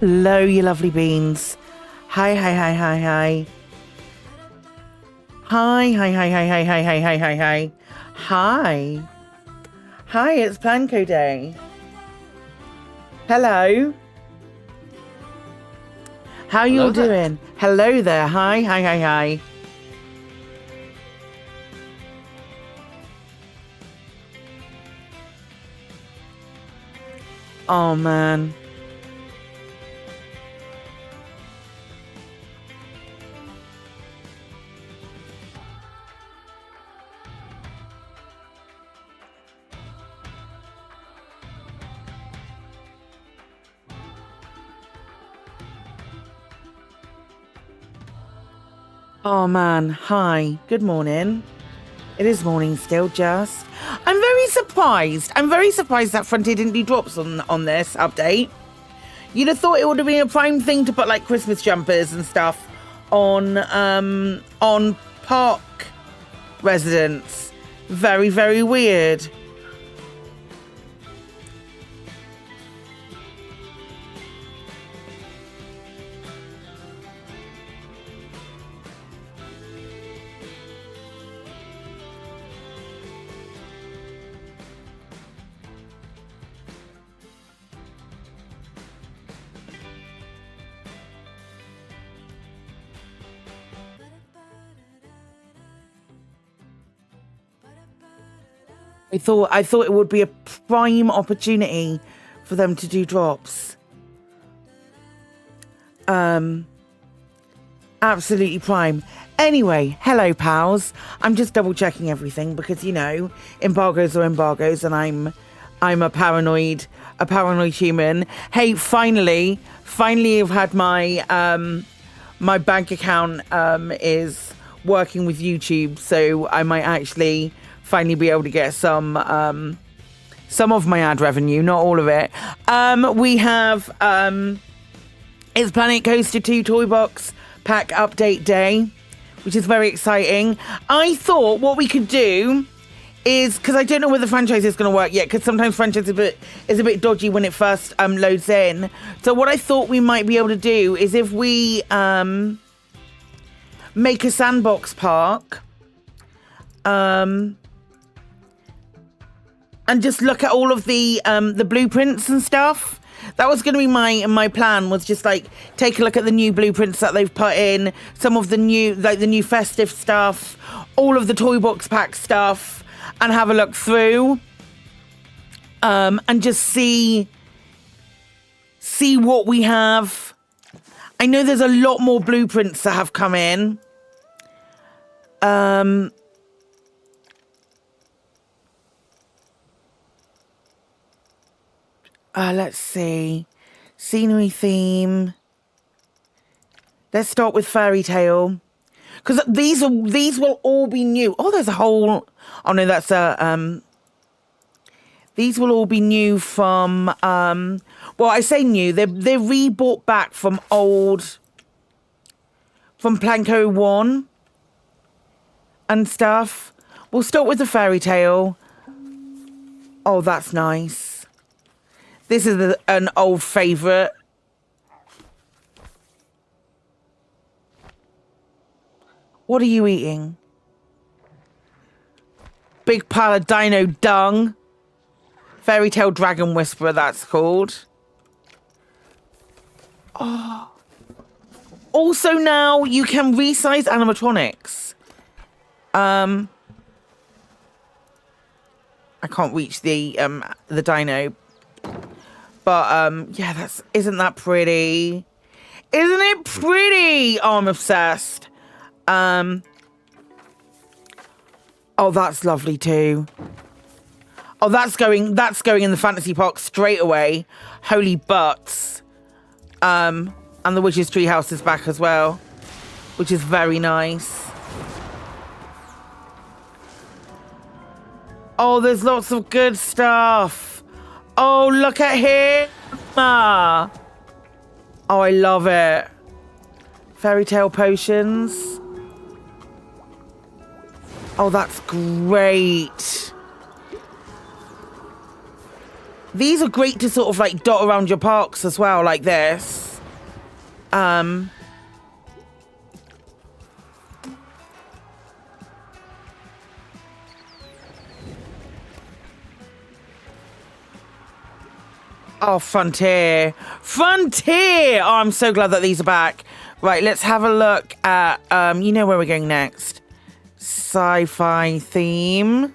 Hello, you lovely beans. Hi, hi, hi, hi, hi. Hi, hi, hi, hi, hi, hi, hi, hi, hi, hi. Hi. Hi, it's Planco Day. Hello. How you all doing? Hello there. Hi, hi, hi, hi. Oh, man. Oh, man. Hi. Good morning. It is morning still, just. I'm very surprised. I'm very surprised that Frontier didn't do drops on this update. You'd have thought it would have been a prime thing to put like Christmas jumpers and stuff on park residents. Very, very weird. I thought it would be a prime opportunity for them to do drops. Absolutely prime. Anyway, hello pals. I'm just double checking everything because you know, embargoes are embargoes and I'm a paranoid human. Hey, finally I've had my my bank account is working with YouTube, so I might actually finally be able to get some of my ad revenue, not all of it. We have it's Planet Coaster 2 Toybox pack update day, which is very exciting. I thought what we could do is, because I don't know whether franchise is going to work yet, because sometimes franchise is a bit dodgy when it first loads in. So what I thought we might be able to do is if we make a sandbox park, and just look at all of the blueprints and stuff. That was going to be my plan, was just like take a look at the new blueprints that they've put in, some of the new festive stuff, all of the Toybox pack stuff, and have a look through, and just see what we have. I know there's a lot more blueprints that have come in. Let's see. Scenery theme. Let's start with fairy tale. Because these will all be new. Oh, there's a whole... Oh, no, that's a... These will all be new from... well, I say new. They're rebought back from old... From Planco 1 and stuff. We'll start with the fairy tale. Oh, that's nice. This is an old favourite. What are you eating? Big pile of dino dung. Fairy tale dragon whisperer, that's called. Oh. Also now you can resize animatronics. I can't reach the dino. But yeah, isn't that pretty? Isn't it pretty? Oh, I'm obsessed. Oh, that's lovely too. Oh, that's going in the fantasy park straight away. Holy butts. And the witch's treehouse is back as well, which is very nice. Oh, there's lots of good stuff. Oh, look at him. Oh, I love it. Fairy tale potions. Oh, that's great. These are great to sort of like dot around your parks as well, like this. Oh, Frontier. Frontier! Oh, I'm so glad that these are back. Right, let's have a look at, you know where we're going next. Sci-fi theme.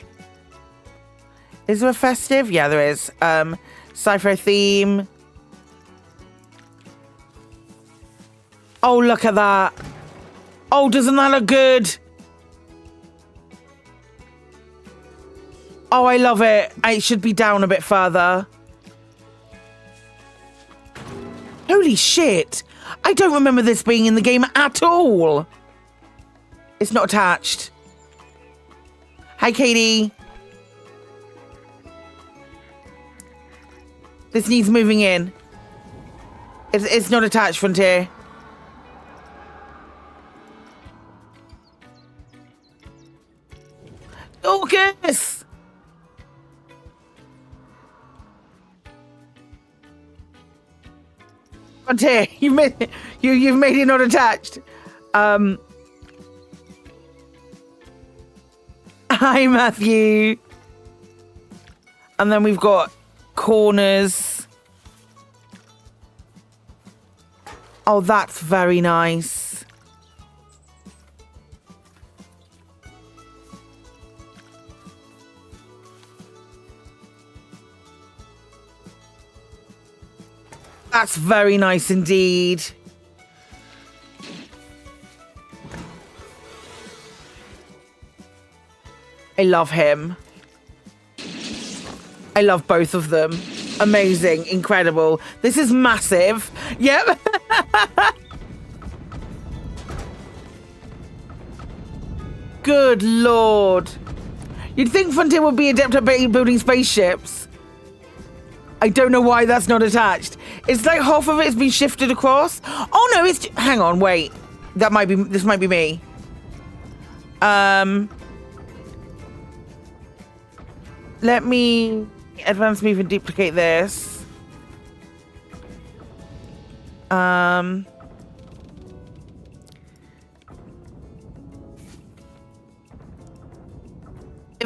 Is there a festive? Yeah, there is. Sci-fi theme. Oh, look at that. Oh, doesn't that look good? Oh, I love it. It should be down a bit further. Holy shit. I don't remember this being in the game at all. It's not attached. Hi, Katie. This needs moving in. It's not attached, Frontier. August! Frontier, you've made it not attached. Hi, Matthew. And then we've got corners. Oh, that's very nice. That's very nice indeed. I love him. I love both of them. Amazing, incredible. This is massive. Yep. Good Lord. You'd think Frontier would be adept at building spaceships. I don't know why that's not attached. It's like half of it has been shifted across. Oh no, it's... Hang on, wait. That might be... This might be me. Let me advance move and duplicate this. If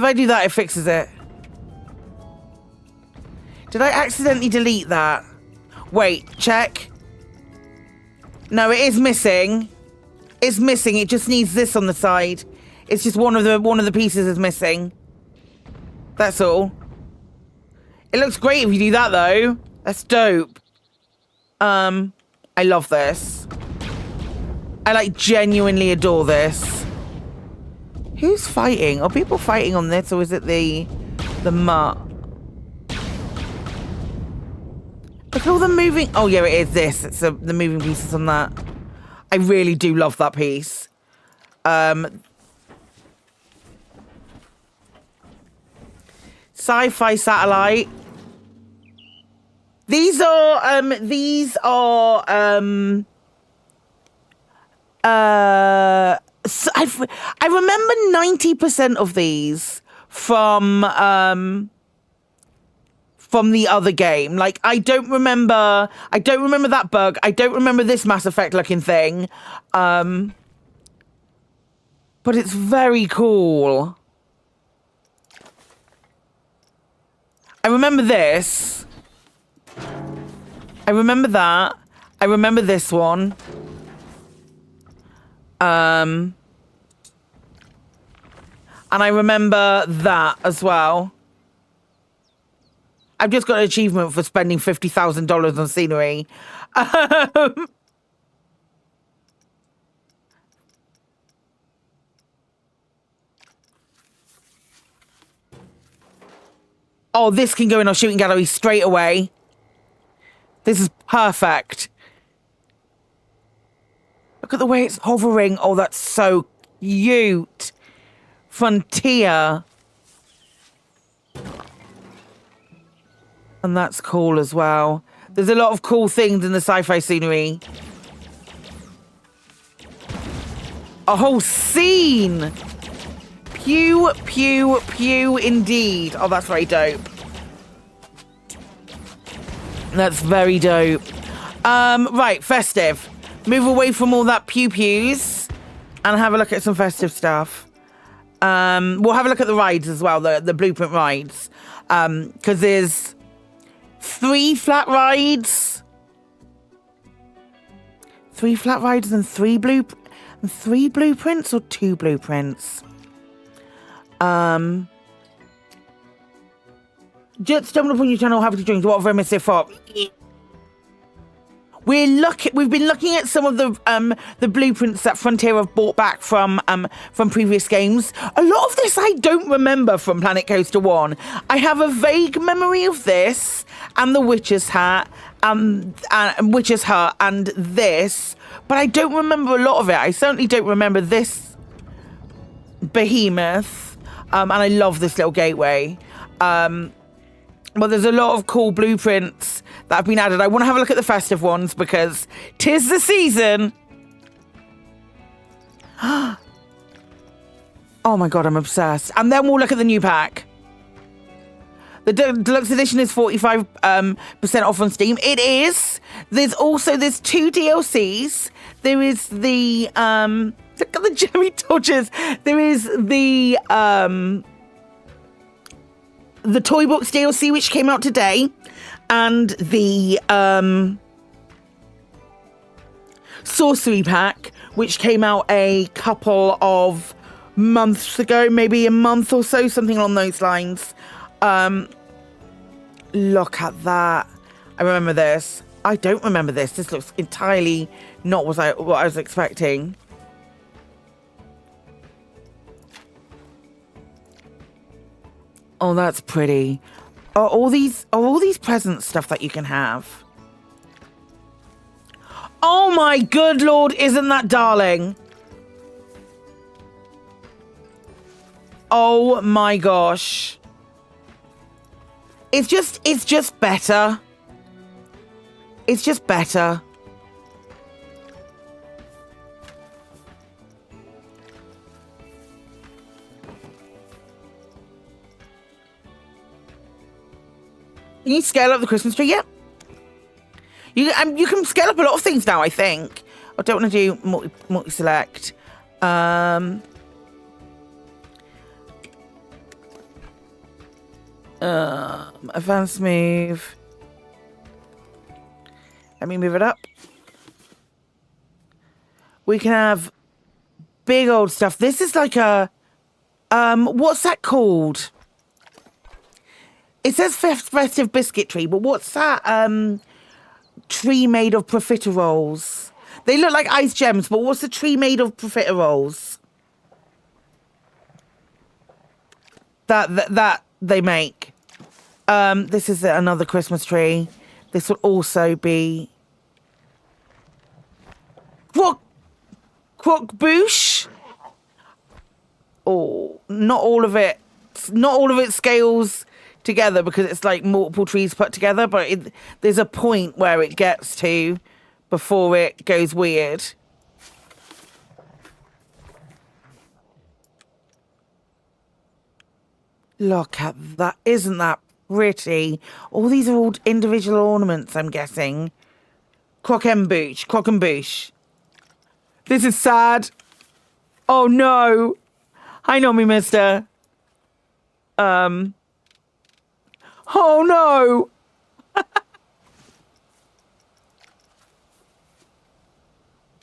I do that, it fixes it. Did I accidentally delete that? Wait, check. No, it is missing. It's missing. It just needs this on the side. It's just one of the pieces is missing. That's all. It looks great if you do that though. That's dope. I love this. I like genuinely adore this. Who's fighting? Are people fighting on this or is it the mutt? Look at all the moving... Oh, yeah, it is this. It's the moving pieces on that. I really do love that piece. Sci-fi satellite. These are... So I remember 90% of these from the other game. Like, I don't remember that bug. I don't remember this Mass Effect looking thing. But it's very cool. I remember this. I remember that. I remember this one. And I remember that as well. I've just got an achievement for spending $50,000 on scenery. Oh, this can go in our shooting gallery straight away. This is perfect. Look at the way it's hovering. Oh, that's so cute. Frontier. And that's cool as well. There's a lot of cool things in the sci-fi scenery. A whole scene. Pew, pew, pew indeed. Oh, that's very dope. That's very dope. Right, Festive. move away from all that pew-pews and have a look at some festive stuff. We'll have a look at the rides as well, the blueprint rides. Because there's 3 flat rides. 3 flat rides and 3 blueprints or 2 blueprints? Just stumbled upon your channel, happy to drink. What have I missed so far? We've been looking at some of the blueprints that Frontier have brought back from previous games. A lot of this I don't remember from Planet Coaster 1. I have a vague memory of this and the Witch's Hat and Witch's Hut and this, but I don't remember a lot of it. I certainly don't remember this behemoth, and I love this little gateway. Well, there's a lot of cool blueprints that have been added. I want to have a look at the festive ones because 'tis the season. Oh my God, I'm obsessed. And then we'll look at the new pack. The deluxe edition is 45% off on Steam. It is. There's 2 DLCs. There is the look at the Jerry Dodgers. There is the Toybox DLC, which came out today, and the Sorcery Pack, which came out a couple of months ago, maybe a month or so, something along those lines. Look at that. I remember this. I don't remember this. This looks entirely not what I was expecting. Oh, that's pretty. Are all these present stuff that you can have? Oh my good Lord, isn't that darling? Oh my gosh. It's just better. It's just better. Can you scale up the Christmas tree? Yep. You can scale up a lot of things now, I think. I don't want to do multi-select. Advanced move. Let me move it up. We can have big old stuff. This is like a... what's that called? It says festive biscuit tree, but what's that tree made of profiteroles? They look like ice gems, but what's the tree made of profiteroles? That they make. This is another Christmas tree. This will also be croque-bouche. Oh, not all of it scales together because it's like multiple trees put together, but there's a point where it gets to before it goes weird. Look at that. Isn't that pretty? All these are all individual ornaments, I'm guessing. Croque-bouche. This is sad. Oh no. I know me, mister. Oh no!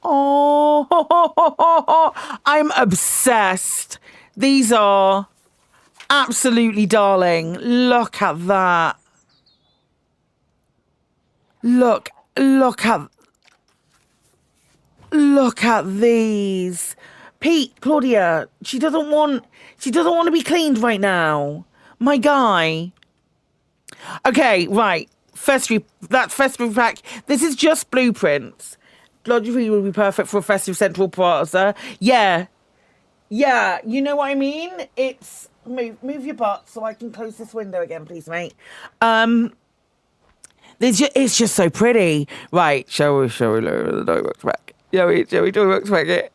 Oh, I'm obsessed. These are absolutely darling. Look at that. Look at these. Pete, Claudia, she doesn't want to be cleaned right now. My guy. Okay, right. Festive pack. This is just blueprints. Logically would be perfect for a festive central plaza. Yeah. You know what I mean? It's move your butt so I can close this window again, please, mate. It's just so pretty. Right, shall we look at the Toybox pack? Shall we Toybox pack it?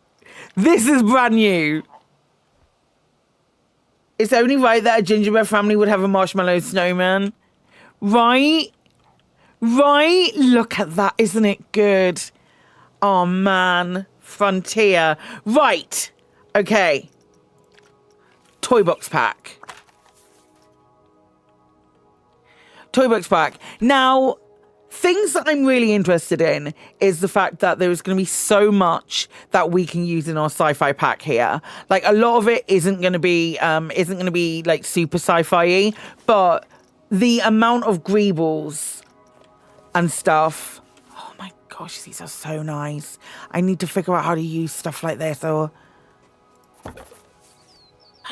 This is brand new. It's only right that a gingerbread family would have a marshmallow snowman. Right? Look at that. Isn't it good? Oh, man. Frontier. Right. Okay. Toybox pack. Toybox pack. Now, things that I'm really interested in is the fact that there is going to be so much that we can use in our sci-fi pack here. Like, a lot of it isn't going to be like super sci-fi-y, but the amount of greebles and stuff. Oh my gosh, these are so nice. I need to figure out how to use stuff like this. Or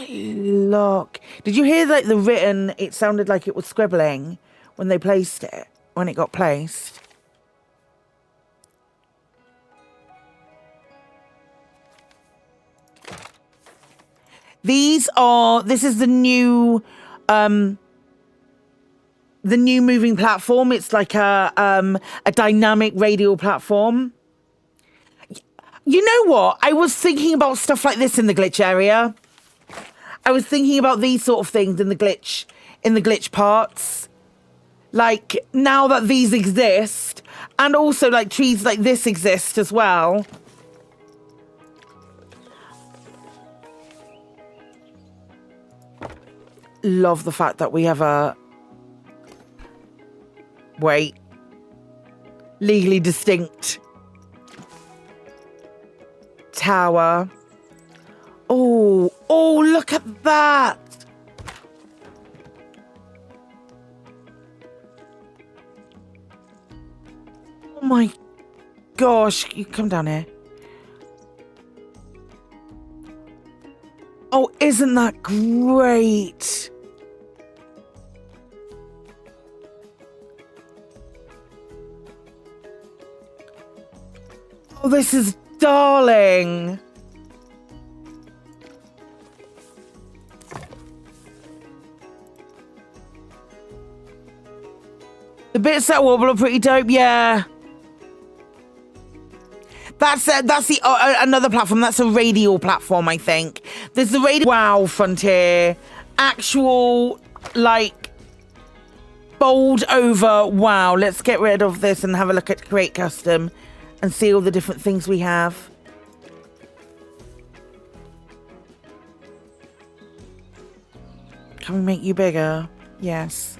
look, did you hear like the written? It sounded like it was scribbling when they placed it. When it got placed. This is the new moving platform. It's like a dynamic radial platform. You know what? I was thinking about stuff like this in the glitch area. I was thinking about these sort of things in the glitch parts. Like, now that these exist, and also, like, trees like this exist as well. Love the fact that we have a... Wait. Legally distinct tower. Oh, look at that. Oh my gosh, you come down here. Oh, isn't that great? Oh, this is darling. The bits that wobble are pretty dope, yeah. That's the another platform. That's a radial platform, I think. There's the radial. Wow, Frontier. Actual, like, bold over. Wow, let's get rid of this and have a look at Create Custom and see all the different things we have. Can we make you bigger? Yes.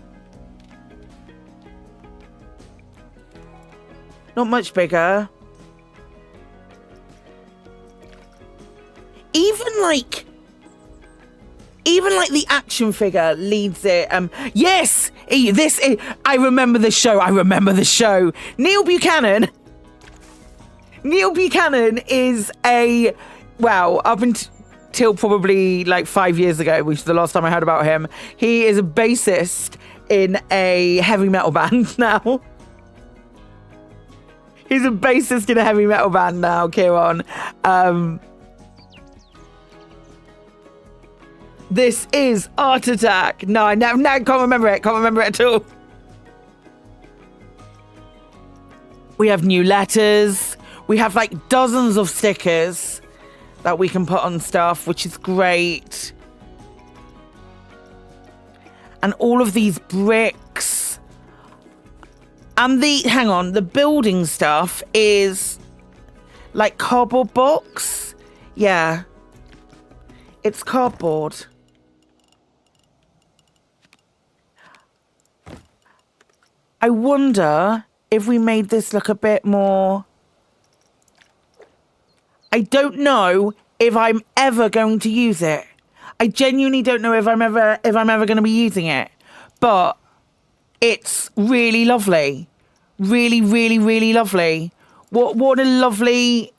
Not much bigger. Even like the action figure leads it. Yes, I remember the show. Neil Buchanan. Neil Buchanan is up until probably like 5 years ago, which is the last time I heard about him. He is a bassist in a heavy metal band now. He's a bassist in a heavy metal band now, Kieran. This is Art Attack. No, I now can't remember it. Can't remember it at all. We have new letters. We have like dozens of stickers that we can put on stuff, which is great. And all of these bricks. And the building stuff is like cardboard box. Yeah. It's cardboard. I wonder if we made this look a bit more... I don't know if I'm ever going to use it. I genuinely don't know if I'm ever going to be using it. But it's really lovely. Really, really, really lovely. What a lovely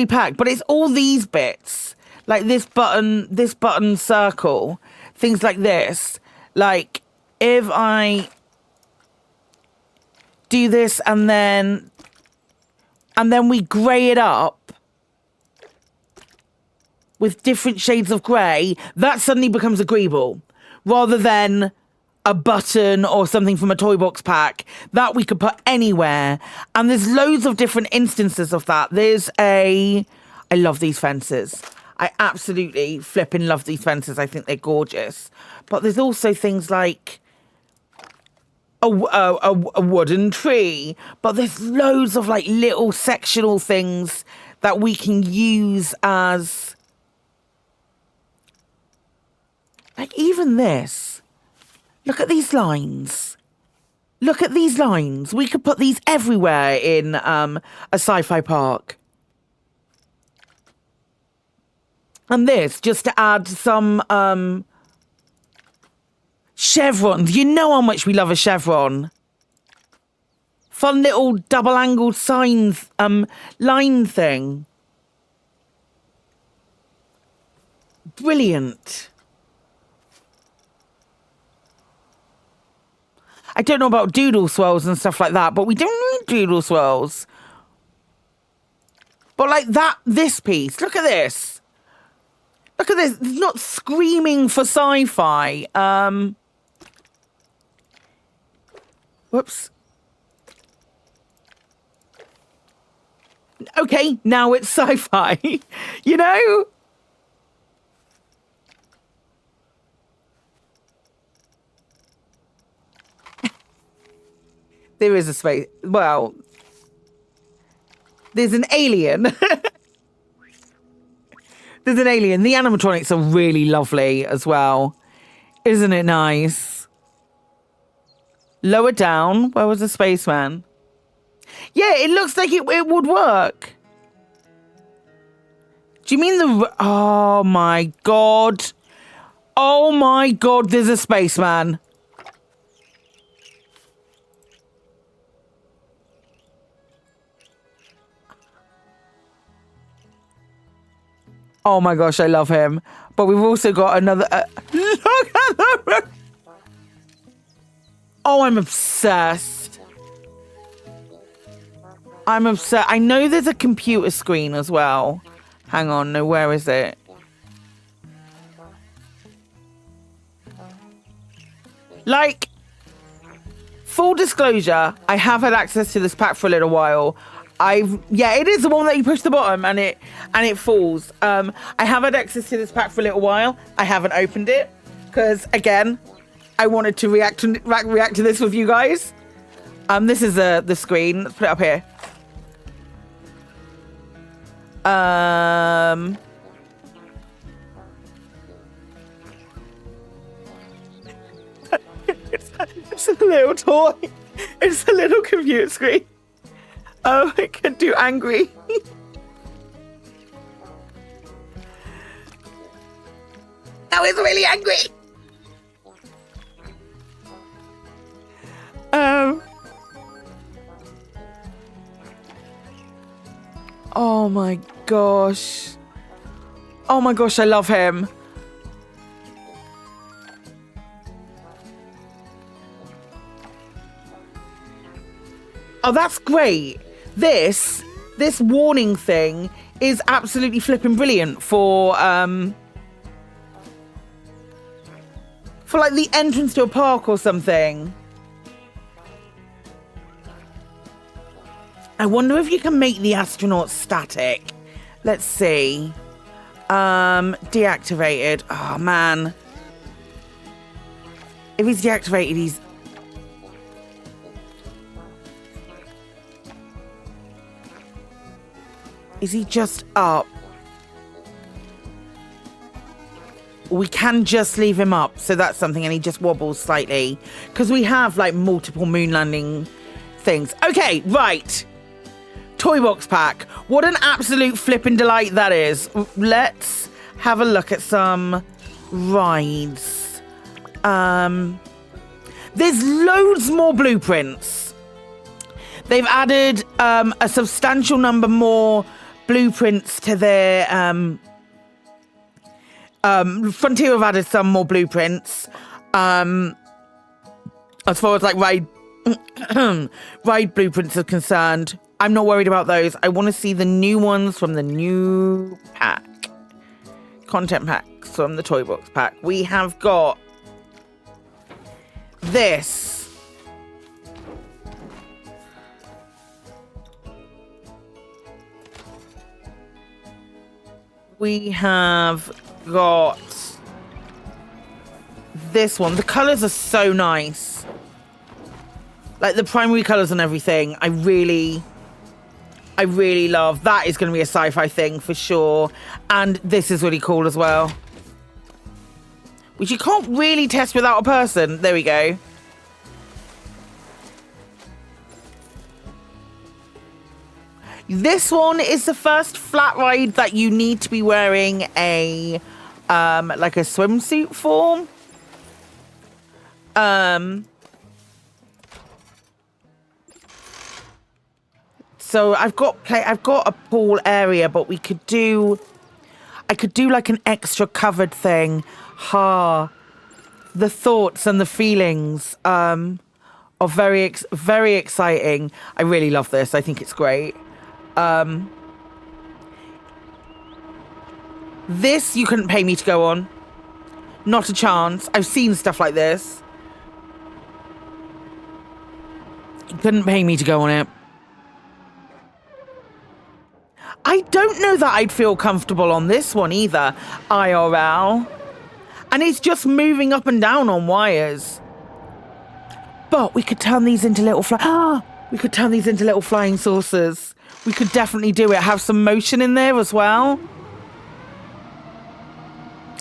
pack. But it's all these bits. Like this button circle. Things like this. Like, if I do this and then we grey it up with different shades of grey, that suddenly becomes agreeable. Rather than a button or something from a Toybox pack that we could put anywhere. And there's loads of different instances of that. I love these fences. I absolutely flipping love these fences. I think they're gorgeous. But there's also things like, a wooden tree, but there's loads of like little sectional things that we can use as, like, even this. Look at these lines. Look at these lines. We could put these everywhere in a sci-fi park. And this, just to add some chevrons. You know how much we love a chevron. Fun little double-angled signs, line thing. Brilliant. I don't know about doodle swirls and stuff like that, but we don't need doodle swirls. But like that, this piece, look at this. Look at this. It's not screaming for sci-fi. Whoops. Okay, now it's sci-fi. You know? There is a space. Well, there's an alien. There's an alien. The animatronics are really lovely as well. Isn't it nice? Lower down. Where was the spaceman? Yeah, it looks like it would work. Do you mean the... Oh, my God. Oh, my God, there's a spaceman. Oh my gosh, I love him. But we've also got another... look at that! Oh, I'm obsessed. I'm obsessed. I know there's a computer screen as well. Hang on, no, where is it? Like, full disclosure, I have had access to this pack for a little while. Yeah, it is the one that you push the bottom and it falls. I have had access to this pack for a little while. I haven't opened it because, again, I wanted to react to this with you guys. This is the screen. Let's put it up here. It's a little toy. It's a little computer screen. Oh, it can do angry. That was really angry. Oh my gosh. Oh my gosh, I love him. Oh, that's great. This warning thing is absolutely flipping brilliant for like the entrance to a park or something. I wonder if you can make the astronauts static. Let's see. Deactivated. Oh man. If he's deactivated, he's... Is he just up? We can just leave him up, so that's something, and he just wobbles slightly. Because we have, like, multiple moon landing things. Okay, right. Toybox pack. What an absolute flipping delight that is. Let's have a look at some rides. There's loads more blueprints. They've added a substantial number more blueprints to their Frontier have added some more blueprints as far as like ride blueprints are concerned. I'm not worried about those. I want to see the new ones from the new pack, content packs from the Toybox pack. We have got this. We have got this one. The colors are so nice. Like the primary colors and everything, I really love. That is going to be a sci-fi thing for sure. And this is really cool as well. Which you can't really test without a person. There we go. This one is the first flat ride that you need to be wearing a like a swimsuit for. So I've got a pool area, but I could do like an extra covered thing. The thoughts and the feelings are very exciting. I really love this. I think it's great. This you couldn't pay me to go on. Not a chance. I've seen stuff like this. You couldn't pay me to go on it. I don't know that I'd feel comfortable on this one either, IRL. And it's just moving up and down on wires. But we could turn these into little we could turn these into little flying saucers. We could definitely do it. Have some motion in there as well.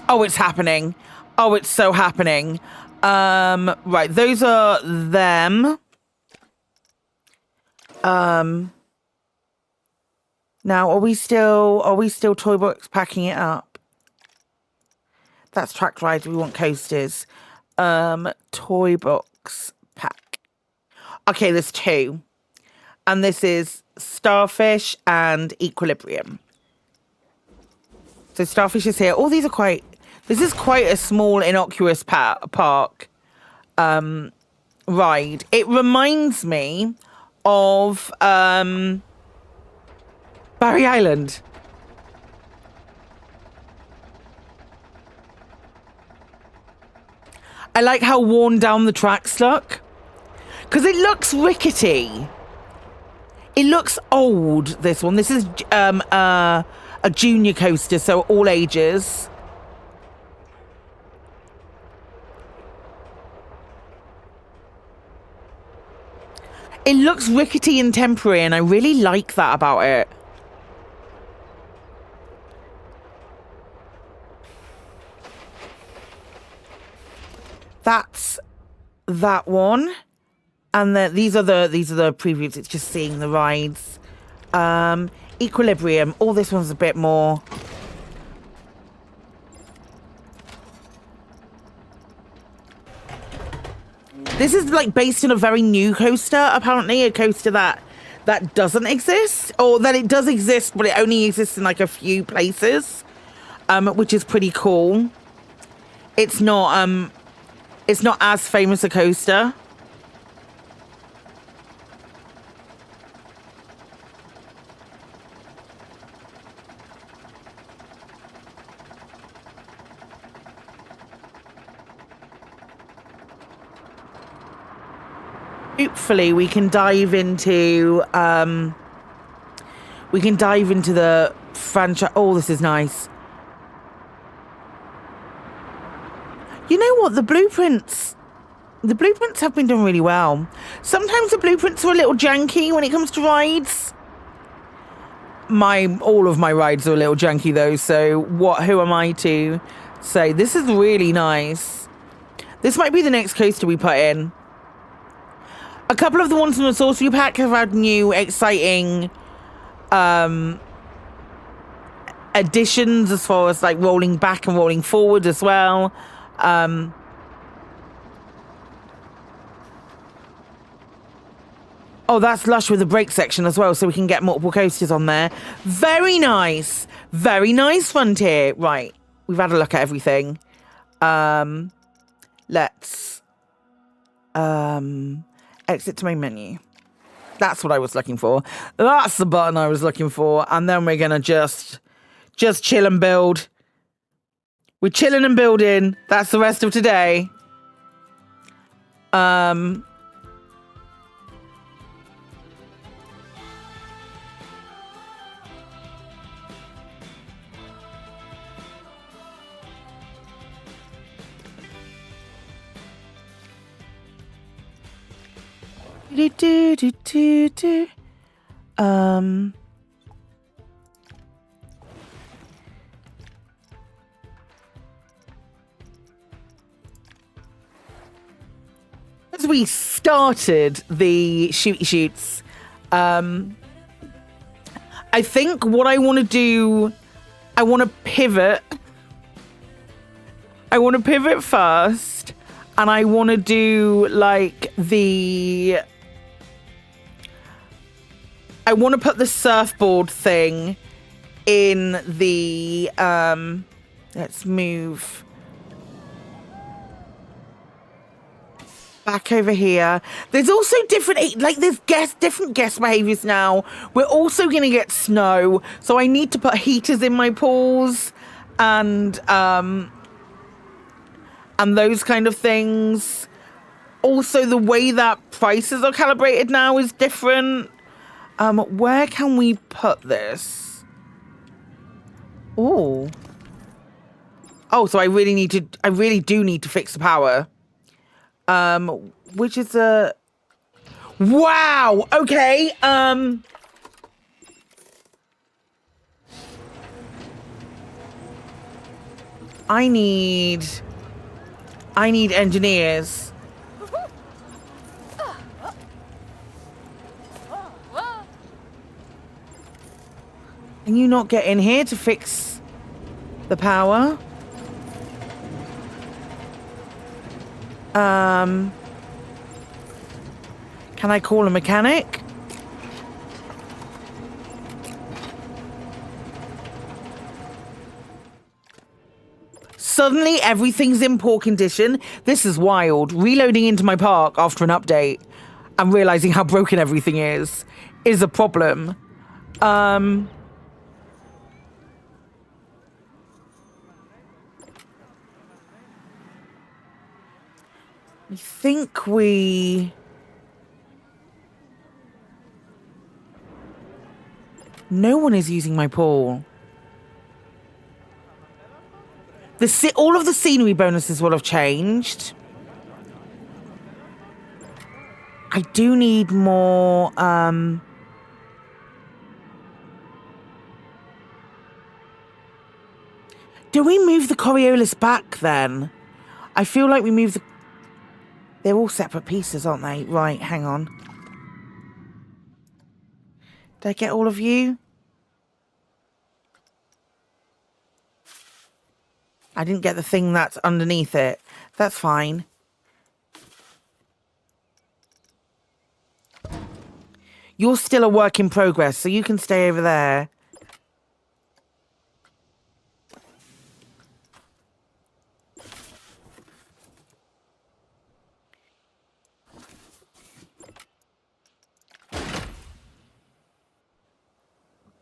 Oh, it's happening. Oh, it's so happening. Right, those are them. Now, are we still Toybox packing it up? That's track rides. We want coasters. Toybox pack. Okay, there's two. And this is Starfish and Equilibrium. So Starfish is here. Oh, these are quite... This is quite a small, innocuous park ride. It reminds me of Barry Island. I like how worn down the tracks look. Because it looks rickety. It looks old, this one. This is a junior coaster, so all ages. It looks rickety and temporary, and I really like that about it. That's that one. And these are the previews. It's just seeing the rides. Equilibrium. Oh, this one's a bit more. This is like based on a very new coaster, apparently, a coaster that doesn't exist, or that it does exist, but it only exists in like a few places, which is pretty cool. It's not as famous a coaster. Hopefully we can dive into the franchise. Oh, this is nice. You know what? The blueprints have been done really well. Sometimes the blueprints are a little janky when it comes to rides. All of my rides are a little janky though, so who am I to say? This is really nice. This might be the next coaster we put in. A couple of the ones from the Sorcery Pack have had new, exciting additions as far as like rolling back and rolling forward as well. Oh, that's lush with the brake section as well, so we can get multiple coasters on there. Very nice. Very nice, Frontier. Right, we've had a look at everything. Let's... exit to main menu. That's what I was looking for. That's the button I was looking for. And then we're gonna just chill and build. We're chilling and building. That's the rest of today. Do, do, do, do, do. As we started the shoots, I think what I want to do, I want to pivot. I want to pivot first, and I want to do like I want to put the surfboard thing in the, let's move back over here. There's also different, like there's different guest behaviors now. We're also going to get snow. So I need to put heaters in my pools and those kind of things. Also, the way that prices are calibrated now is different. Where can we put this? Oh, so I really do need to fix the power. Which is a... Wow! Okay, I need engineers. Can you not get in here to fix the power? Can I call a mechanic? Suddenly everything's in poor condition. This is wild. Reloading into my park after an update and realizing how broken everything is a problem. I think no one is using my pool. All of the scenery bonuses will have changed. I do need more, do we move the Coriolis back then? I feel like we moved the... They're all separate pieces, aren't they? Right, hang on. Did I get all of you? I didn't get the thing that's underneath it. That's fine. You're still a work in progress, so you can stay over there.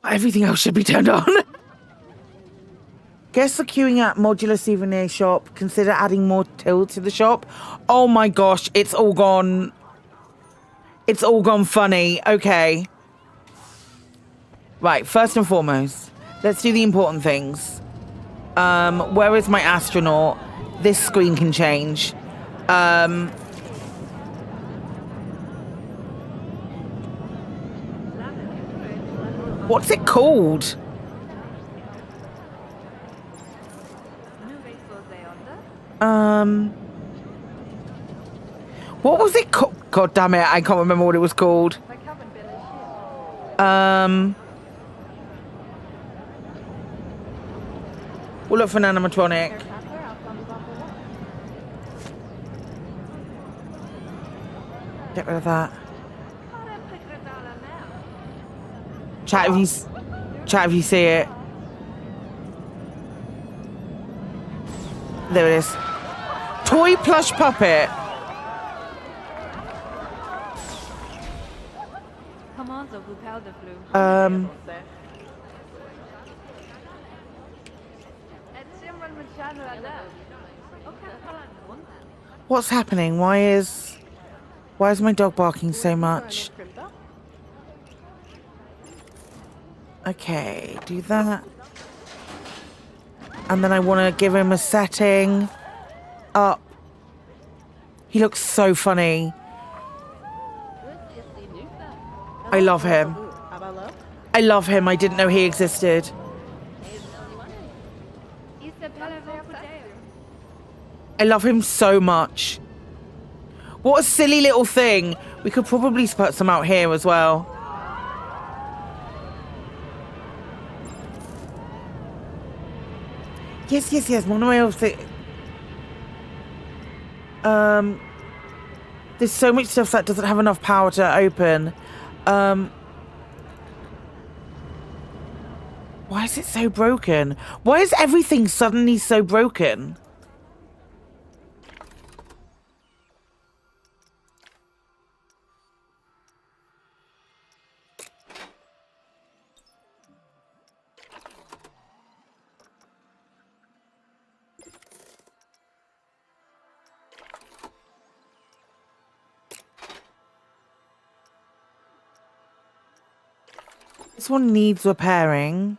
Everything else should be turned on. Guests are queuing at modular souvenir shop. Consider adding more till to the shop. Oh my gosh, it's all gone. It's all gone funny. Okay. Right, first and foremost, let's do the important things. Where is my astronaut? This screen can change. What's it called? What was it called? God damn it, I can't remember what it was called. We'll look for an animatronic. Get rid of that. Chat if you see it. There it is. Toy plush puppet. What's happening? Why is my dog barking so much? Okay, do that. And then I want to give him a setting up. He looks so funny. I love him. I love him. I didn't know he existed. I love him so much. What a silly little thing. We could probably put some out here as well. Yes, yes, yes. One of my other things. There's so much stuff that doesn't have enough power to open. Why is it so broken? Why is everything suddenly so broken? This one needs repairing.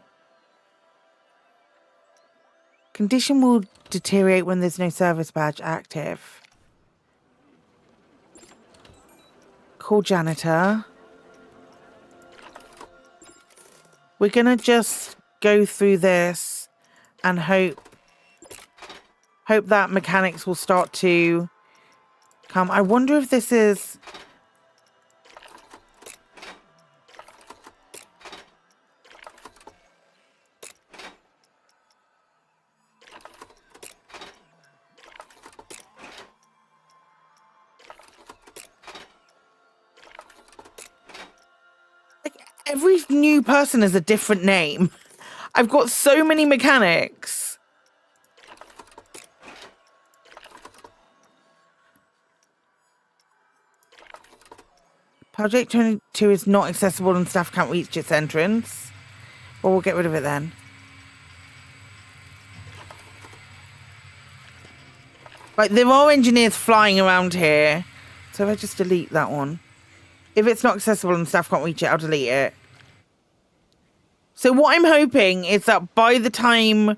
Condition will deteriorate when there's no service badge active. Call janitor. We're gonna just go through this and hope that mechanics will start to come. I wonder if this is... Every new person is a different name. I've got so many mechanics. Project 22 is not accessible and staff can't reach its entrance. Well, we'll get rid of it then. Right, there are engineers flying around here. So if I just delete that one. If it's not accessible and staff can't reach it, I'll delete it. So what I'm hoping is that by the time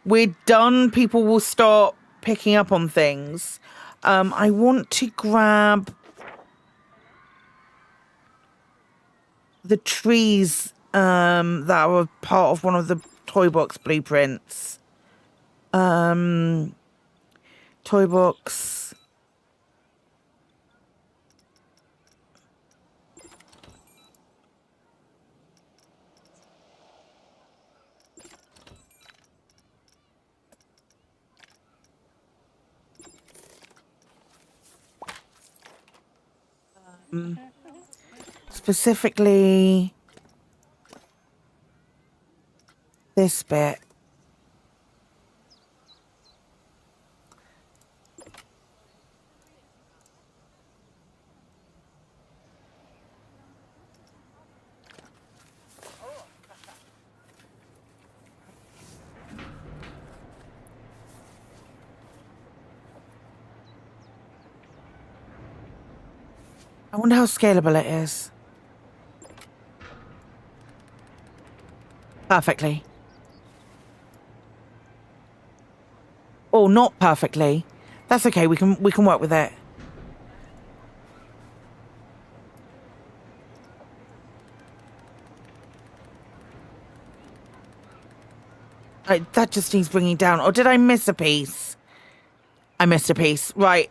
we're done, people will start picking up on things. I want to grab the trees that were part of one of the Toybox blueprints. Toybox. Specifically this bit. I wonder how scalable it is. Perfectly. Oh, not perfectly. That's okay. We can work with it. Right, that just needs bringing down. Or did I miss a piece? I missed a piece. Right.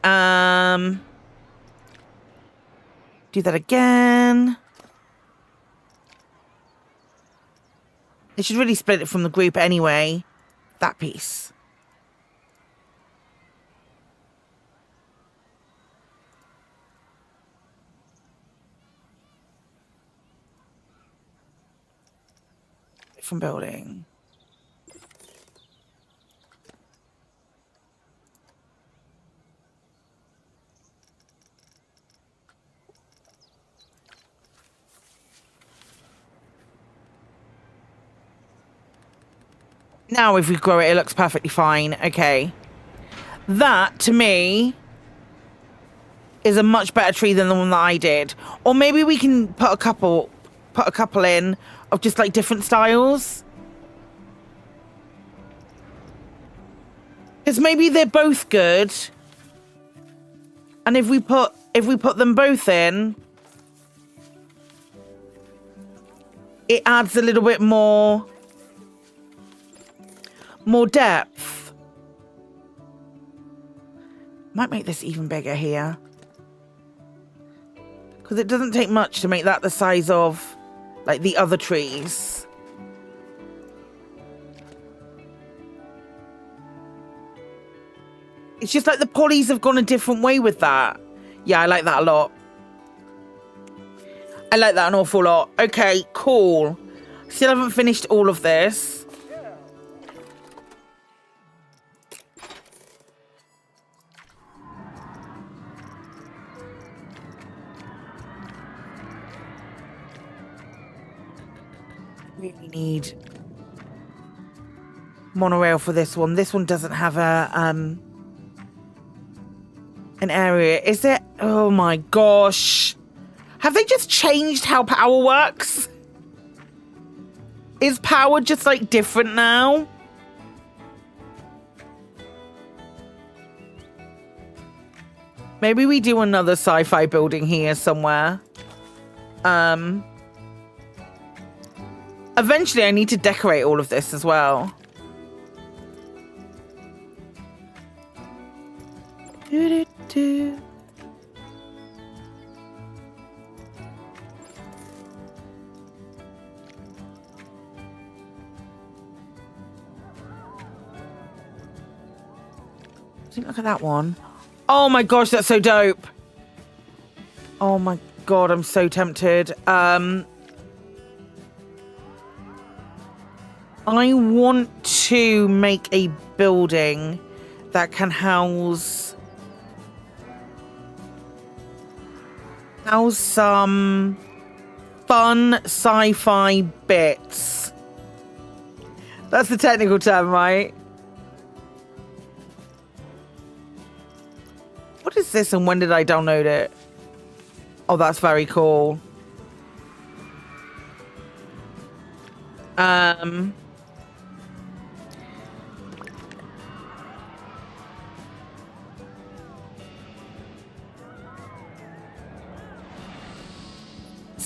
Do that again. It should really split it from the group anyway. That piece. From building. Now if we grow it, it looks perfectly fine. Okay. That, to me, is a much better tree than the one that I did. Or maybe we can put a couple in of just like different styles. Because maybe they're both good. And if we put them both in, it adds a little bit more depth. Might make this even bigger here. Because it doesn't take much to make that the size of, like, the other trees. It's just like the polys have gone a different way with that. Yeah, I like that a lot. I like that an awful lot. Okay, cool. Still haven't finished all of this. Really need monorail for this one. This one doesn't have a an area, is it? Oh my gosh. Have they just changed how power works? Is power just like different now? Maybe we do another sci-fi building here somewhere. Eventually I need to decorate all of this as well. Do-do-do. Look at that one. Oh my gosh, that's so dope. Oh my god, I'm so tempted. I want to make a building that can house some fun sci-fi bits. That's the technical term, right? What is this and when did I download it? Oh, that's very cool.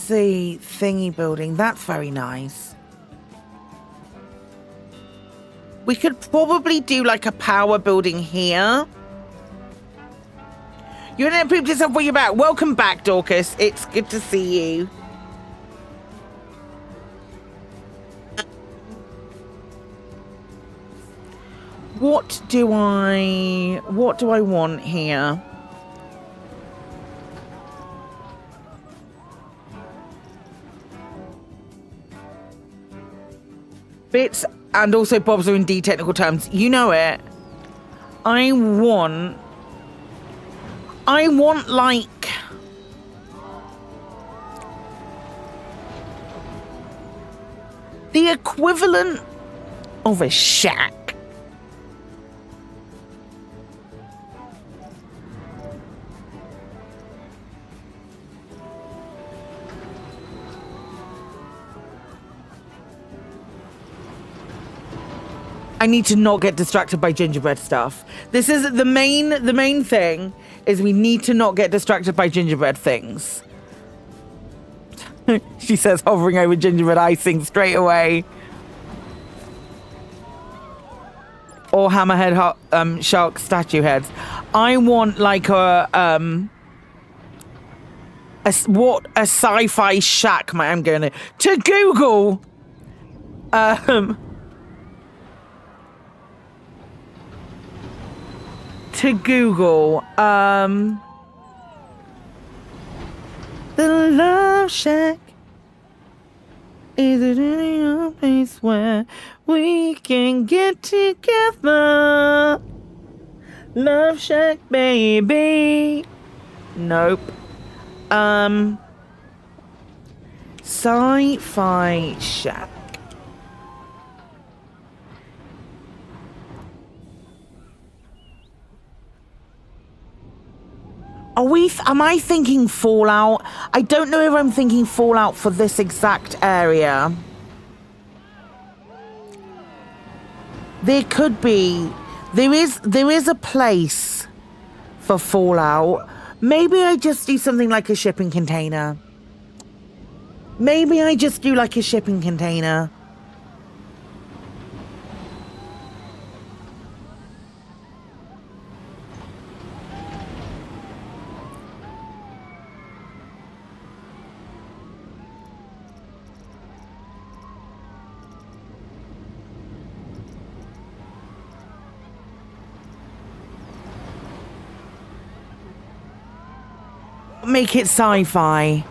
The thingy building, that's very nice. We could probably do like a power building here. You didn't prove yourself when you're back. Welcome back, Dorcas. It's good to see you. What do I want here? Bits and also bobs are indeed technical terms. You know it. I want like the equivalent of a shack. I need to not get distracted by gingerbread stuff. This is the main thing is we need to not get distracted by gingerbread things. She says hovering over gingerbread icing straight away. Or hammerhead shark statue heads. I want like a sci-fi shack. I'm going to Google. To Google, the Love Shack. Is it any place where we can get together? Love Shack, baby. Nope. Sci-fi shack. Am I thinking Fallout? I don't know if I'm thinking Fallout for this exact area. There could be. There is a place for Fallout. Maybe I just do something like a shipping container. Maybe I just do like a shipping container. Make it sci-fi.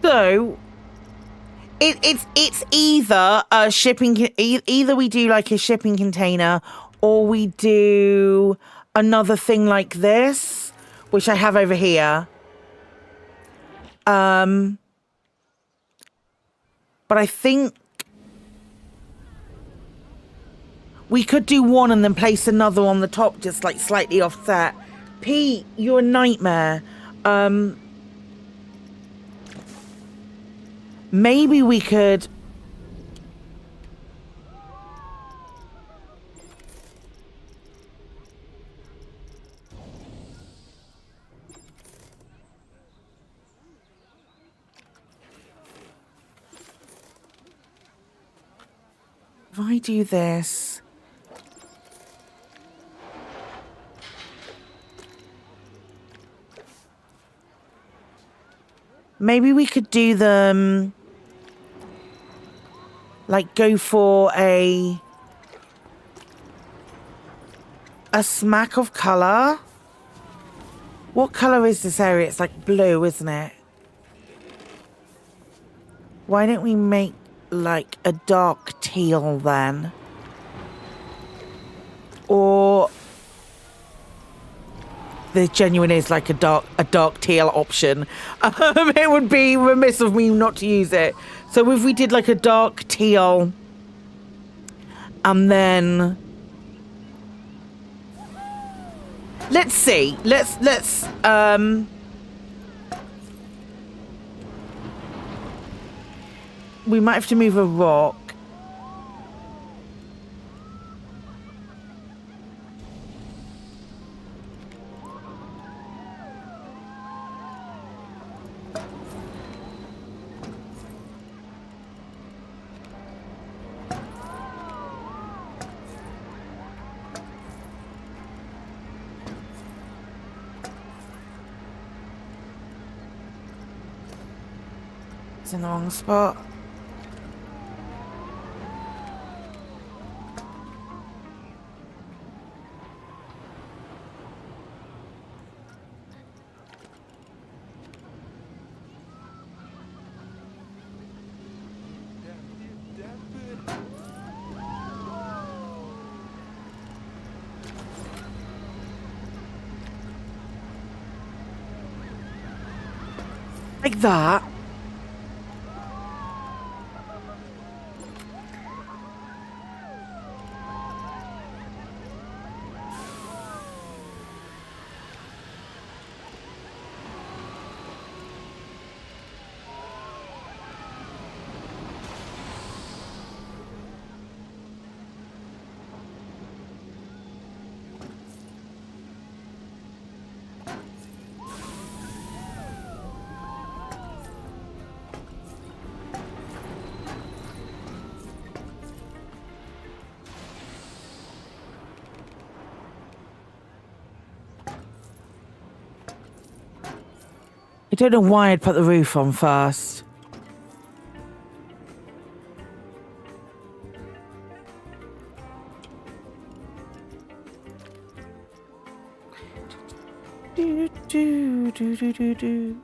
So it's either a shipping, either we do like a shipping container, or we do another thing like this, which I have over here. But I think we could do one and then place another on the top, just like slightly offset. Pete, you're a nightmare. Maybe we could... If I do this... Maybe we could do them... Like, go for a smack of colour. What colour is this area? It's like blue, isn't it? Why don't we make like a dark teal then? Or there genuinely is like a dark teal option. It would be remiss of me not to use it. So if we did like a dark teal and then let's see. Let's we might have to move a rock. In the wrong spot. Like that. I don't know why I'd put the roof on first. Do, do, do, do, do, do.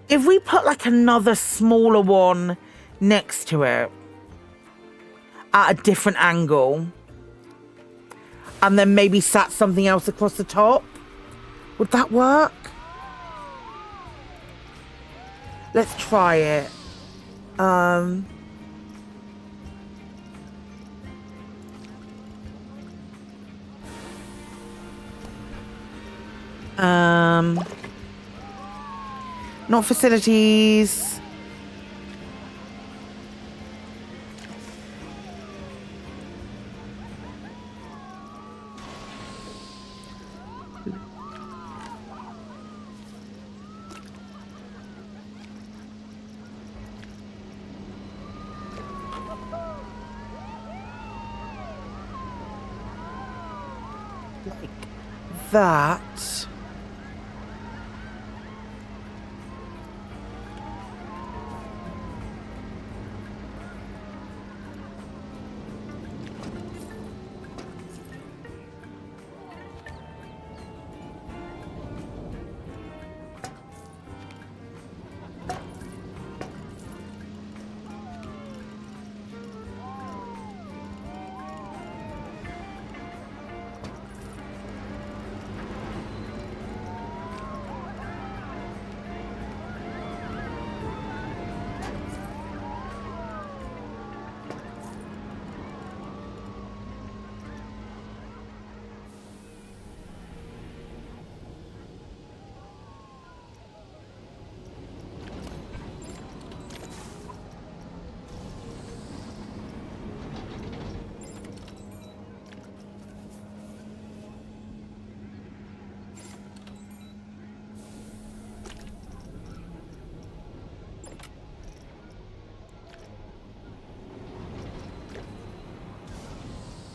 If we put like another smaller one next to it at a different angle, and then maybe sat something else across the top. Would that work? Let's try it. Not facilities. Like that.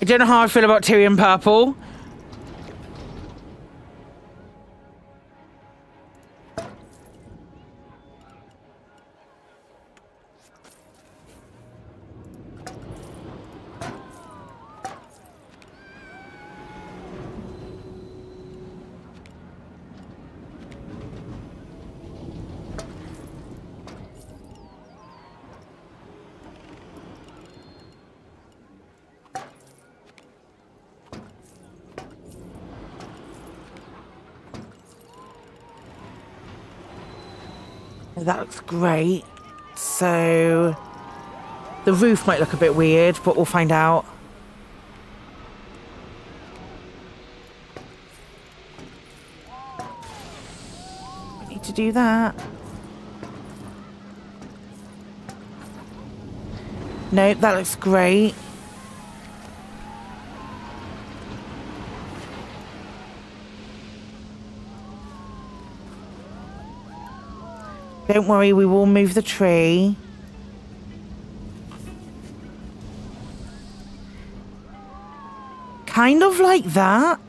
I don't know how I feel about Tyrian purple. That looks great. So the roof might look a bit weird, but we'll find out. I need to do that. No, that looks great. Don't worry, we will move the tree. Kind of like that.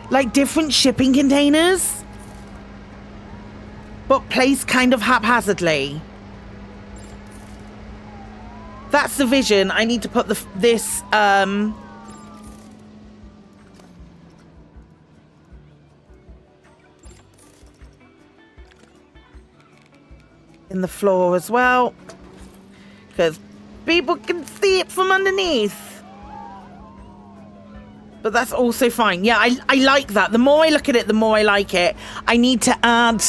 Like different shipping containers, but placed kind of haphazardly. That's the vision. I need to put this in the floor as well, because people can see it from underneath. But that's also fine. Yeah, I like that. The more I look at it, the more I like it. I need to add...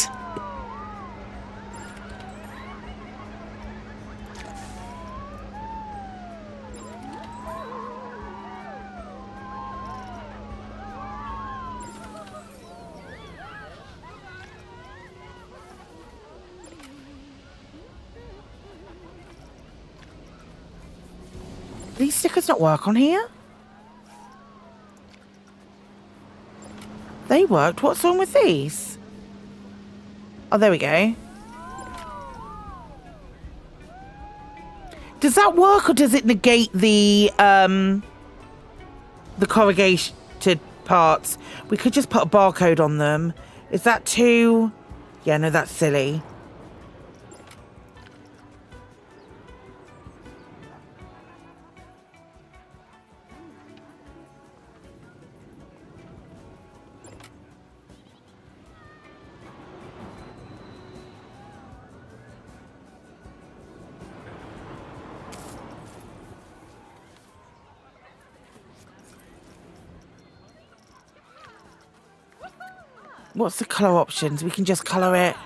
These stickers not work on here? They worked. What's wrong with these? Oh, there we go. Does that work, or does it negate the corrugated parts? We could just put a barcode on them. Is that too... Yeah, no, that's silly. What's the colour options? We can just colour it.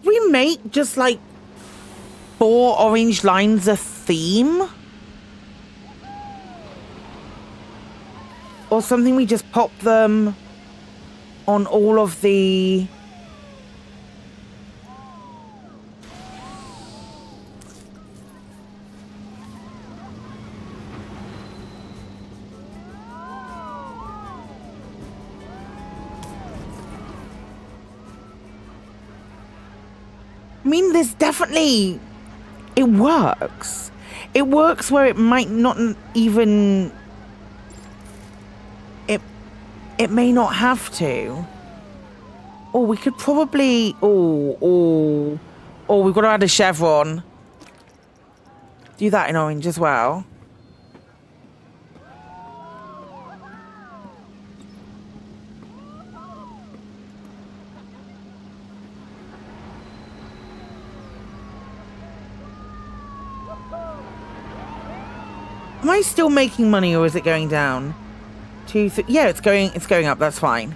We make just like 4 orange lines a theme? Or something, we just pop them on all of the... I mean, there's definitely... It works. It works where it might not even... It may not have to. Oh, we could probably... Oh, we've got to add a chevron. Do that in orange as well. Am I still making money or is it going down? Yeah, it's going up, that's fine.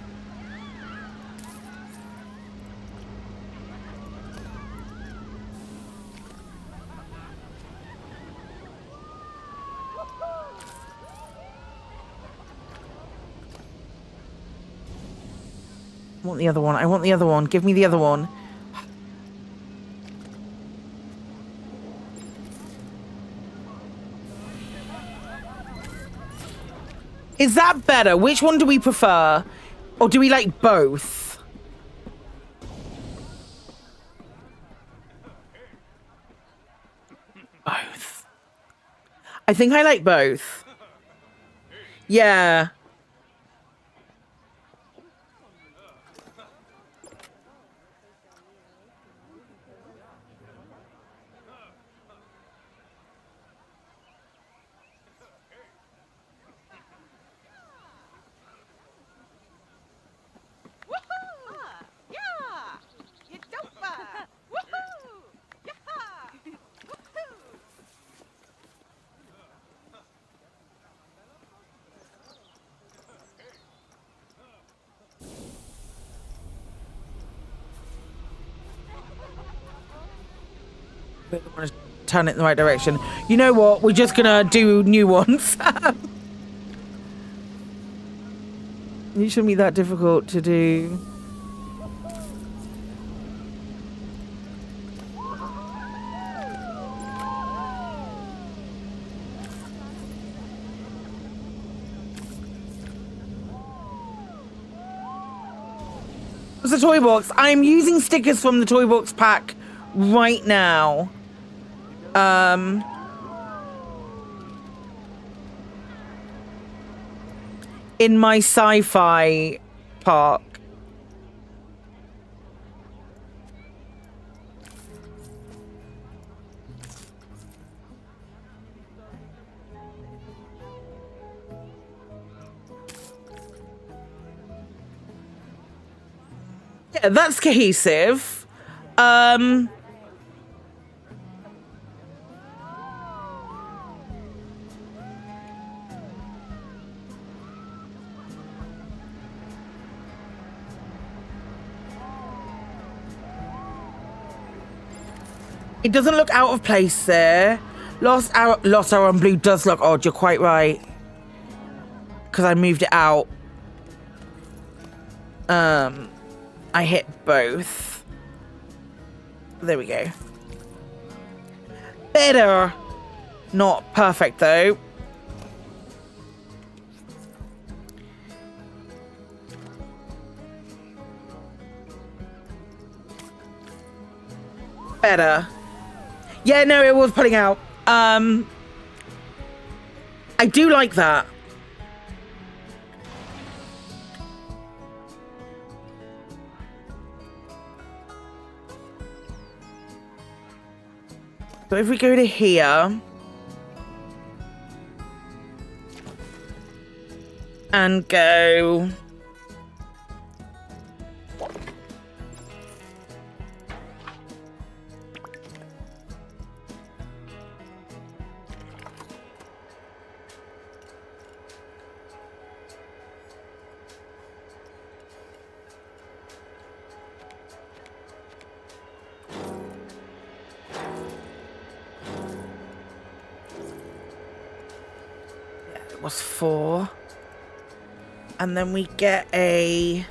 I want the other one. I want the other one. Give me the other one. Is that better? Which one do we prefer? Or do we like both? Both. I think I like both. Yeah. I want to turn it in the right direction. You know what? We're just gonna do new ones. It shouldn't be that difficult to do. It's a Toybox. I'm using stickers from the Toybox pack right now. In my sci-fi park. Yeah, that's cohesive. It doesn't look out of place there. Lost Arrow on Blue does look odd. You're quite right. Because I moved it out. I hit both. There we go. Better. Not perfect though. Better. Yeah, no, it was pulling out. I do like that. So if we go to here, and go. Was 4, and then we get a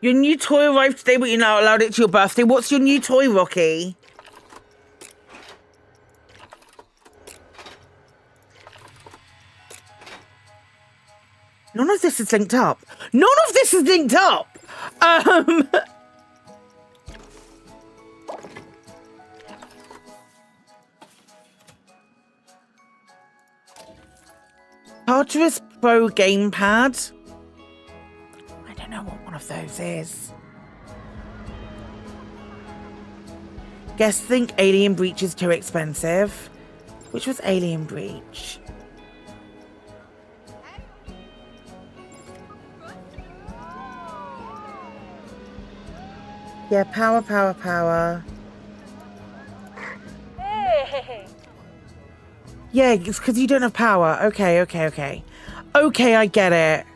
your new toy arrived today, but you're not allowed it to your birthday. What's your new toy, Rocky? None of this is linked up. None of this is linked up. Tartarus Pro Gamepad. I don't know what one of those is. Guess think Alien Breach is too expensive. Which was Alien Breach? Yeah, power. Hey. Yeah, it's because you don't have power. Okay. Okay, I get it.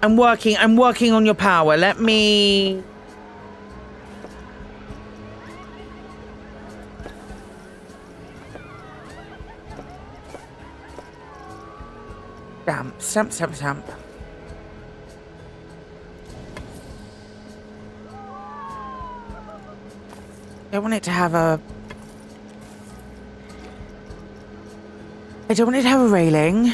I'm working on your power. Let me... Stamp. I want it to have a... I don't want it to have a railing.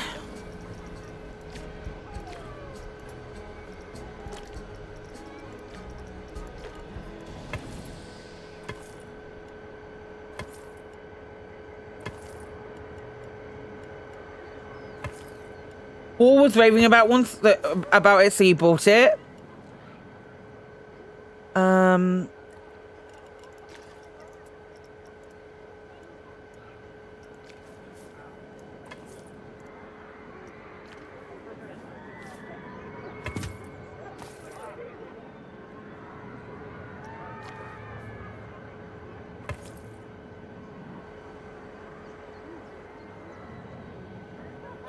Paul was raving about about it, so you bought it.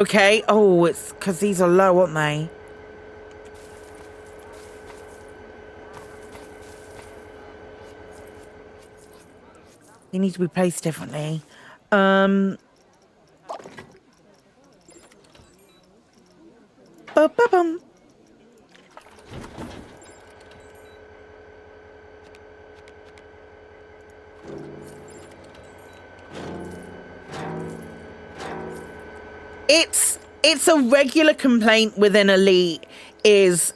Okay. Oh, it's because these are low, aren't they? They need to be placed differently. Ba-ba-bum. It's a regular complaint within Elite is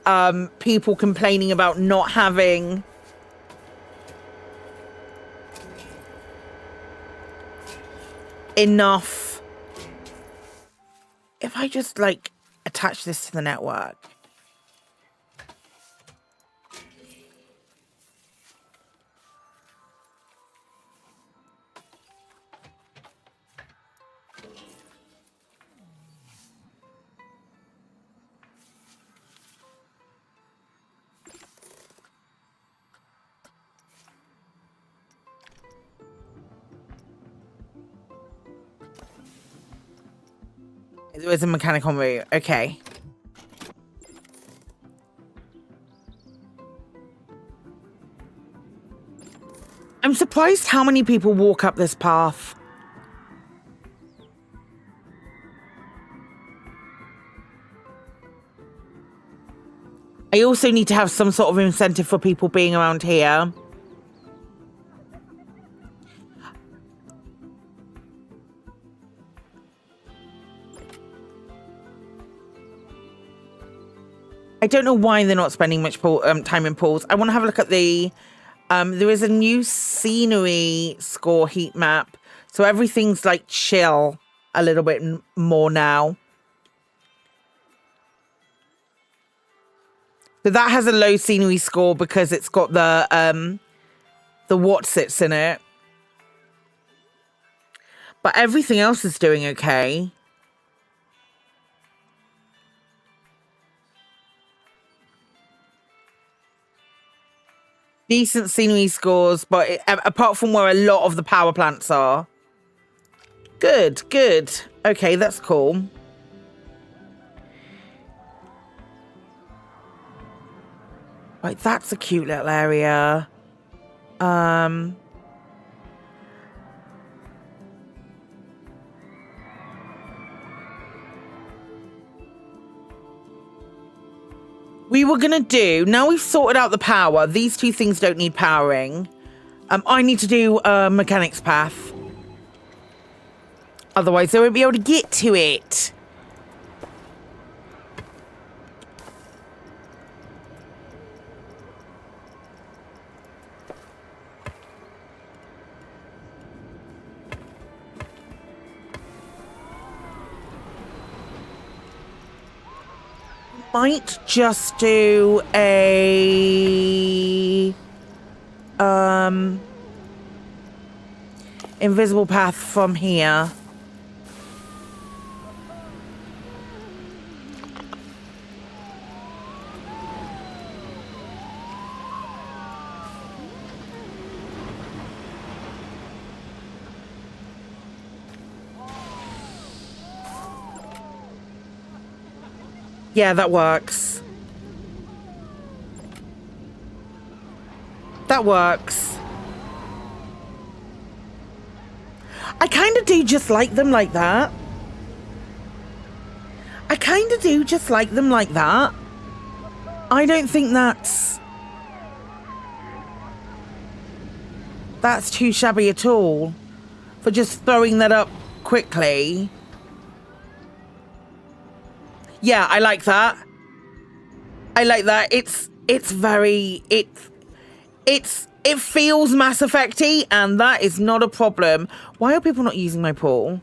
people complaining about not having enough. If I just like attach this to the network. There is a mechanical move. Okay. I'm surprised how many people walk up this path. I also need to have some sort of incentive for people being around here. I don't know why they're not spending much time in pools. I want to have a look at the There is a new scenery score heat map. So everything's like chill a little bit more now. So that has a low scenery score because it's got the whatsits in it. But everything else is doing okay. Decent scenery scores, but apart from where a lot of the power plants are. Good, good. Okay, that's cool. Right, that's a cute little area. We were going to do, now we've sorted out the power, these two things don't need powering. I need to do a mechanics path. Otherwise, I won't be able to get to it. Might just do a invisible path from here. Yeah, that works. That works. I kind of do just like them like that. I kind of do just like them like that. I don't think that's too shabby at all for just throwing that up quickly. Yeah, I like that. I like that. It feels Mass Effect-y, and that is not a problem. Why are people not using my pool?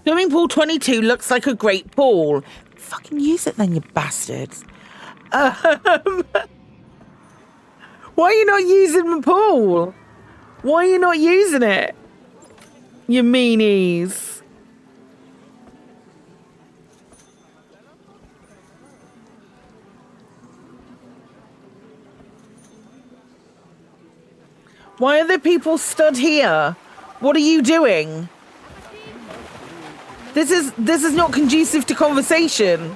Swimming pool 22 looks like a great pool. Fucking use it then, you bastards. Why are you not using my pool? Why are you not using it? You meanies. Why are there people stood here? What are you doing? This is not conducive to conversation.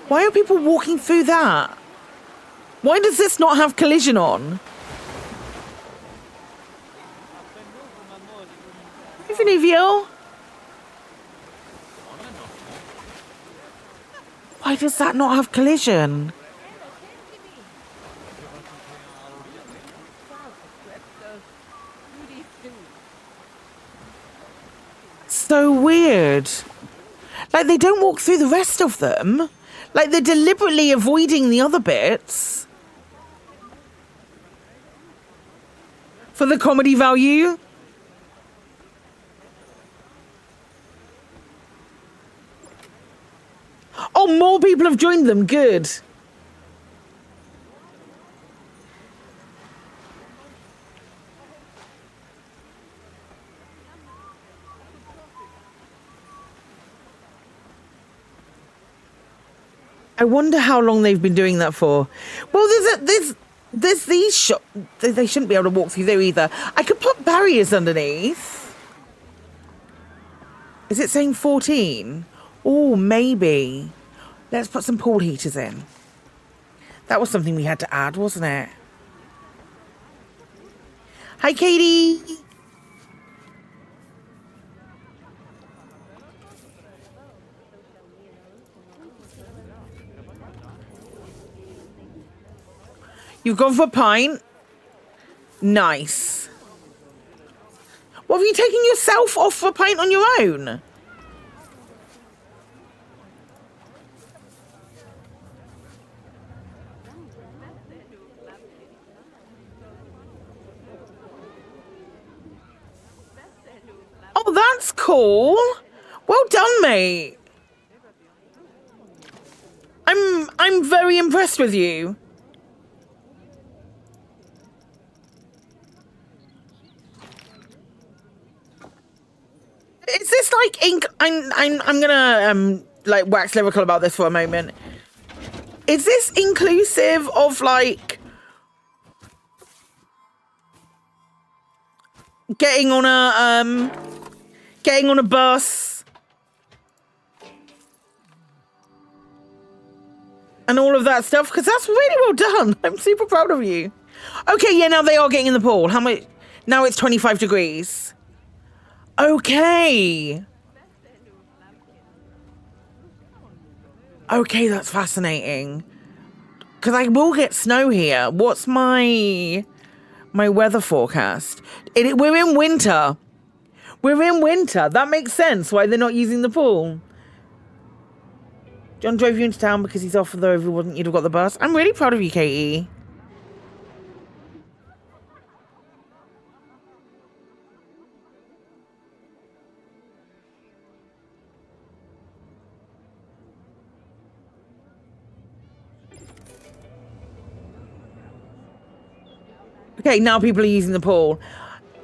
Why are people walking through that? Why does this not have collision on? Vinivio? Why does that not have collision? So weird. Like, they don't walk through the rest of them. Like, they're deliberately avoiding the other bits. For the comedy value. Oh, more people have joined them. Good. I wonder how long they've been doing that for. Well, there's these shops. They shouldn't be able to walk through there either. I could put barriers underneath. Is it saying 14? Oh, maybe. Let's put some pool heaters in. That was something we had to add, wasn't it? Hi, Katie. You've gone for a pint. Nice. What, have you taken yourself off for a pint on your own? Oh, that's cool. Well done, mate. I'm very impressed with you. Is this like ink? I'm gonna like wax lyrical about this for a moment. Is this inclusive of like getting on a bus and all of that stuff? Because that's really well done. I'm super proud of you. Okay, yeah, now they are getting in the pool. How much? Now it's 25 degrees. Okay. Okay, that's fascinating. Because I will get snow here. What's my weather forecast? We're in winter. We're in winter. That makes sense why they're not using the pool. John drove you into town because he's off, although if he wasn't, you'd have got the bus. I'm really proud of you, Katie. Okay, now people are using the pool.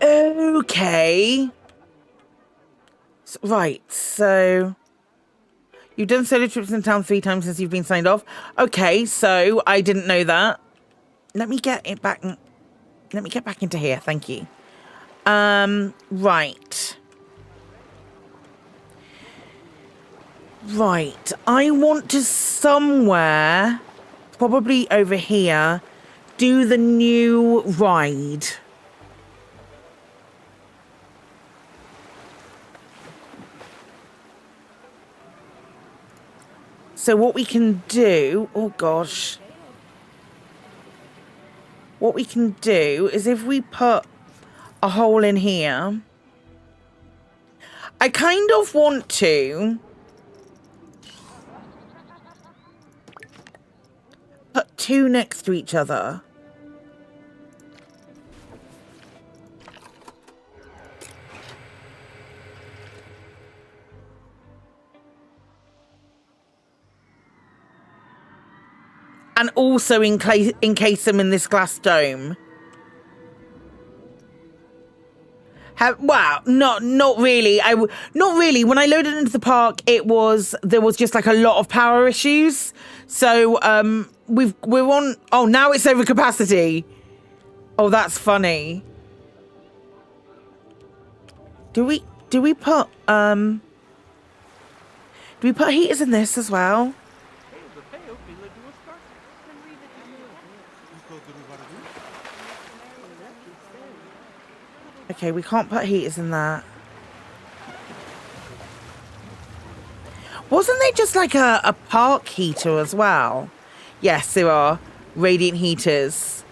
Okay. Right, so you've done solo trips in town 3 times since you've been signed off. Okay, so I didn't know that. Let me get it back. Let me get back into here. Thank you. Right. Right. I want to somewhere, probably over here, do the new ride. So what we can do, oh gosh. What we can do is if we put a hole in here, I kind of want to put 2 next to each other. And also encase them in this glass dome. Wow, not really. Not really. When I loaded into the park, there was just like a lot of power issues. So we're on. Oh, now it's over capacity. Oh, that's funny. Do we put heaters in this as well? Okay, we can't put heaters in that. Wasn't there just like a park heater as well? Yes, there are radiant heaters.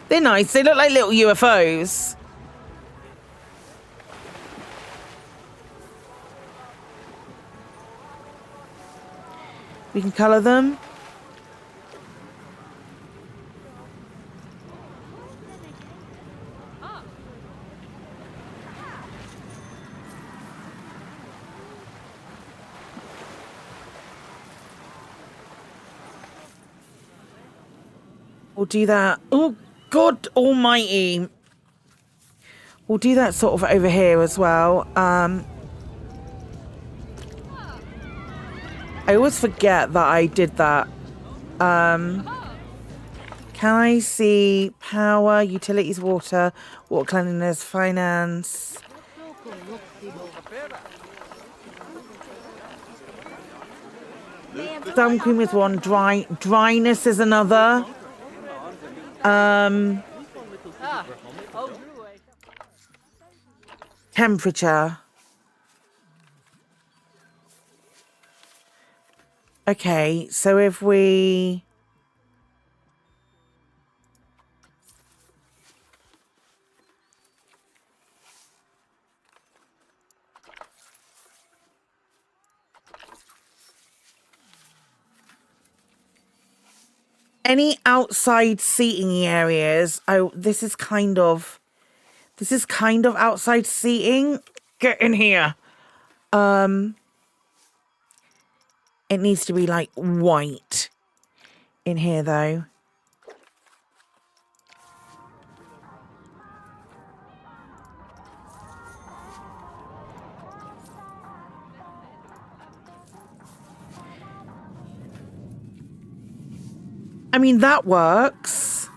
They're nice. They look like little UFOs. We can colour them. We'll do that. Oh, God almighty. We'll do that sort of over here as well. I always forget that I did that. Can I see power, utilities, water cleanliness, finance? Sun cream is one. Dryness is another. Temperature. Okay, so if we... any outside seating areas? Oh, this is kind of outside seating. Get in here. It needs to be like white in here though. I mean, that works.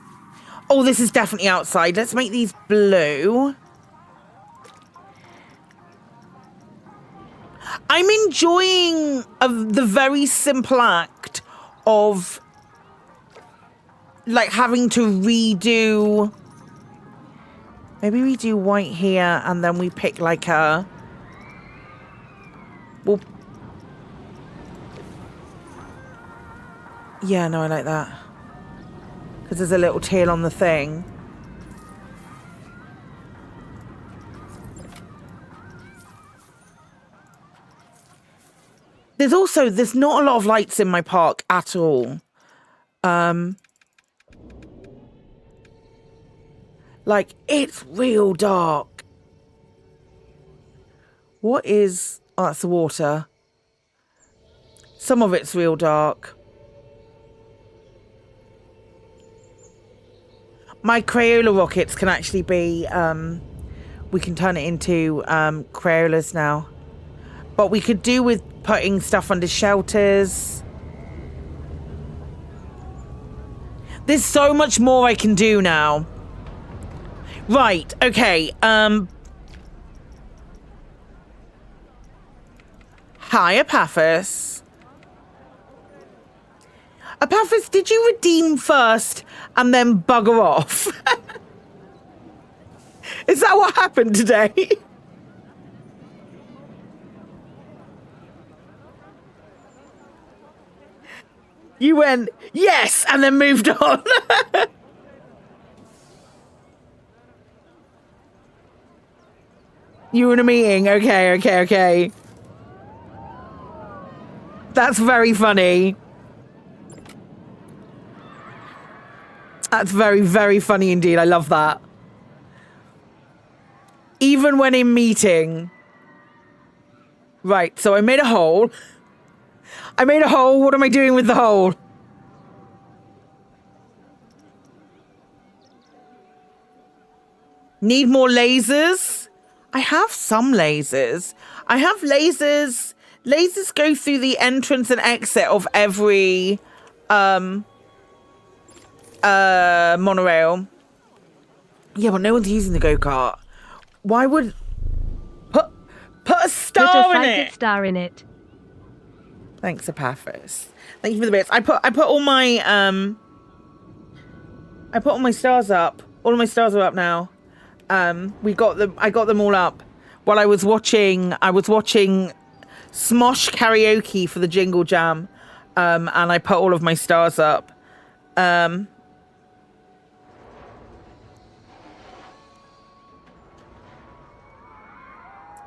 Oh, this is definitely outside. Let's make these blue. I'm enjoying the very simple act of like having to redo. Maybe we do white here and then we pick like a... Well, yeah, no, I like that. Because there's a little tail on the thing. There's not a lot of lights in my park at all. Like, it's real dark. What is... Oh, that's the water. Some of it's real dark. My Crayola rockets can actually be, we can turn it into Crayolas now. But we could do with putting stuff under shelters. There's so much more I can do now. Right, okay. Hi, Apathis. Apathis, did you redeem first and then bugger off? Is that what happened today? You went, yes, and then moved on. You were in a meeting. Okay. That's very funny. That's very, very funny indeed. I love that. Even when in meeting. Right, so I made a hole. What am I doing with the hole? Need more lasers? I have some lasers. I have lasers. Lasers go through the entrance and exit of every monorail. Yeah, but no one's using the go-kart. Why would... Put a star in it! Star in it. Thanks, Apathis. Thank you for the bits. I put all my stars up. All of my stars are up now. I got them all up while I was watching Smosh karaoke for the Jingle Jam. And I put all of my stars up.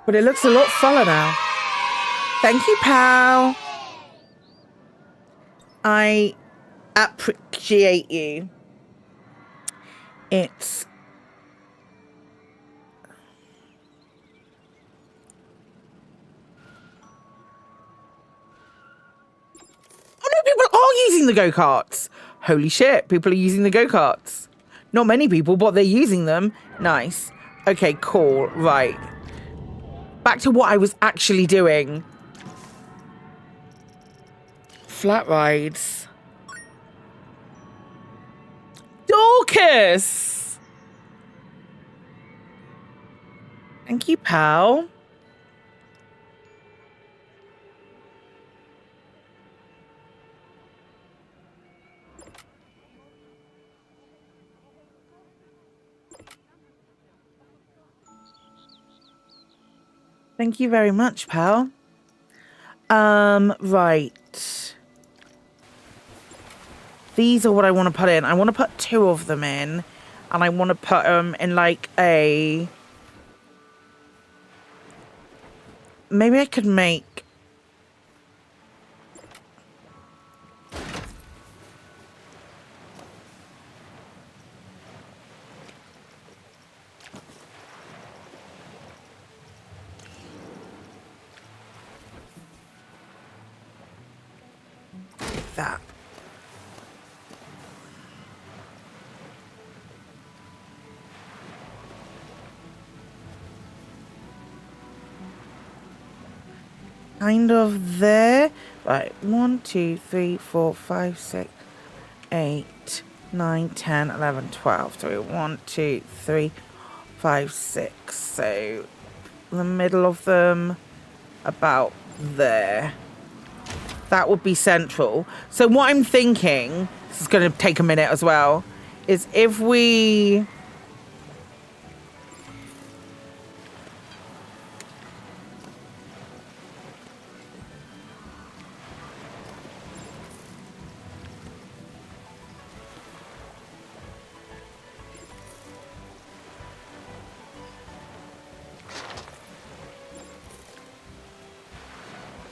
But it looks a lot fuller now. Thank you, pal. I appreciate you. It's... Oh no, people are using the go-karts. Holy shit, people are using the go-karts. Not many people, but they're using them. Nice. Okay, cool. Right. Back to what I was actually doing. Flat rides. Dorcas! Thank you, pal. Thank you very much, pal. Right. These are what I want to put in. I want to put 2 of them in. And I want to put them in like a... Maybe I could make... that. Kind of there. Right, 1, 2, 3, 4, 5, 6, 8, 9, 10, 11, 12. So 1, 2, 3, 5, 6. So the middle of them, about there. That would be central. So what I'm thinking, this is going to take a minute as well, is if we...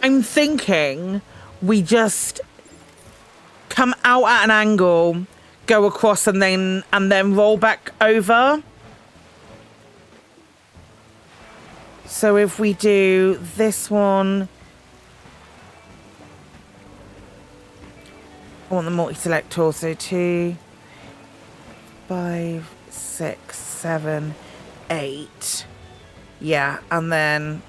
I'm thinking we just come out at an angle, go across and then roll back over. So if we do this one, I want the multi-select tool, so 2, 5, 6, 7, 8. Yeah, and then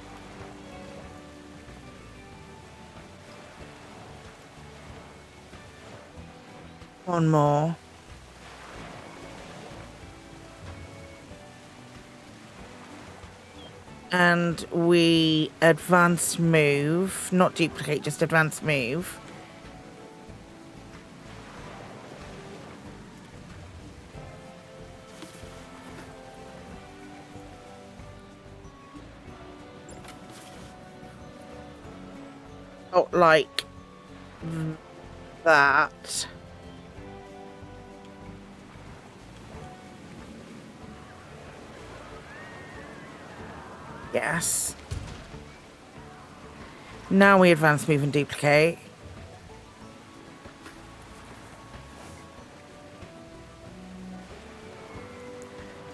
one more. And we advance move, not duplicate, just advance move. Oh, like that. Yes. Now we advance, move, and duplicate.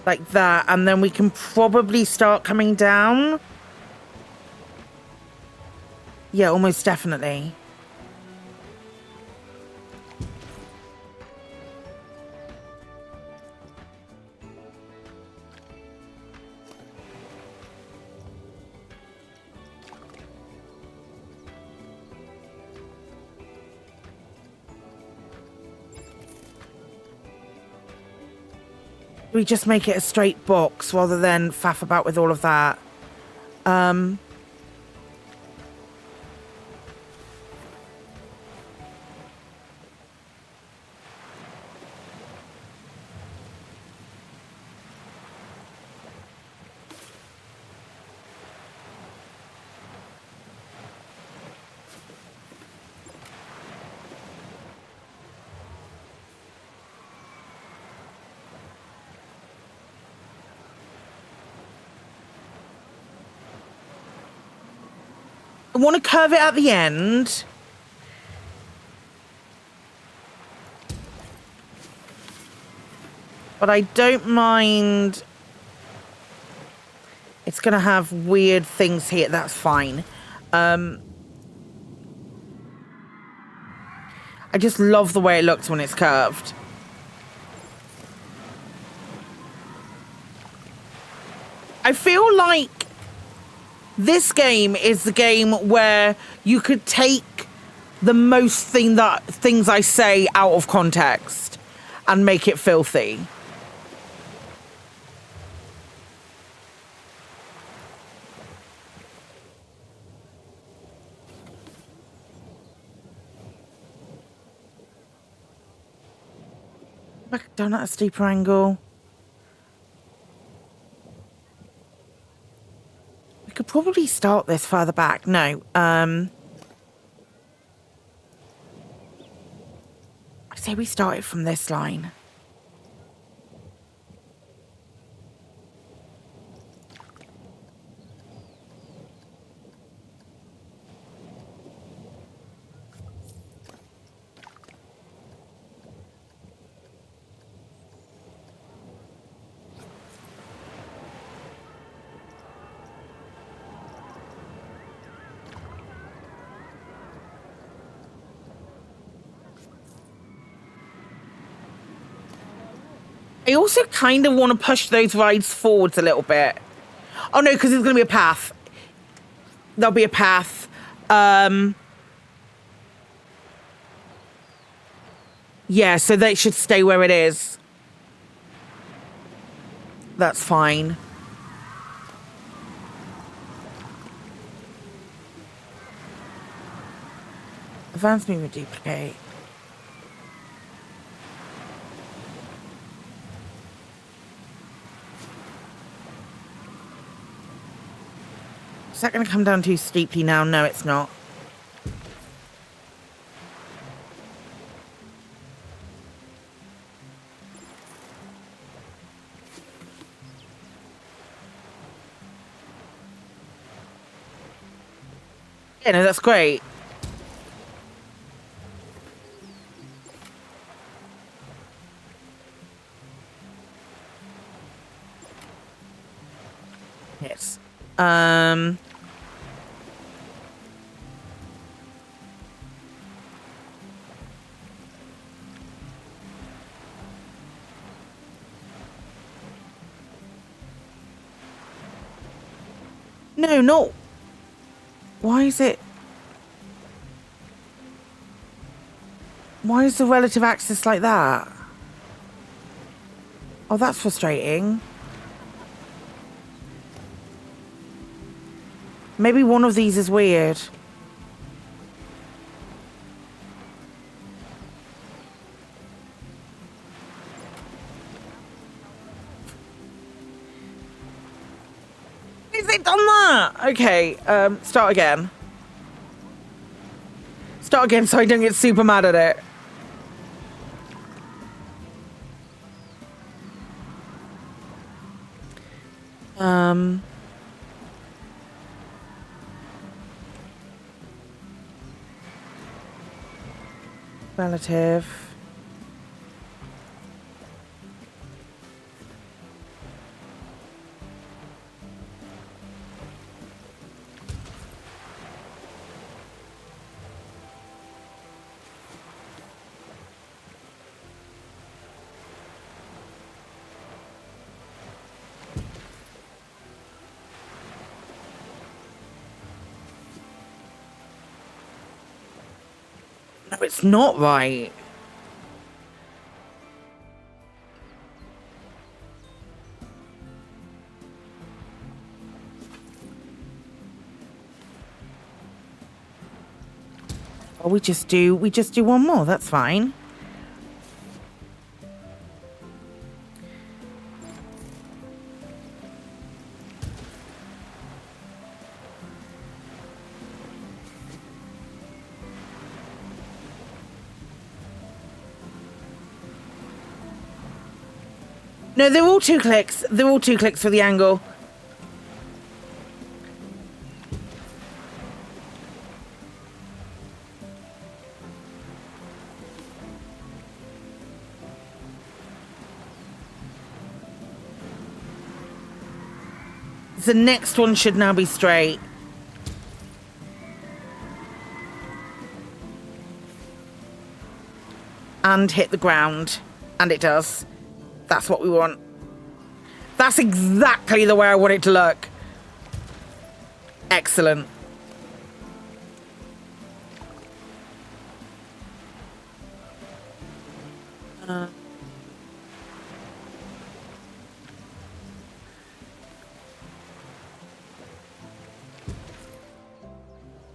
Like that, and then we can probably start coming down. Yeah, almost definitely. We just make it a straight box rather than faff about with all of that. I want to curve it at the end. But I don't mind. It's going to have weird things here. That's fine. I just love the way it looks when it's curved. I feel like this game is the game where you could take the most things I say out of context and make it filthy. Back down at a steeper angle. We could probably start this further back. No. I say we start it from this line. I also kind of want to push those rides forwards a little bit. Oh no, because there's going to be a path. There'll be a path. Yeah, so they should stay where it is. That's fine. Advanced movement duplicate. Is that going to come down too steeply now? No, it's not. Yeah, no, that's great. Yes. No, not. Why is it? Why is the relative axis like that? Oh, that's frustrating. Maybe one of these is weird. Is it done that? Okay, start again. Start again so I don't get super mad at it. Relative. No, it's not right. Oh, we just do one more, that's fine. No, they're all 2 clicks. They're all 2 clicks for the angle. The next one should now be straight. And hit the ground. And it does. That's what we want. That's exactly the way I want it to look. Excellent. Then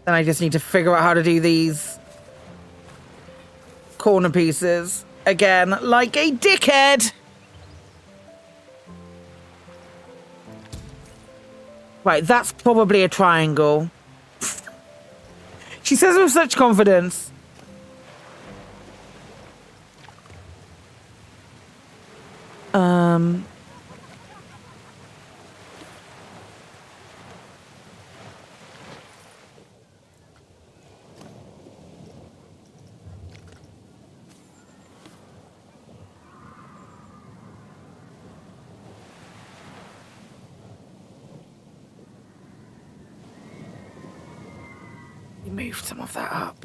I just need to figure out how to do these corner pieces again, like a dickhead. Right, that's probably a triangle. She says it with such confidence. Move some of that up.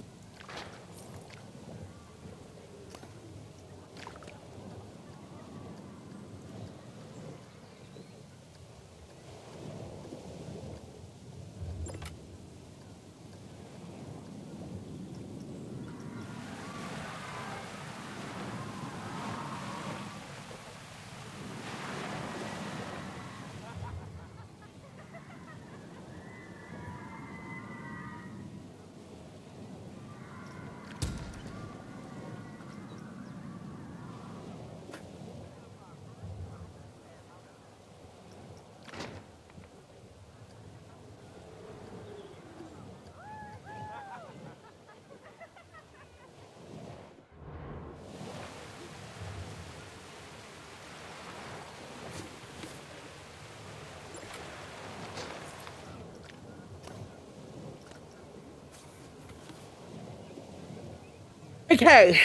Okay.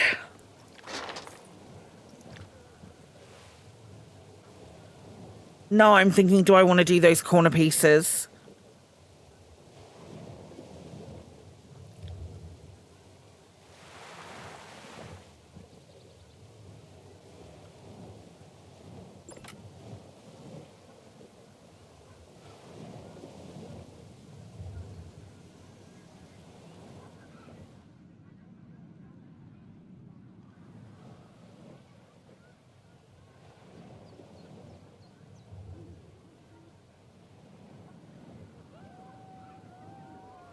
Now I'm thinking, do I want to do those corner pieces?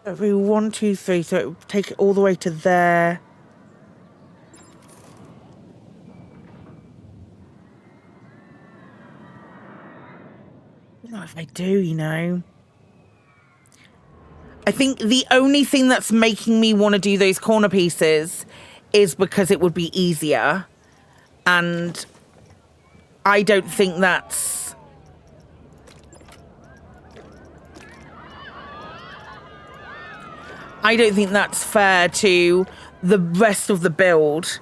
If we 1, 2, 3, so it would take it all the way to there. I don't know if I do, you know. I think the only thing that's making me want to do those corner pieces is because it would be easier. And I don't think that's... I don't think that's fair to the rest of the build.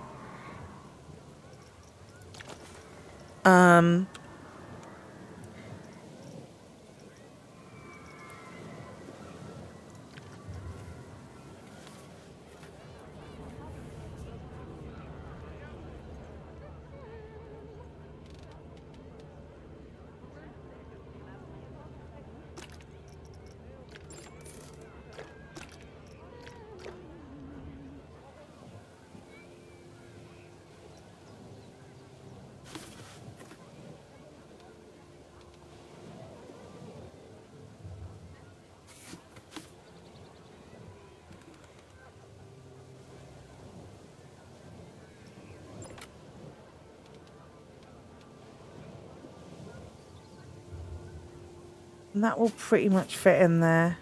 And that will pretty much fit in there.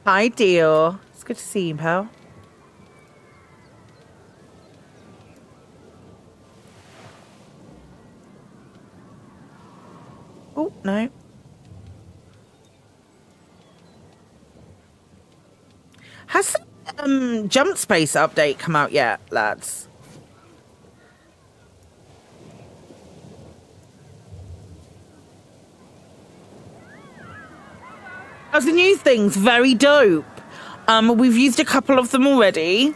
Hi, dear. It's good to see you, pal. Oh, no. Has the jump space update come out yet, lads? How's the new things? Very dope. We've used a couple of them already.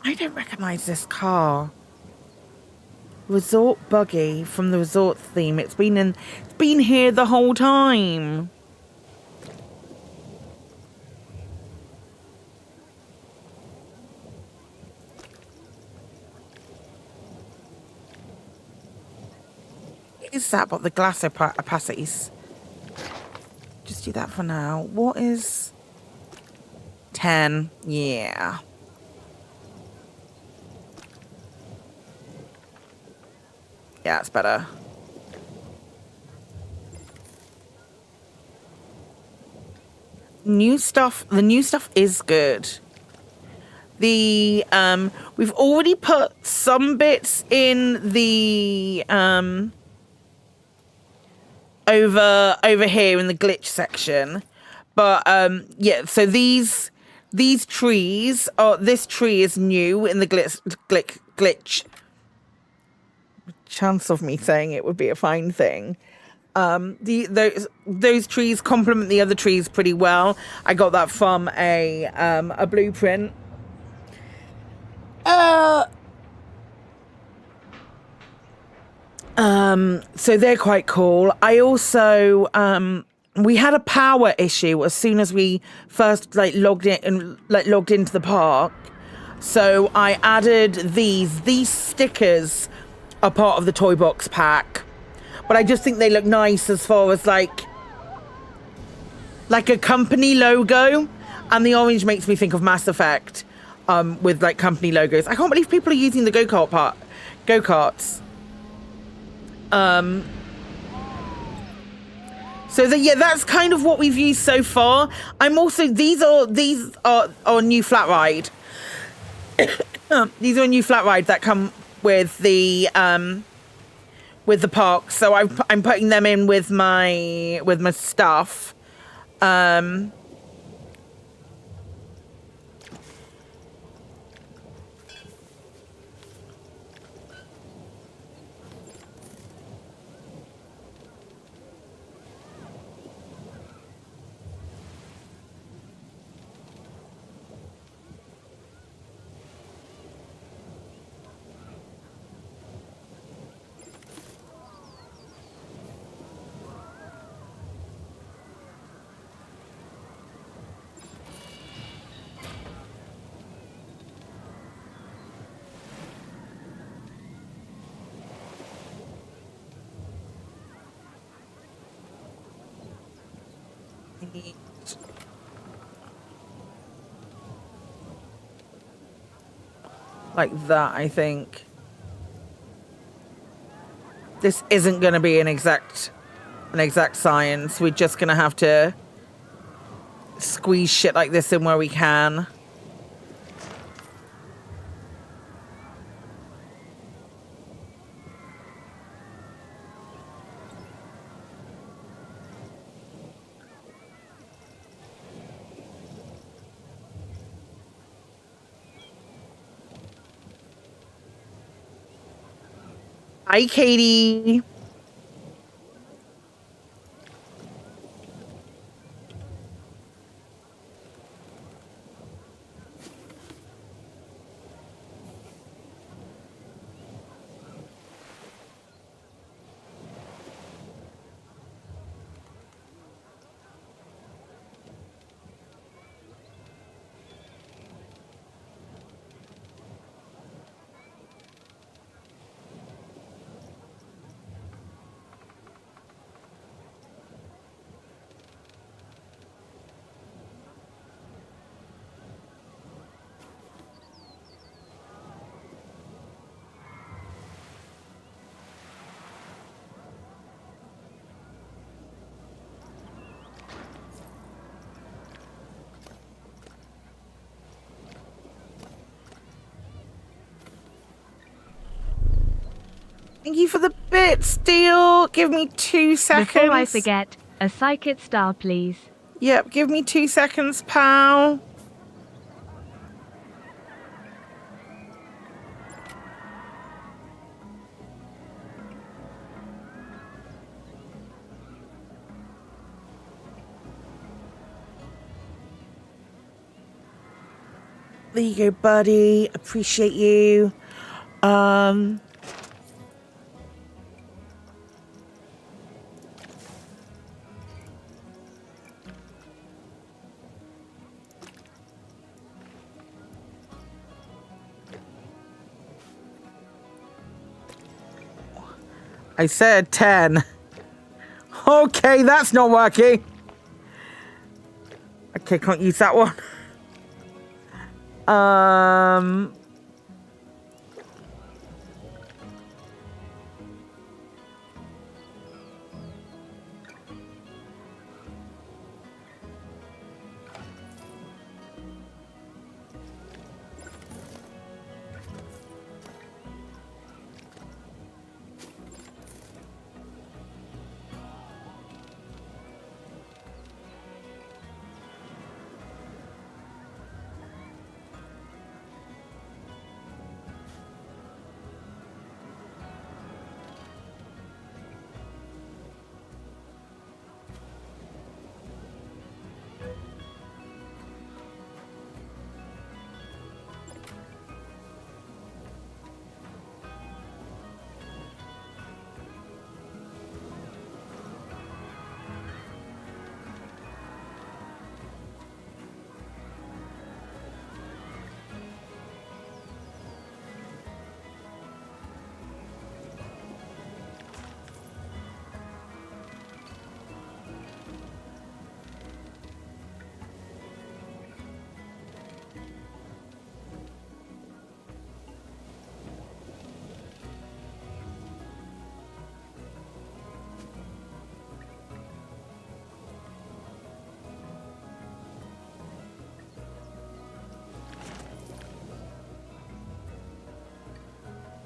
I don't recognize this car. Resort buggy from the resort theme. It's been here the whole time. Is that about the glass opacities? Just do that for now. What is 10? Yeah. Yeah, it's better. New stuff. The new stuff is good. The we've already put some bits in the over here in the glitch section, but yeah. So these trees are. This tree is new in the glitch. Chance of me saying it would be a fine thing. Those trees complement the other trees pretty well. I got that from a blueprint. So they're quite cool. I also we had a power issue as soon as we first logged into the park. So I added these stickers are part of the Toybox pack, but I just think they look nice as far as like a company logo, and the orange makes me think of Mass Effect with like company logos. I can't believe people are using the go-karts. So that's kind of what we've used so far. I'm also these are new flat ride. These are a new flat ride that come with the park. So I'm putting them in with my stuff. Like that, I think. This isn't going to be an exact science. We're just going to have to squeeze shit like this in where we can. Hi, Katie. Thank you for the bit, Steel. Give me 2 seconds. Before I forget, a Psykit star, please. Yep, give me 2 seconds, pal. There you go, buddy. Appreciate you. I said 10. Okay, that's not working. Okay, can't use that one.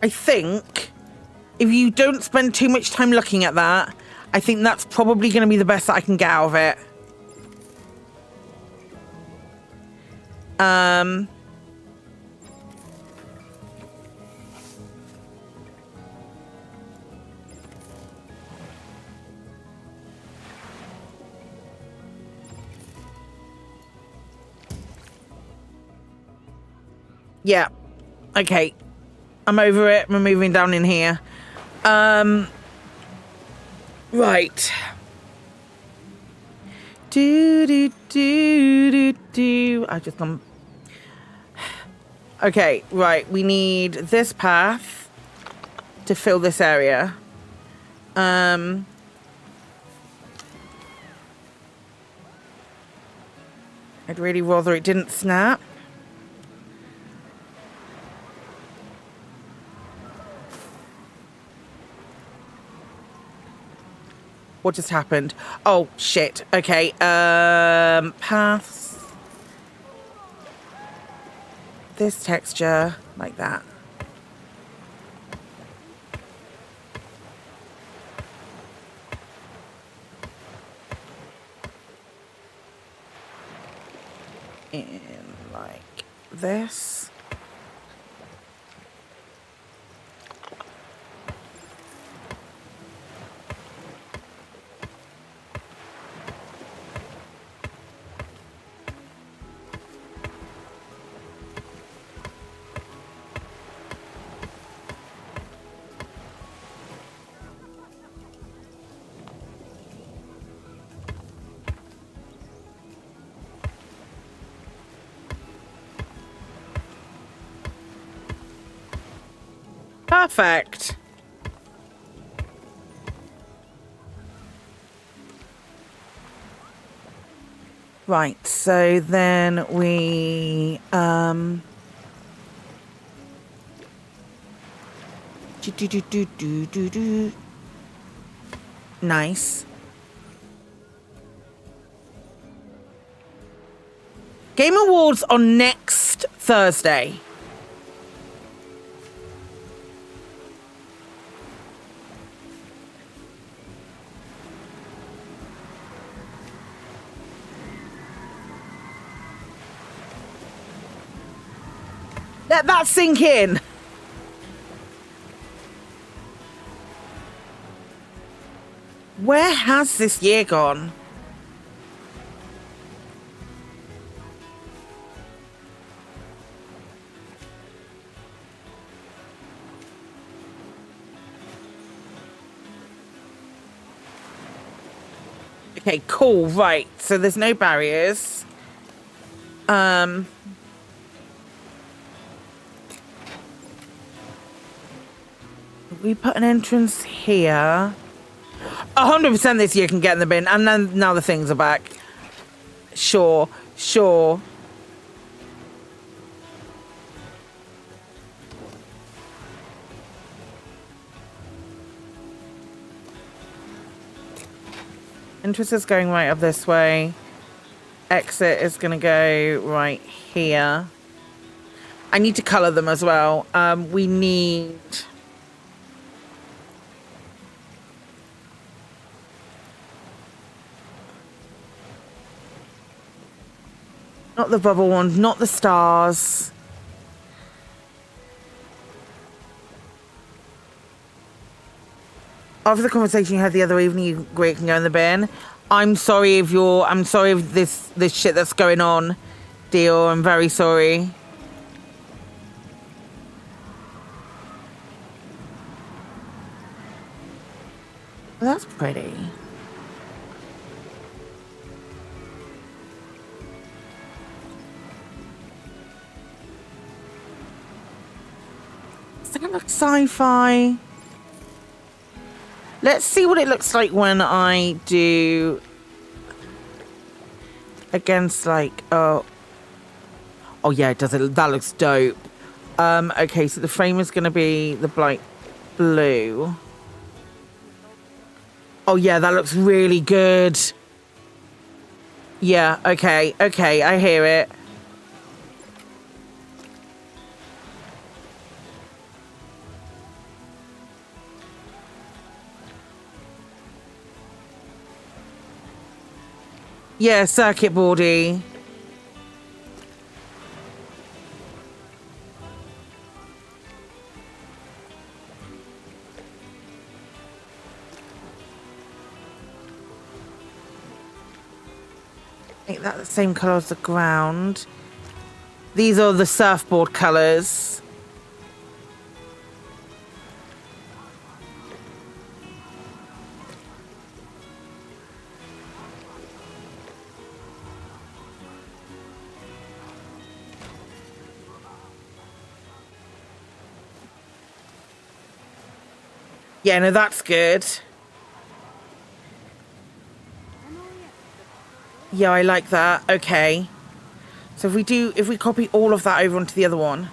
I think if you don't spend too much time looking at that, I think that's probably going to be the best that I can get out of it. Yeah. Okay. I'm over it. We're moving down in here. Right. I just Okay, right. We need this path to fill this area. I'd really rather it didn't snap. What just happened? Oh, shit. Okay, paths. This texture, like that. And like this. Perfect. Right, so then we nice. Game Awards on next Thursday. Let that sink in. Where has this year gone? Okay, cool. Right. So there's no barriers. We put an entrance here. 100% this year can get in the bin, and then now the things are back. Sure. Entrance is going right up this way. Exit is going to go right here. I need to color them as well. We need... Not the bubble ones, not the stars. After the conversation you had the other evening, you agree it can go in the bin. I'm sorry if this shit that's going on, deal. I'm very sorry. Well, that's pretty. Does that look sci-fi? Let's see what it looks like when I do against like oh yeah, it does. That looks dope. Okay, so the frame is going to be the bright blue. Oh yeah, that looks really good. Yeah, okay, I hear it. Yeah, circuit boardy. Make that the same colour as the ground. These are the surfboard colours. Yeah, no, that's good. Yeah, I like that. Okay. So if we copy all of that over onto the other one.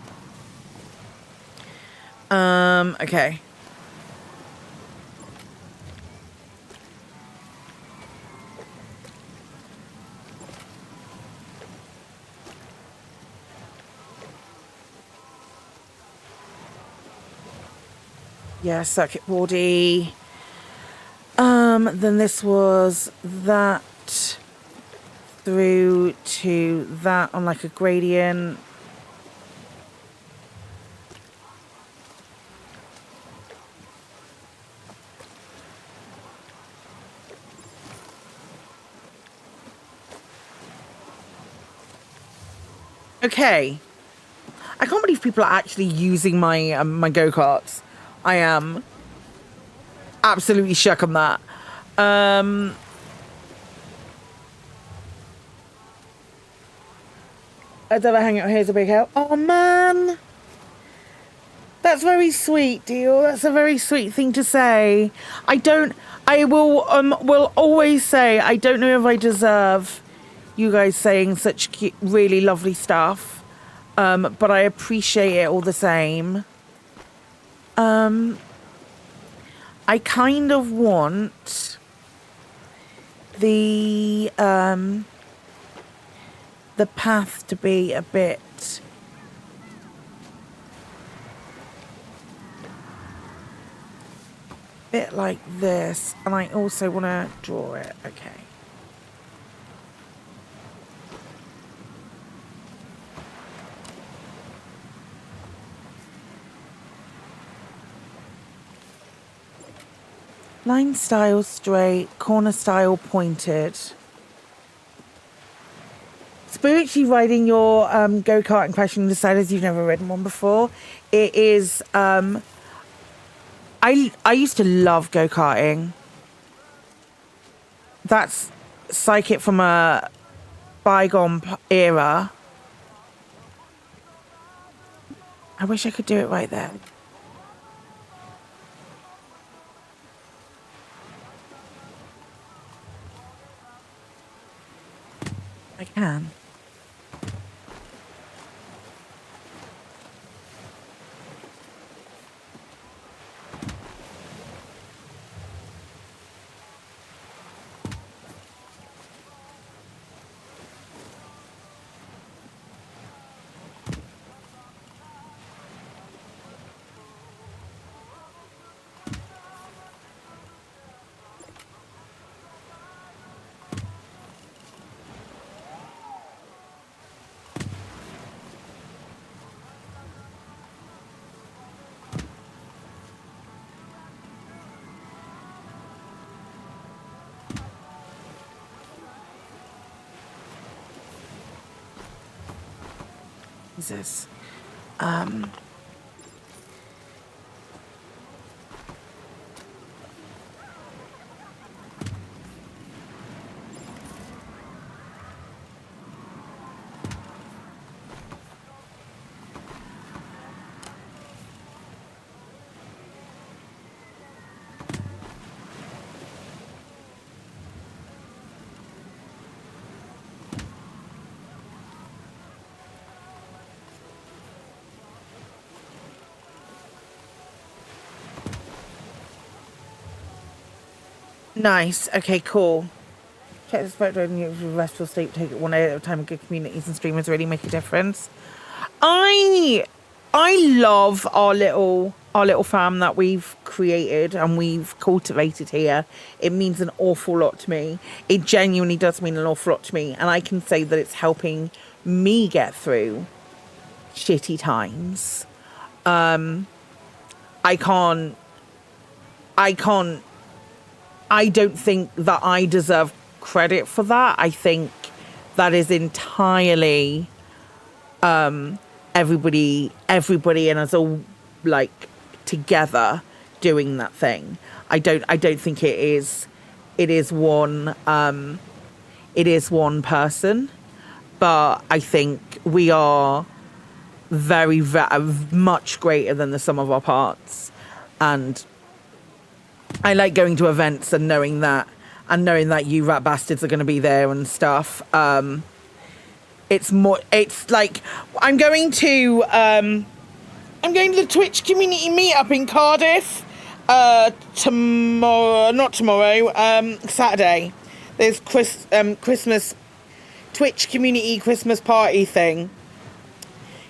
Okay. Yeah, circuit boardy. Then this was that through to that on like a gradient. Okay. I can't believe people are actually using my my go-karts. I am absolutely shook on that. I'd never hang out here's a big help. Oh man. That's very sweet, Deal. That's a very sweet thing to say. I will always say I don't know if I deserve you guys saying such cute, really lovely stuff. But I appreciate it all the same. I kind of want the path to be a bit like this, and I also want to draw it. Okay. Line style straight, corner style pointed. Spiritually riding your go-kart and crashing the deciders you've never ridden one before. It is I used to love go-karting. That's Psykit from a bygone era. I wish I could do it right there. I can. Jesus. Nice. Okay, cool. Check the spectrum and use the restful sleep. Take it one day at a time. Good communities and streamers really make a difference. I love our little fam that we've created and we've cultivated here, it means an awful lot to me. It genuinely does mean an awful lot to me. And I can say that it's helping me get through shitty times. I don't think that I deserve credit for that. I think that is entirely everybody and us all like together doing that thing. I don't think it is one person, but I think we are very much greater than the sum of our parts. And I like going to events and knowing that you rat bastards are going to be there and stuff. It's like I'm going to the Twitch community meetup in Cardiff Saturday. There's Christmas Twitch community Christmas party thing.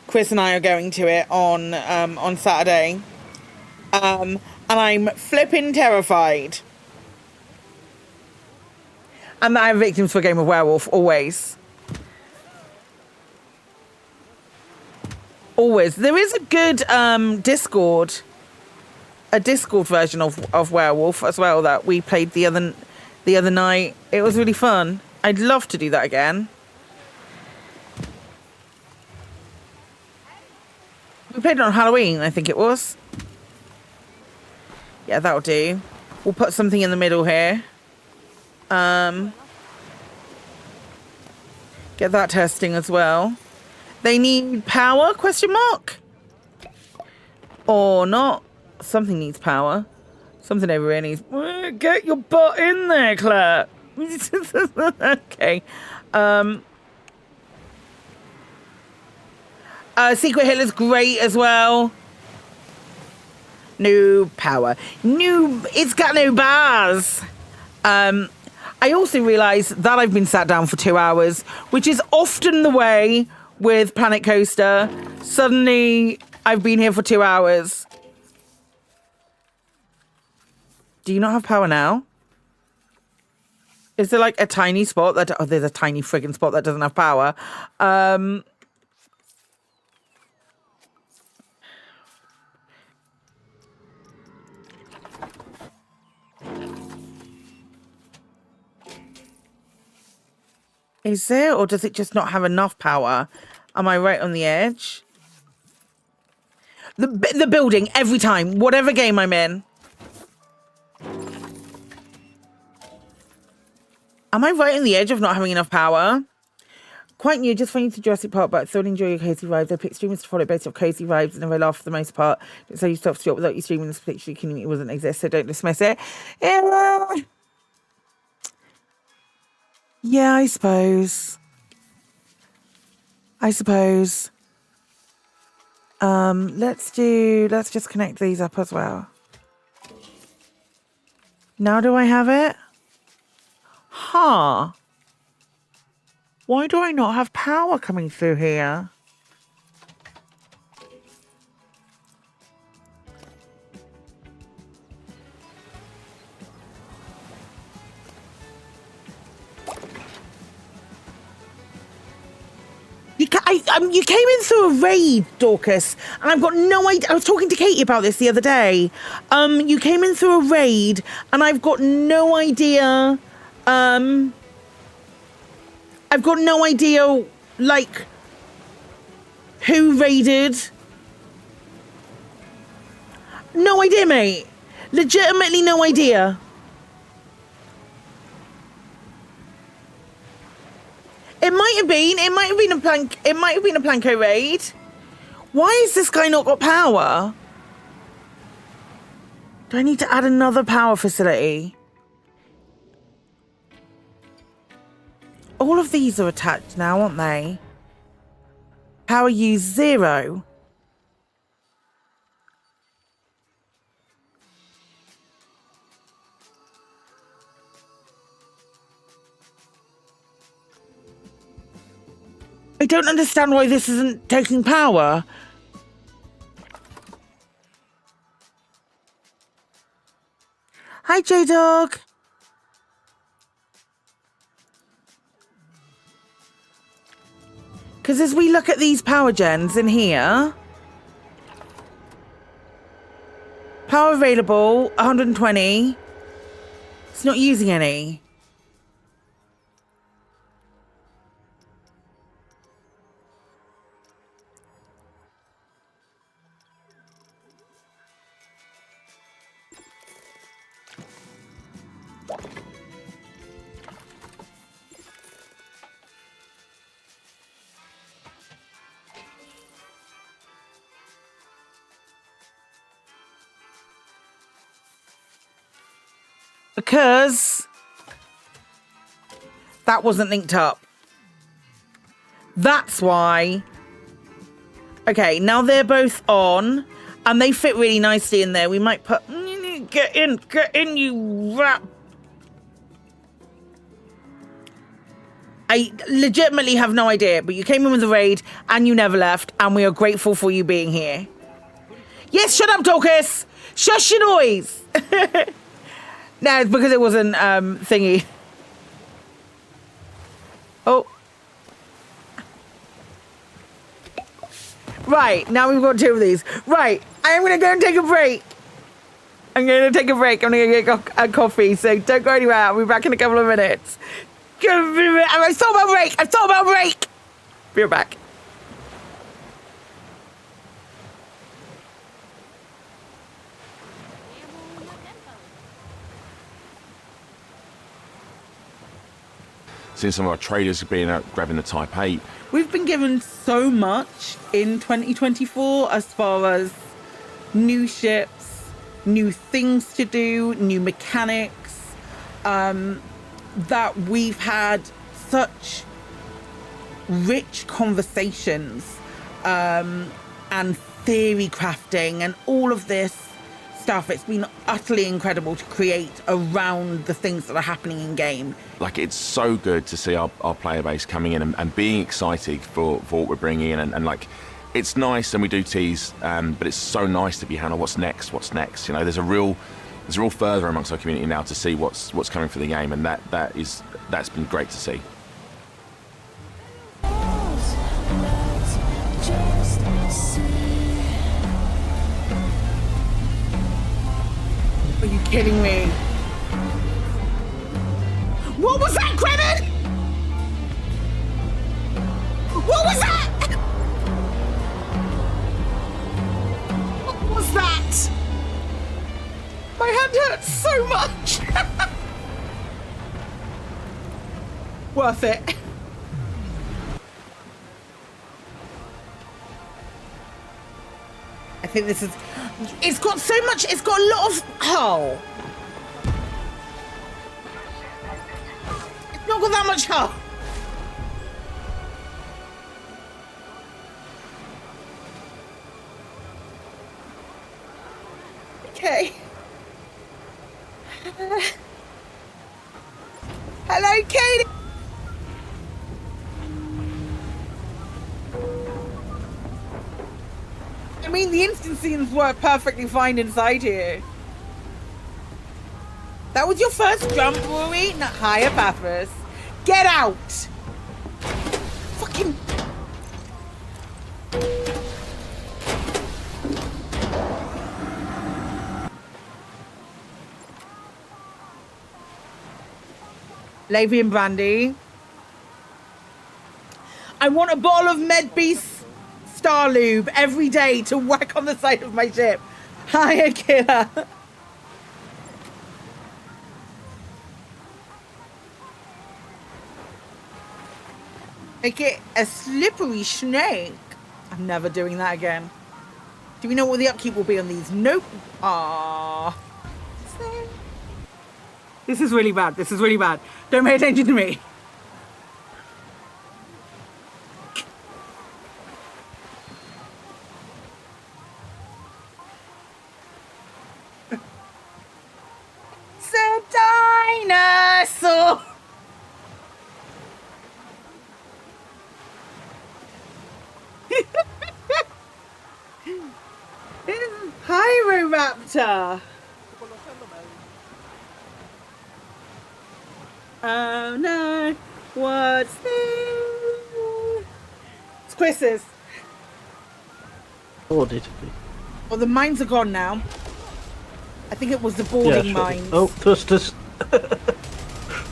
Chris and I are going to it on Saturday. And I'm flipping terrified. And I'm victims for a game of werewolf, always. Always. There is a good Discord version of werewolf as well that we played the other night. It was really fun. I'd love to do that again. We played it on Halloween, I think it was. Yeah, that'll do. We'll put something in the middle here. Get that testing as well. They need power, question mark? Or not. Something needs power. Something over here needs... Get your butt in there, Claire. Okay. Secret Hitler's great as well. No power. It's got no bars. I also realised that I've been sat down for 2 hours, which is often the way with Planet Coaster. Suddenly, I've been here for 2 hours. Do you not have power now? Is there like a tiny spot that... Oh, there's a tiny friggin' spot that doesn't have power. Is there, or does it just not have enough power? Am I right on the edge? The building, every time, whatever game I'm in. Am I right on the edge of not having enough power? Quite new, just funny to Jurassic Park, but still enjoy your cozy vibes. I picked streamers to follow based off cozy vibes, and I laugh for the most part. So you stop without you streaming, this particular community wouldn't exist, so don't dismiss it. Yeah, I suppose. Let's just connect these up as well. Now do I have it? Huh. Why do I not have power coming through here? You came in through a raid, Dorcas, and I've got no idea. I was talking to Katie about this the other day. You came in through a raid, and I've got no idea. I've got no idea, like, who raided. No idea, mate. Legitimately no idea. It might have been a Planko raid. Why has this guy not got power? Do I need to add another power facility? All of these are attached now, aren't they? Power use 0. I don't understand why this isn't taking power. Hi, J-Dog. Because as we look at these power gens in here, power available, 120. It's not using any. Because that wasn't linked up. That's why. Okay, now they're both on and they fit really nicely in there. We might put, get in, you rat. I legitimately have no idea, but you came in with a raid and you never left, and we are grateful for you being here. Yes, shut up, Dorcas. Shush your noise. No, it's because it wasn't thingy. Oh. Right, now we've got two of these. Right, I'm going to go and take a break. I'm going to take a break. I'm going to get a coffee, so don't go anywhere. I'll be back in a couple of minutes. I thought about break. I thought about break. Be right back. Seeing some of our traders being out grabbing the Type 8. We've been given so much in 2024 as far as new ships, new things to do, new mechanics, that we've had such rich conversations and theory crafting and all of this stuff. It's been utterly incredible to create around the things that are happening in game. Like, it's so good to see our player base coming in and being excited for what we're bringing in, and like, it's nice, and we do tease, but it's so nice to be handled. What's next? You know, there's a real fervour amongst our community now to see what's coming for the game, and that's been great to see. Are you kidding me? What was that, Kremen? What was that? What was that? My hand hurts so much. Worth it. I think this is... It's got so much... It's got a lot of... hull. It's not got that much hull. Okay. Hello, Katie. I mean, the instant scenes work perfectly fine inside here. That was your first jump, Rory? Not higher, Paphos. Get out! Fucking... Levy and Brandy. I want a bottle of Medbeast Star Lube every day to whack on the side of my ship. Hiya, killer. Make it a slippery snake. I'm never doing that again. Do we know what the upkeep will be on these? Nope. Ah. This is really bad. This is really bad. Don't pay attention to me. It's a dinosaur. It's Pyroraptor. Oh no, what's this? It's Chris's. Or did it be? Well, the mines are gone now. I think it was the boarding mines. Oh, thrusters.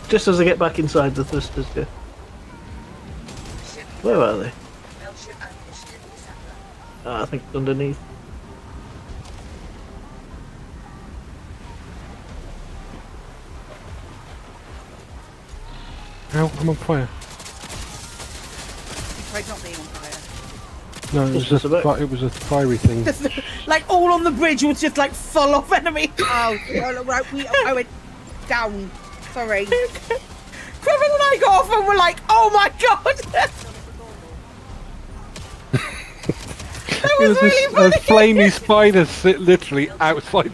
Just as I get back inside the thrusters, yeah. Where are they? Ah, I think it's underneath. Ow, I'm on fire. Right, not being on fire. No, it was a fiery thing. Like all on the bridge was just like full of enemy. Oh, I went down. Sorry. Kevin and I got off and were like, oh my god. That was really funny. A flamey spider sit literally outside.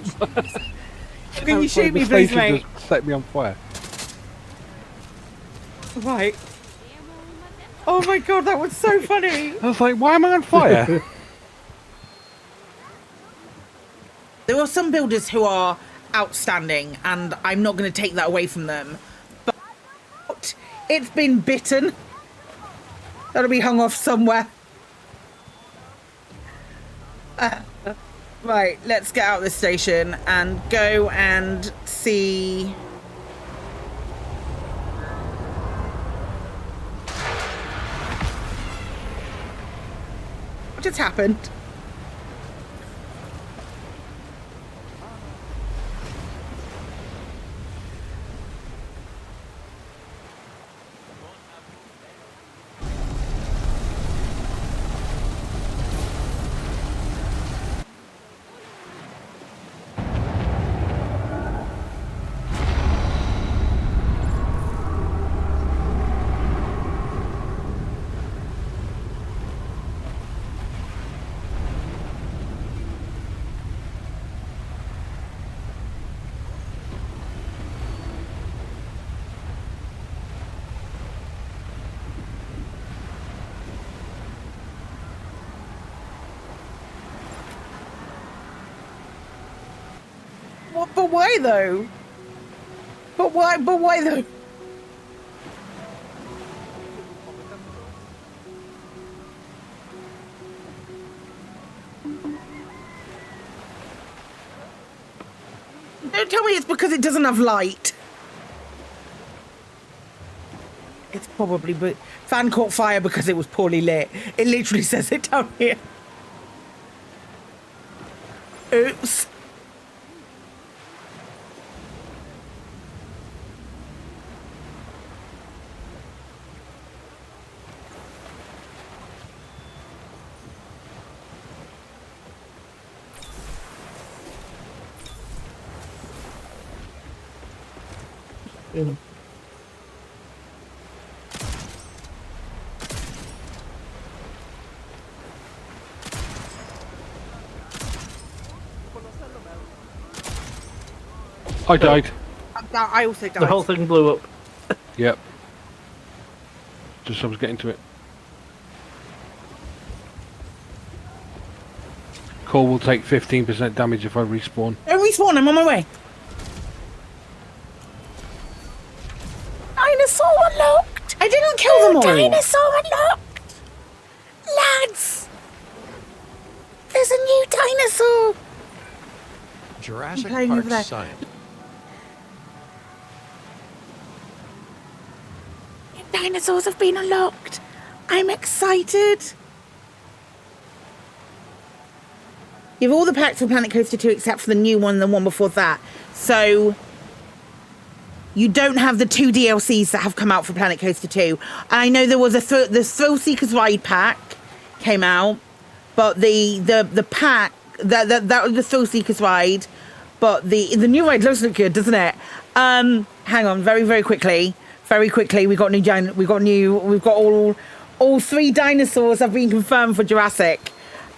Can you shoot me, please, mate? Just set me on fire. Right. Oh my god, that was so funny. I was like, why am I on fire? There are some builders who are outstanding, and I'm not going to take that away from them. But it's been bitten. That'll be hung off somewhere. Right, let's get out of this station and go and see. What just happened? But why though? But why though? Don't tell me it's because it doesn't have light. It's probably, but fan caught fire because it was poorly lit. It literally says it down here. Oops. In. I died. I also died. The whole thing blew up. Yep. Just as I was getting to it. Core will take 15% damage if I respawn. Don't respawn, I'm on my way. Dinosaur unlocked! I didn't kill them all! Dinosaur unlocked! Lads! There's a new dinosaur! Jurassic playing over there. Park science. New dinosaurs have been unlocked! I'm excited! You have all the packs for Planet Coaster 2 except for the new one and the one before that. So you don't have the 2 DLCs that have come out for Planet Coaster 2. And I know there was the Thrill Seekers Ride pack came out, but the pack that was the Thrill Seekers Ride, but the new ride looks good, doesn't it? Hang on, very quickly, we got all 3 dinosaurs have been confirmed for Jurassic.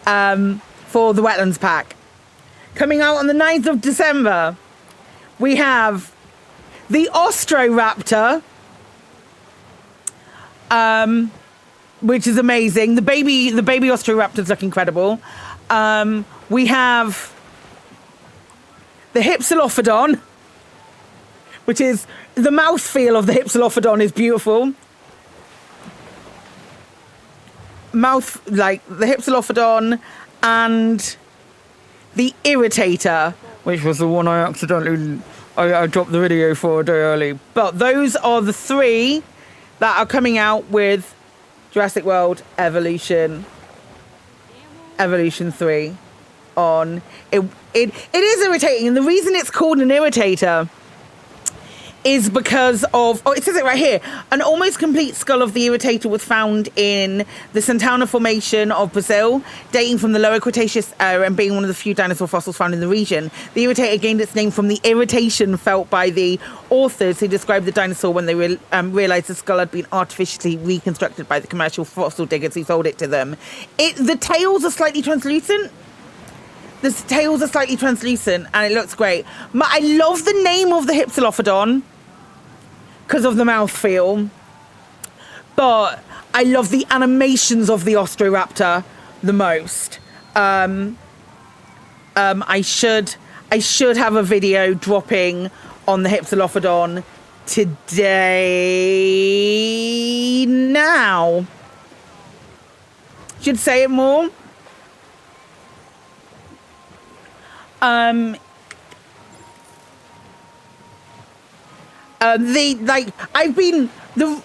For the Wetlands pack. Coming out on the 9th of December, we have the Ostroraptor, which is amazing. The baby Ostroraptors look incredible. We have the Hypsilophodon, which is the mouthfeel of the Hypsilophodon is beautiful. Mouth, like the Hypsilophodon and the Irritator, which was the one I accidentally I dropped the video for a day early. But those are the 3 that are coming out with Jurassic World Evolution 3 on it. It is irritating, and the reason it's called an irritator is because of, it says it right here, an almost complete skull of the Irritator was found in the Santana Formation of Brazil, dating from the Lower Cretaceous era and being one of the few dinosaur fossils found in the region. The Irritator gained its name from the irritation felt by the authors who described the dinosaur when they realized the skull had been artificially reconstructed by the commercial fossil diggers who sold it to them. The tails are slightly translucent. The tails are slightly translucent, and it looks great. I love the name of the Hypsilophodon because of the mouthfeel, but I love the animations of the Ostroraptor the most. I should have a video dropping on the Hypsilophodon today. Now, should say it more. The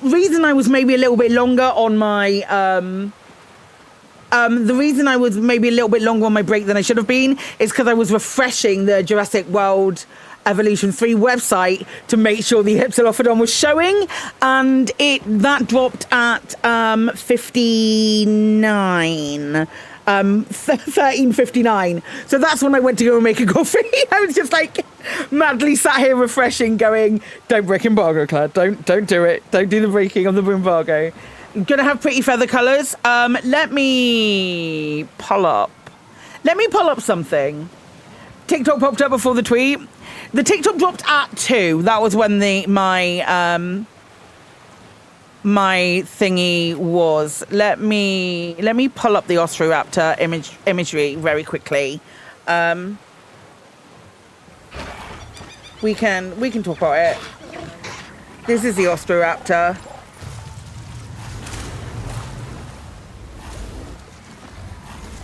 reason I was maybe a little bit longer on my break than I should have been is because I was refreshing the Jurassic World Evolution 3 website to make sure the Hypsilophodon was showing, and that dropped at 59. 13:59. So that's when I went to go and make a coffee. I was just like madly sat here refreshing, going, "Don't break embargo, Claire. Don't do it. Don't do the breaking of the embargo." I'm gonna have pretty feather colours. Let me pull up something. TikTok popped up before the tweet. The TikTok dropped at 2. That was when my thingy was. Let me pull up the Ostroraptor imagery very quickly. We can talk about it. This is the Ostroraptor.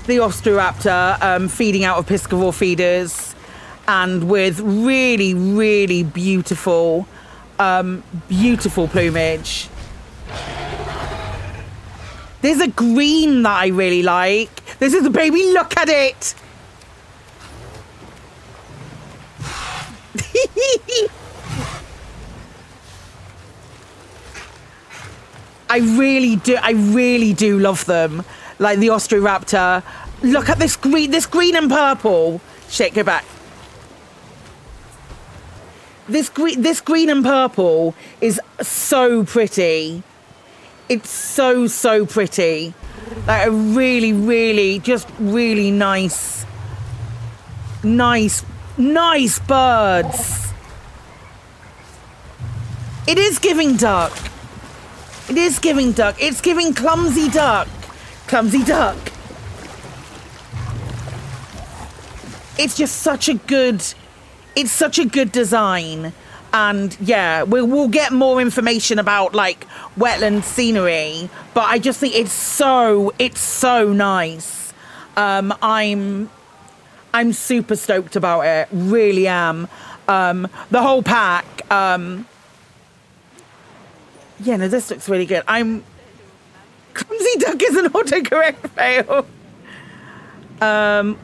The Ostroraptor feeding out of piscivore feeders, and with really, really beautiful plumage. There's a green that I really like. This is the baby. Look at it. I really do love them. Like the Ostroraptor. Look at this green and purple. Shit, go back. This green and purple is so pretty. It's so pretty. Like a really, just really nice birds. It is giving duck. It's giving clumsy duck. It's just such a good design. And yeah, we'll get more information about like wetland scenery, but I just think it's so nice. I'm super stoked about it. Really am. The whole pack. Yeah, no, this looks really good. Clumsy duck is an autocorrect fail.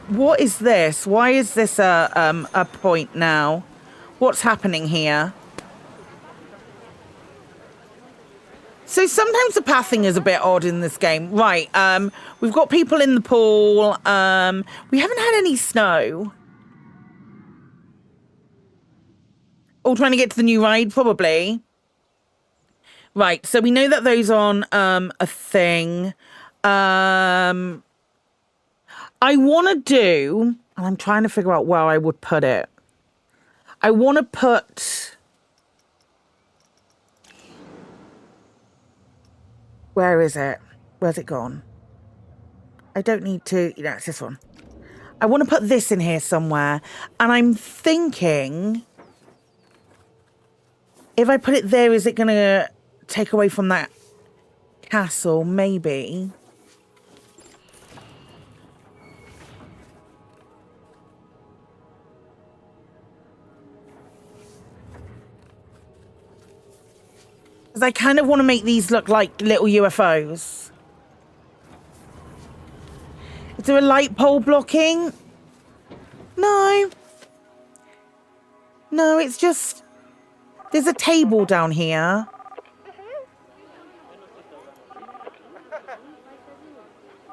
What is this? Why is this a point now? What's happening here? So sometimes the pathing is a bit odd in this game. Right, we've got people in the pool. We haven't had any snow. All trying to get to the new ride, probably. Right, so we know that those on a thing. I want to do, and I'm trying to figure out where I would put it. I want to put... Where is it? Where's it gone? I don't need to... You know, it's this one. I want to put this in here somewhere. And I'm thinking... If I put it there, is it going to take away from that castle? Maybe. Because I kind of want to make these look like little UFOs. Is there a light pole blocking? No. No, it's just... There's a table down here.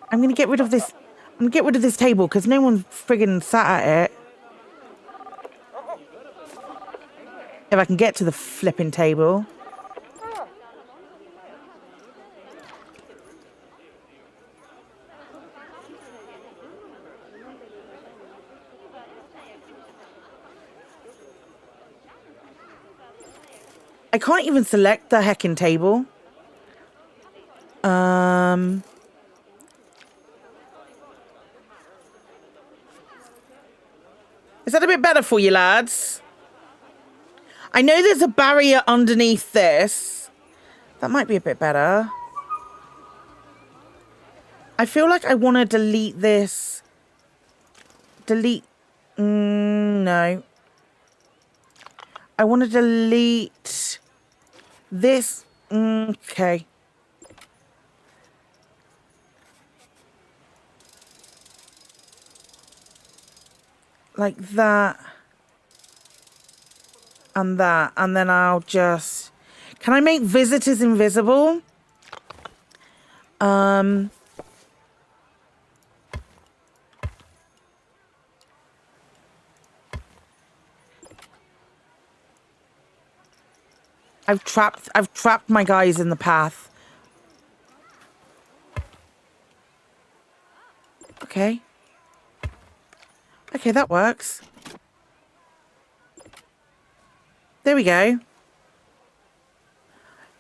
I'm going to get rid of this... I'm going to get rid of this table because no one friggin' sat at it. If I can get to the flipping table. I can't even select the heckin' table. Is that a bit better for you, lads? I know there's a barrier underneath this. That might be a bit better. I feel like I want to delete this. Delete. No. I want to delete this. Okay. Like that. And that. And then I'll just... Can I make visitors invisible? I've trapped my guys in the path. Okay. Okay, that works. There we go.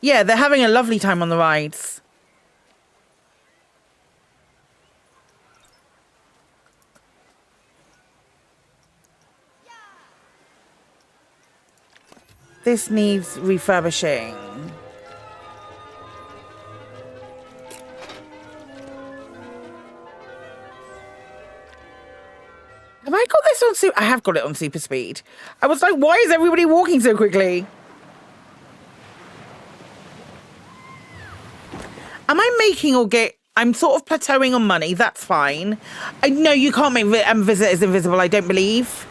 Yeah, they're having a lovely time on the rides. This needs refurbishing. Have I got this on super? I have got it on super speed. I was like, why is everybody walking so quickly? Am I making or get... I'm sort of plateauing on money. That's fine. No, you can't make visitors invisible, I don't believe.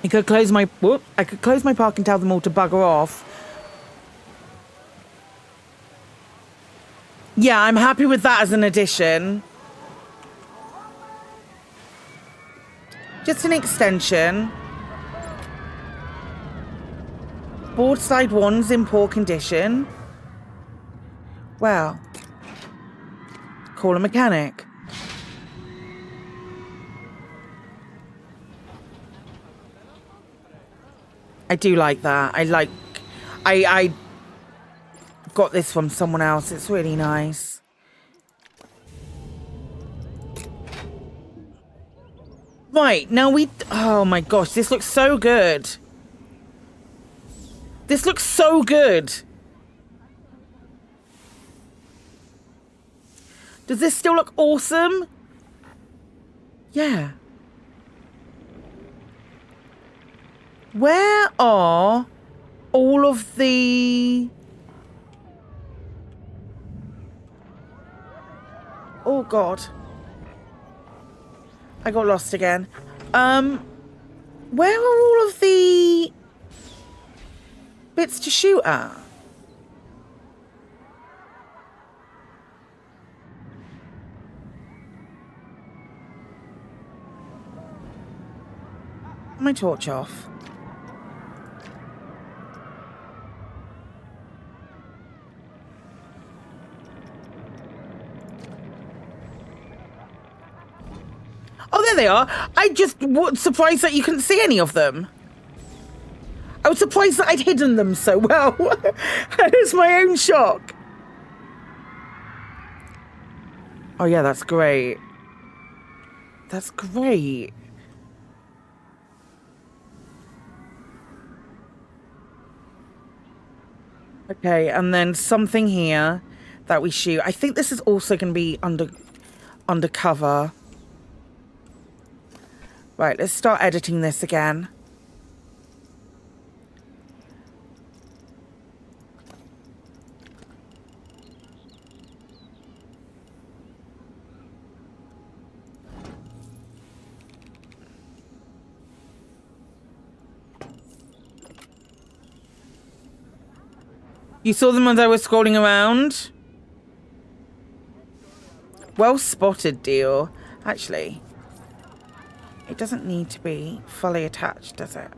I could close my... Whoop, I could close my park and tell them all to bugger off. Yeah, I'm happy with that as an addition. Just an extension. Board side one's in poor condition. Well. Call a mechanic. I do like that. I got this from someone else. It's really nice. Right, now oh my gosh, this looks so good. This looks so good. Does this still look awesome? Yeah. Where are all of the... Oh, God. I got lost again. Where are all of the bits to shoot at? My torch off. Oh, there they are. I just was surprised that you couldn't see any of them. I was surprised that I'd hidden them so well. It was my own shock. Oh, yeah, that's great. That's great. Okay, and then something here that we shoot. I think this is also going to be undercover. Right, let's start editing this again. You saw them as I was scrolling around? Well spotted, deal. Actually, it doesn't need to be fully attached, does it?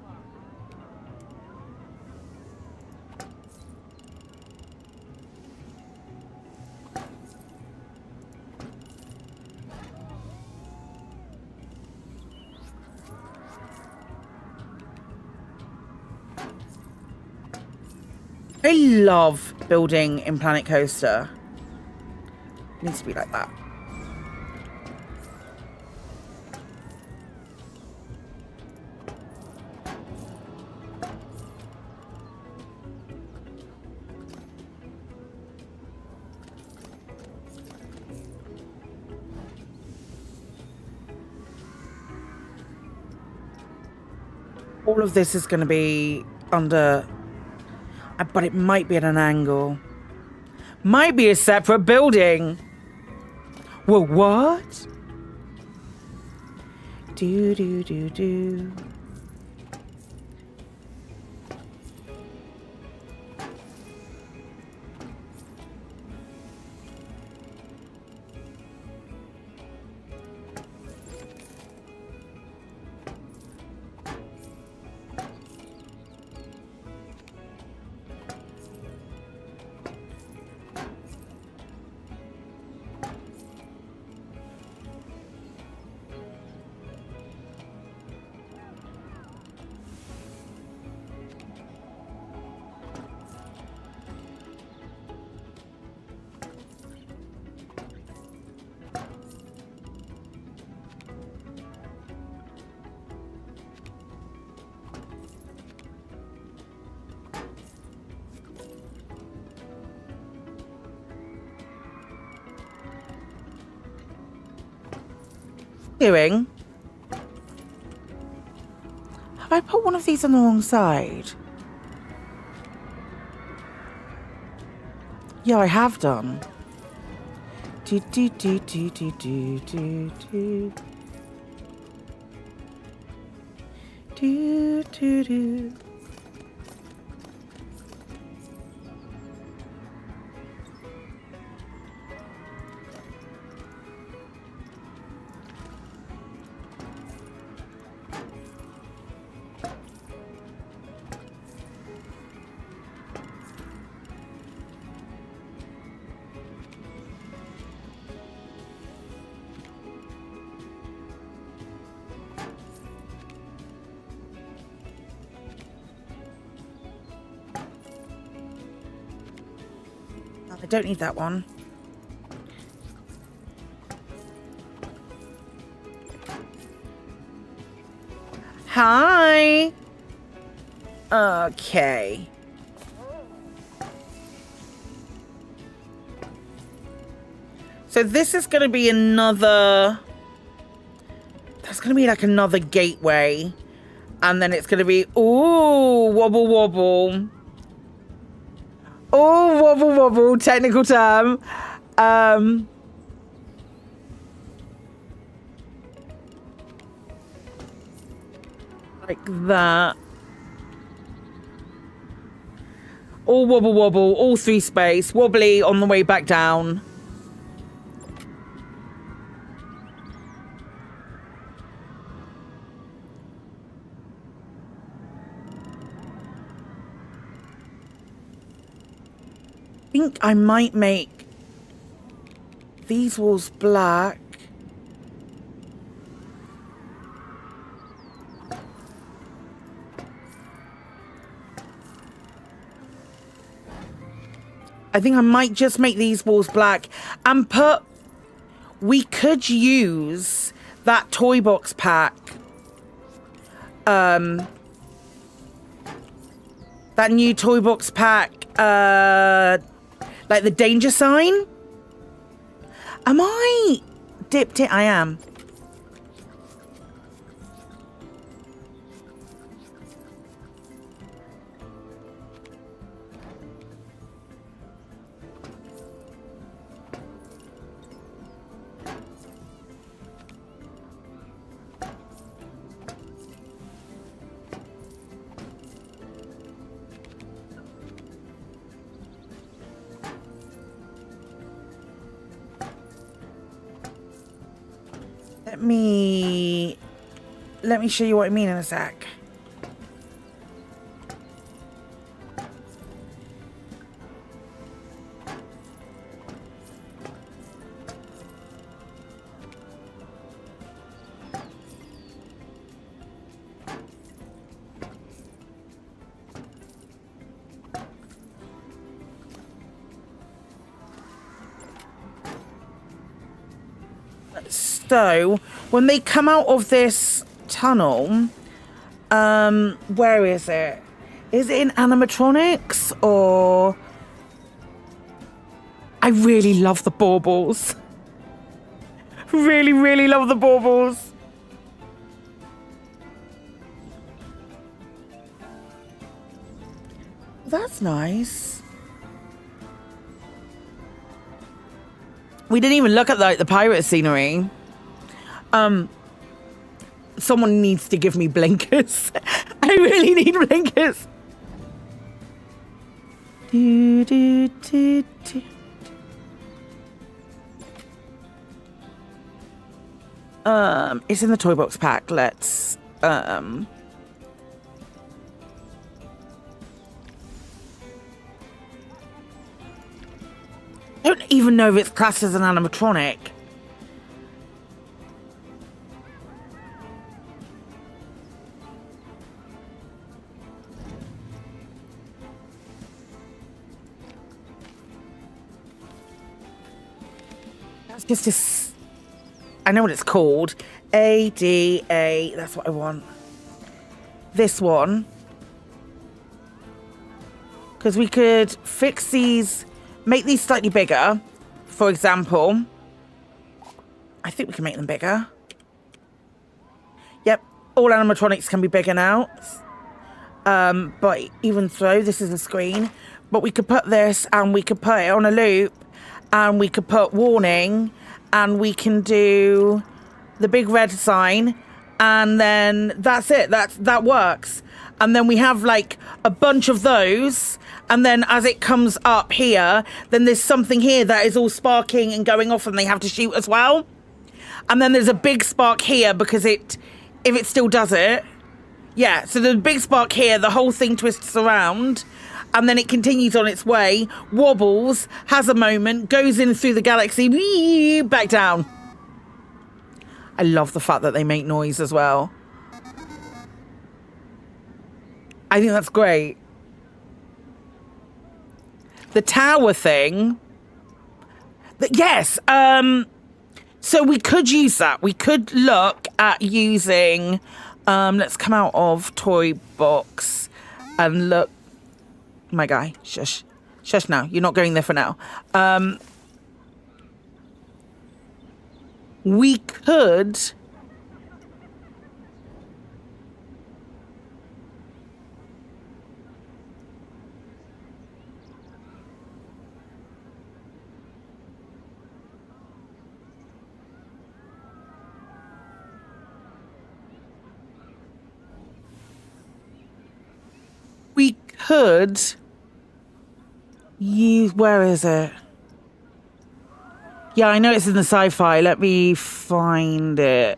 I love building in Planet Coaster. It needs to be like that. All of this is going to be under... But it might be at an angle. Might be a separate building. Well, what? Do. Doing? Have I put one of these on the wrong side? Yeah, I have done. Do. Do. I don't need that one. Hi. Okay. So this is going to be another... That's going to be like another gateway. And then it's going to be... Ooh, wobble wobble. Oh, wobble wobble, technical term. Like that. All wobble wobble, all three space, wobbly on the way back down. I think I might make these walls black. I think I might just make these walls black and put... We could use that Toybox pack. That That new Toybox pack, like the danger sign. Am I dipped it? I am. Let me show you what I mean in a sec. So, when they come out of this tunnel, where is it? Is it in animatronics or... I really love the baubles. Really, really love the baubles. That's nice. We didn't even look at the pirate scenery. Someone needs to give me blinkers. I really need blinkers. Do, do, do, do. It's in the Toybox pack. Let's I don't even know if it's classed as an animatronic. That's just this. I know what it's called. ADA. That's what I want. This one. Because we could fix these. Make these slightly bigger, for example. I think we can make them bigger. Yep, all animatronics can be bigger now. But even so, this is a screen. But we could put this and we could put it on a loop and we could put warning and we can do the big red sign and then that's it. That works. And then we have like a bunch of those. And then as it comes up here, then there's something here that is all sparking and going off and they have to shoot as well. And then there's a big spark here because if it still does it. Yeah, so the big spark here, the whole thing twists around and then it continues on its way, wobbles, has a moment, goes in through the galaxy, wee, back down. I love the fact that they make noise as well. I think that's great. The tower thing. Yes. So we could use that. We could look at using... let's come out of Toybox and look... My guy. Shush. Shush now. You're not going there for now. We could... We could use... Where is it? Yeah, I know it's in the sci-fi. Let me find it.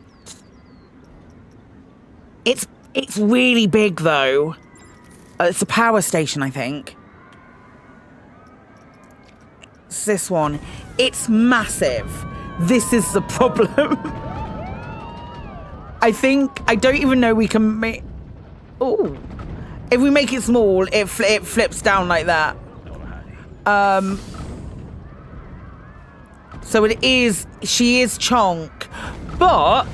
It's really big, though. It's a power station, I think. It's this one. It's massive. This is the problem. I don't even know we can make... Oh. If we make it small, it flips down like that. So she is Chonk. But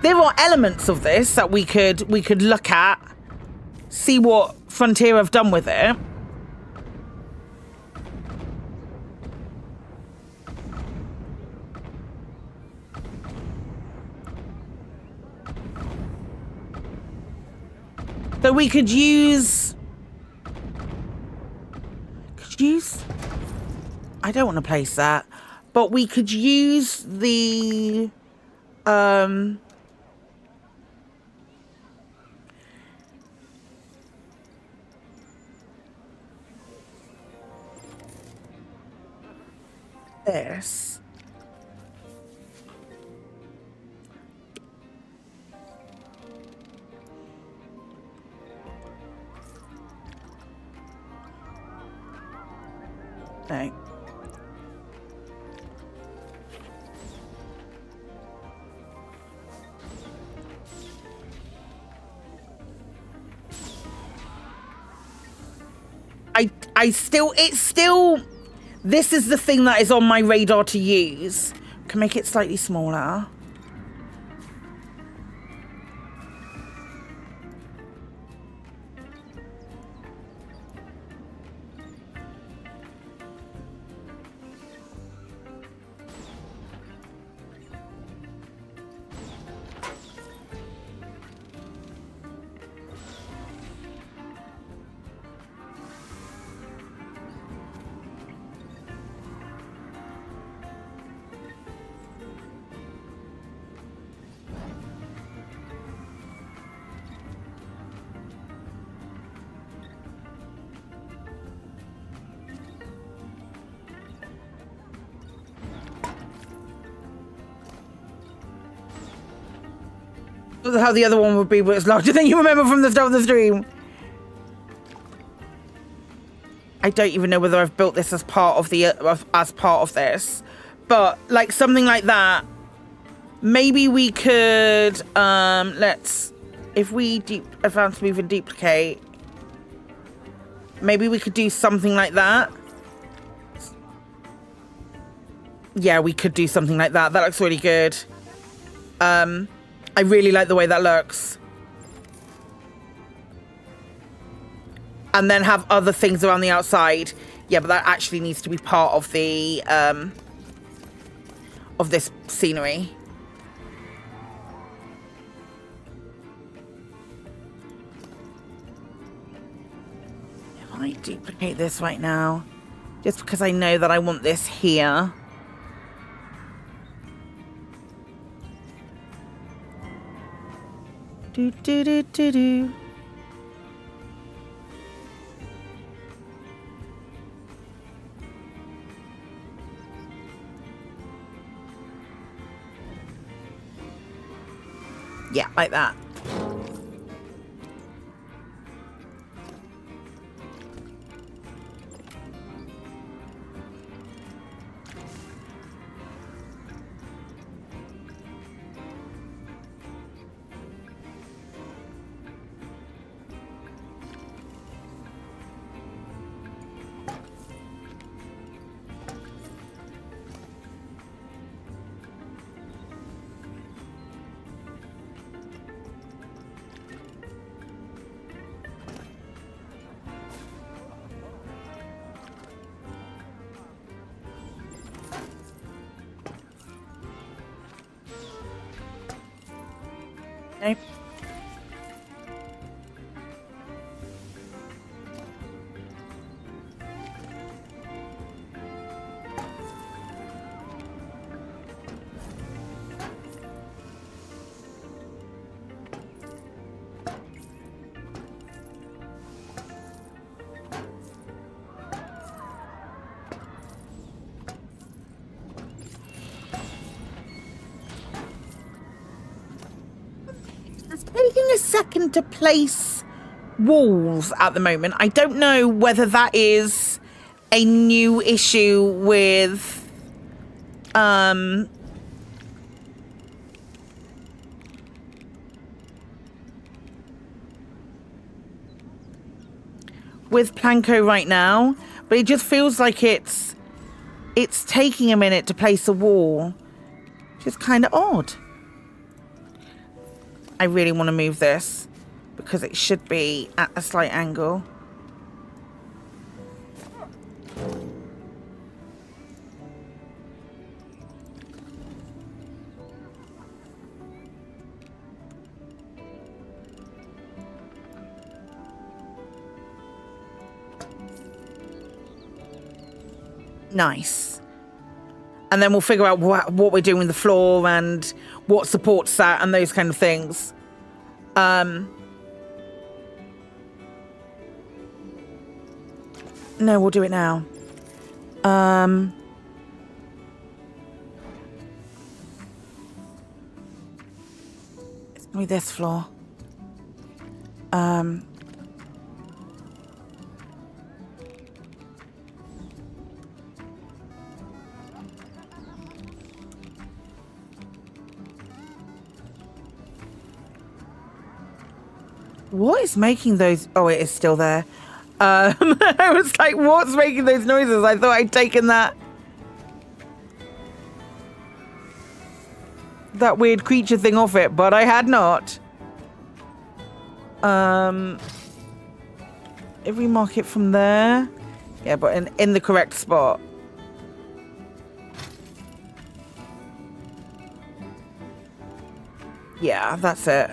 there are elements of this that we could look at, see what Frontier have done with it. So we could use... I don't want to place that, but we could use the... this. No. It's still, this is the thing that is on my radar to use. Can make it slightly smaller. How the other one would be, but it's larger than you remember from the start of the stream. I don't even know whether I've built this as part of the this, but like something like that. Maybe we could if we advance, move, and duplicate. Maybe we could do something like that. Yeah, we could do something like that. That looks really good. I really like the way that looks. And then have other things around the outside. Yeah, but that actually needs to be part of the of this scenery. If I duplicate this right now, just because I know that I want this here. Do do do do do. Yeah, like that. Okay. It's taking a second to place walls at the moment. I don't know whether that is a new issue with with Planko right now, but it just feels like it's taking a minute to place a wall. Just kind of odd. I really want to move this. because it should be at a slight angle. Nice. And then we'll figure out what we're doing with the floor and what supports that and those kind of things. No, we'll do it now. It's gonna be this floor. What is making those? Oh, it is still there. I was like, what's making those noises? I thought I'd taken that weird creature thing off it, but I had not. If we mark it from there, yeah, but in the correct spot. Yeah, that's it.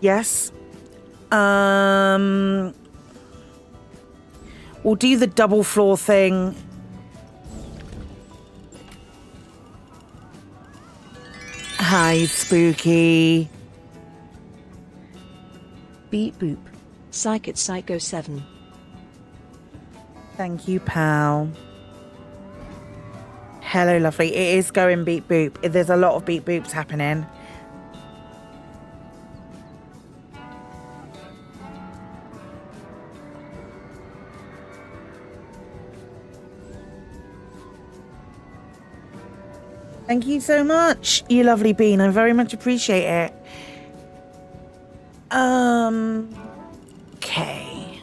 Yes. We'll do the double floor thing. Hi, Spooky. Beep boop. Psykit Psycho 7. Thank you, pal. Hello, lovely. It is going beep boop. There's a lot of beep boops happening. Thank you so much, you lovely bean. I very much appreciate it. Okay.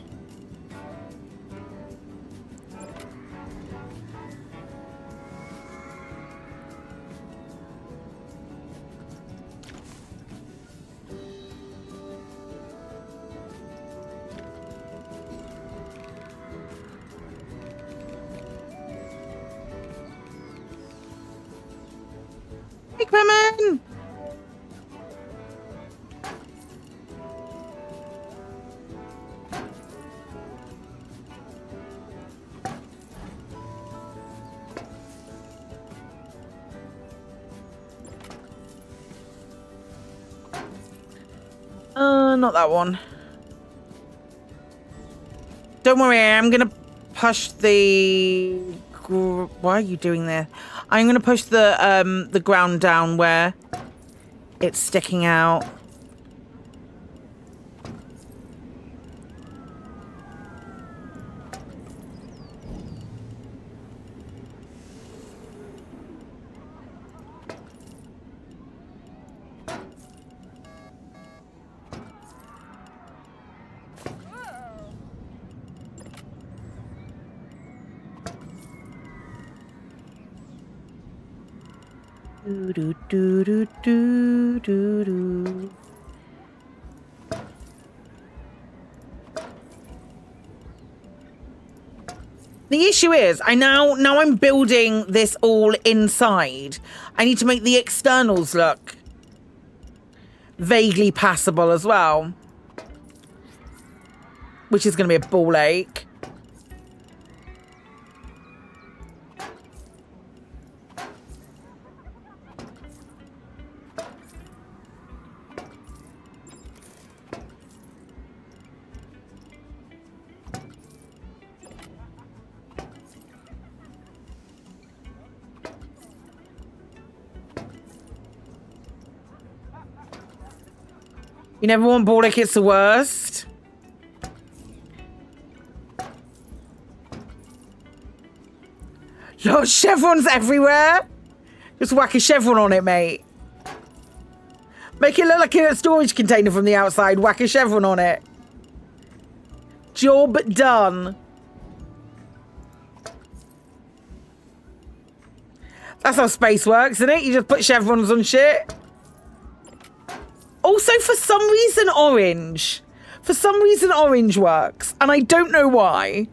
Hey, women! Not that one. Don't worry, I'm gonna push the... Why are you doing this? I'm gonna push the ground down where it's sticking out. Do, do, do, do, do, do, do. The issue is, now I'm building this all inside. I need to make the externals look vaguely passable as well, which is going to be a ball ache. You never want Borlick, it's the worst. Your chevrons everywhere. Just whack a chevron on it, mate. Make it look like a storage container from the outside. Whack a chevron on it. Job done. That's how space works, isn't it? You just put chevrons on shit. Also, for some reason, orange. For some reason, orange works. And I don't know why.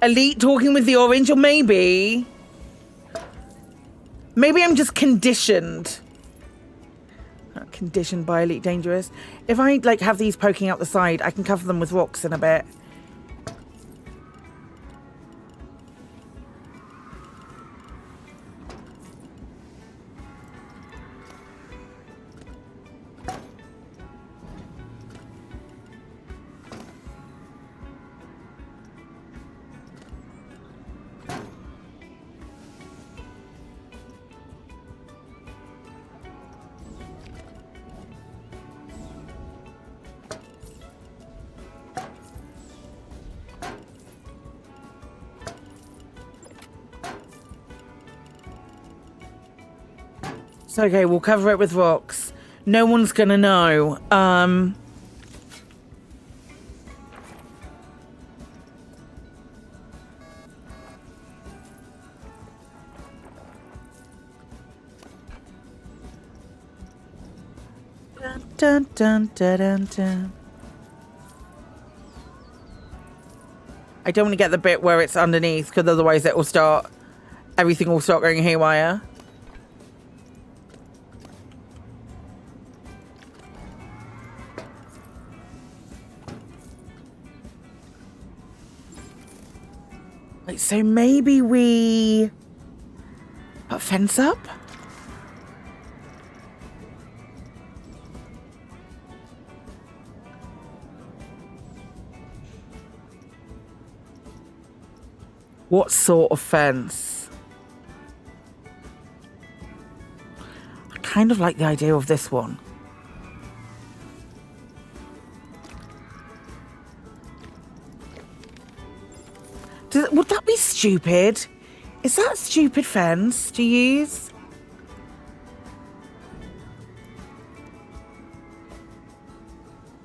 Elite talking with the orange, or maybe I'm just conditioned. Conditioned by Elite Dangerous. If I like have these poking out the side, I can cover them with rocks in a bit. So, okay, we'll cover it with rocks. No one's gonna know. Dun, dun, dun, dun, dun. I don't want to get the bit where it's underneath, because otherwise it will start, everything will start going haywire. So maybe we put a fence up? What sort of fence? I kind of like the idea of this one. Would that be stupid? Is that a stupid fence to use?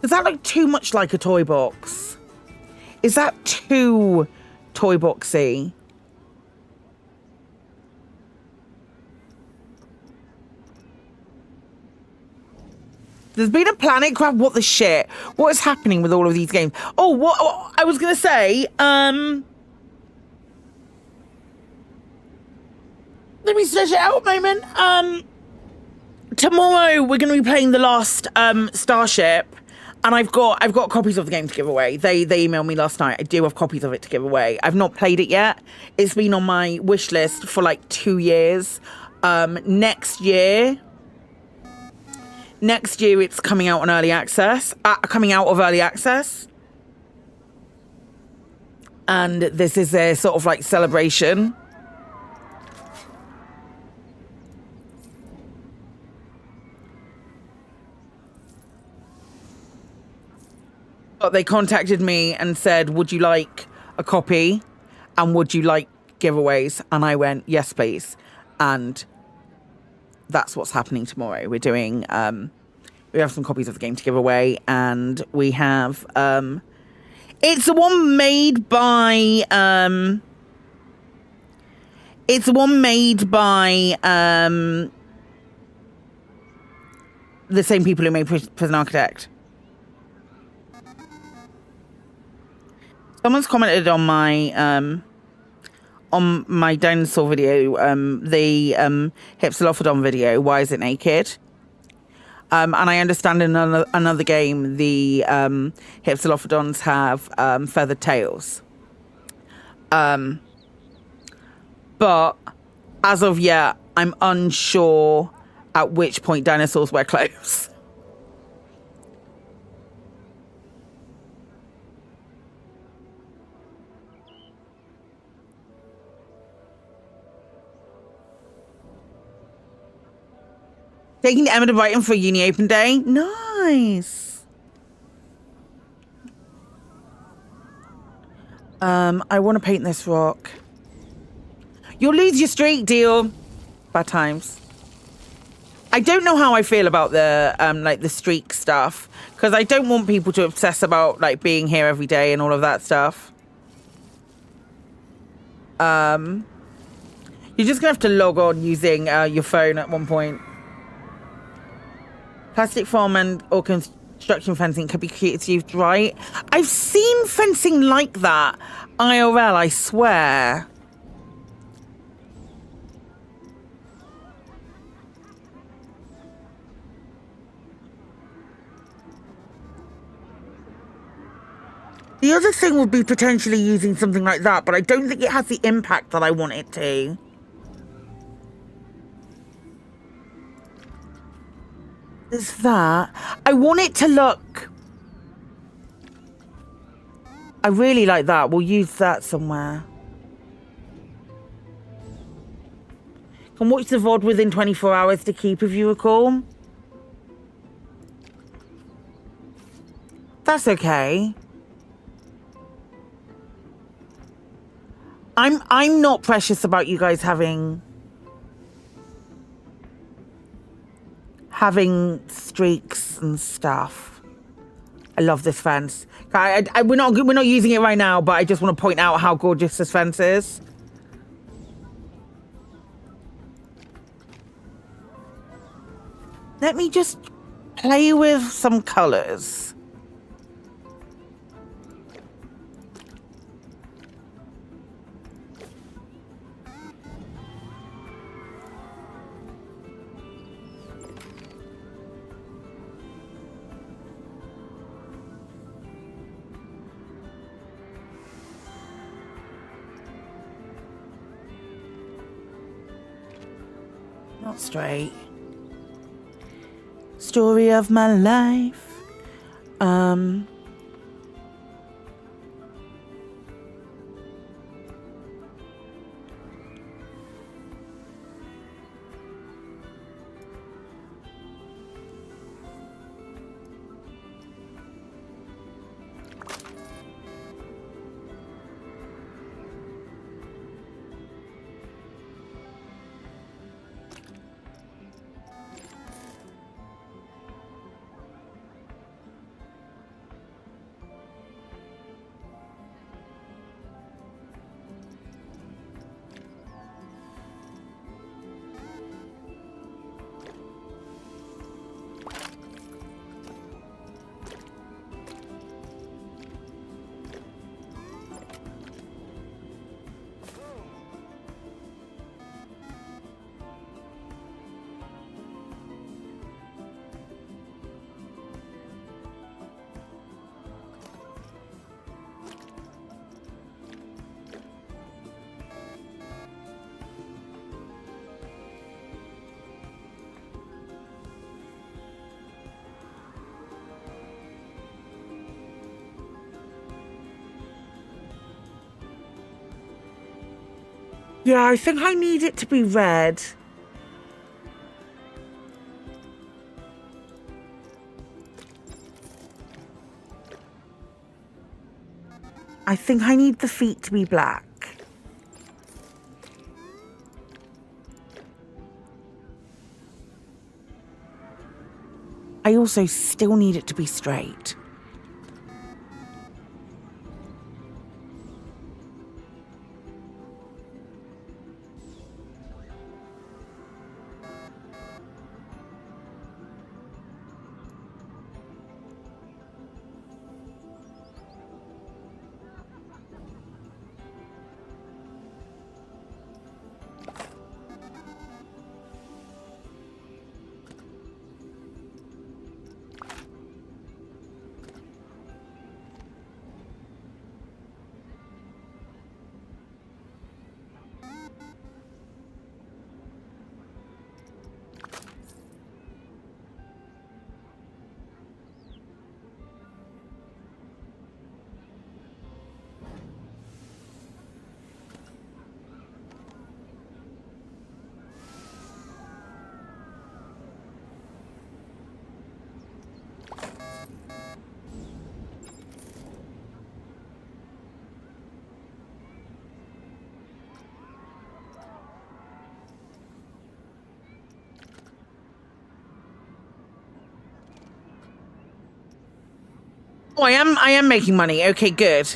Is that like too much like a toy box? Is that too toy boxy? There's been a planet grab. What the shit? What is happening with all of these games? Oh, what I was gonna say, let me stretch it out a moment. Tomorrow we're going to be playing the last Starship, and I've got copies of the game to give away. They emailed me last night. I do have copies of it to give away. I've not played it yet. It's been on my wish list for like 2 years. Next year it's coming out on early access. Coming out of early access, and this is their sort of like celebration. But they contacted me and said, would you like a copy? And would you like giveaways? And I went, yes, please. And that's what's happening tomorrow. We're doing, we have some copies of the game to give away. And we have, it's the one made by, the same people who made Prison Architect. Someone's commented on my dinosaur video, the Hypsilophodon video, Why Is It Naked? And I understand in another game, the Hypsilophodons have feathered tails. But as of yet, I'm unsure at which point dinosaurs wear clothes. Taking Emma to Brighton for uni open day. Nice. I want to paint this rock. You'll lose your streak, deal. Bad times. I don't know how I feel about the like the streak stuff, because I don't want people to obsess about like being here every day and all of that stuff. You're just gonna have to log on using your phone at one point. Plastic foam and or construction fencing could be creative, right? I've seen fencing like that IRL, I swear. The other thing would be potentially using something like that, but I don't think it has the impact that I want it to. There's that. I want it to look... I really like that. We'll use that somewhere. Can watch the VOD within 24 hours to keep, if you recall. That's okay. I'm not precious about you guys having streaks and stuff. I love this fence. We're not using it right now, but I just want to point out how gorgeous this fence is. Let me just play with some colors. Not straight. Story of my life. Yeah, I think I need it to be red. I think I need the feet to be black. I also still need it to be straight. Oh, I am making money. Okay, good.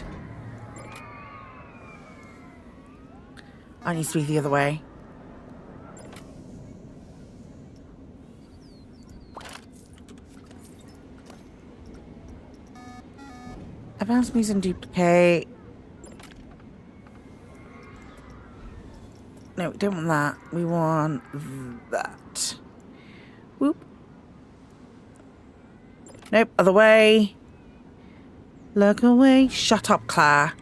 I need to be the other way. Advanced use and duplicate. No, we don't want that. We want that. Whoop. Nope, other way. Look away. Shut up, Claire.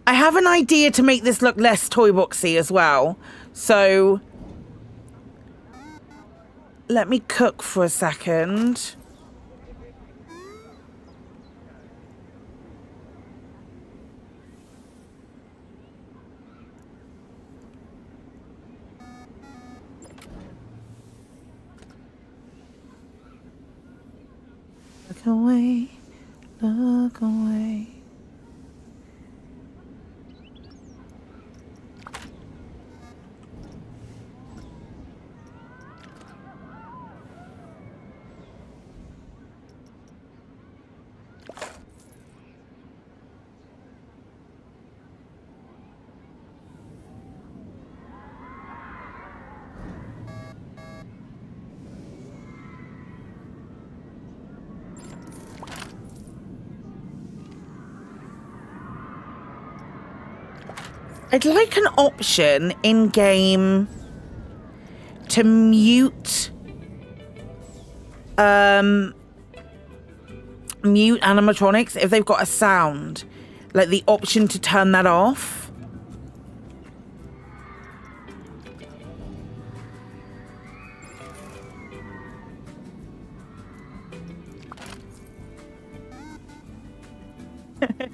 I have an idea to make this look less Toyboxy as well. So let me cook for a second. Look away, look away. I'd like an option in-game to mute animatronics if they've got a sound. Like the option to turn that off.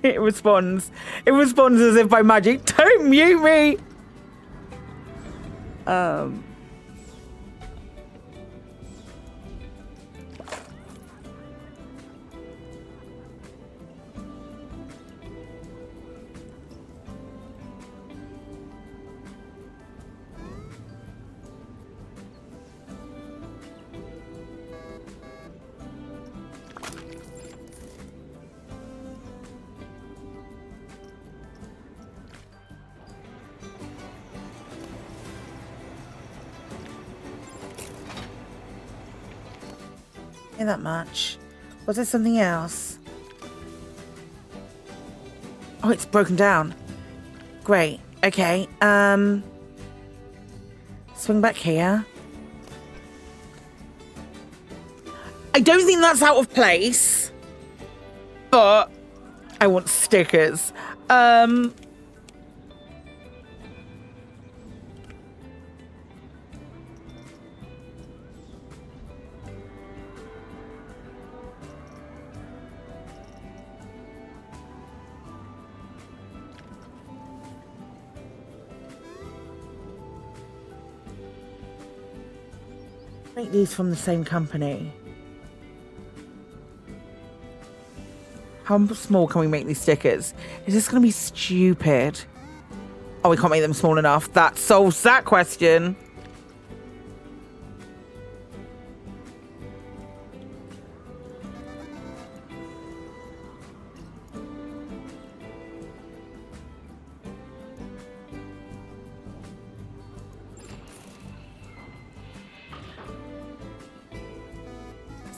It responds. It responds as if by magic. Don't mute me. That much. Was there something else? Oh, it's broken down. Great. Okay. Swing back here. I don't think that's out of place, but I want stickers. Make these from the same company. How small can we make these stickers? Is this going to be stupid? Oh, we can't make them small enough. That solves that question.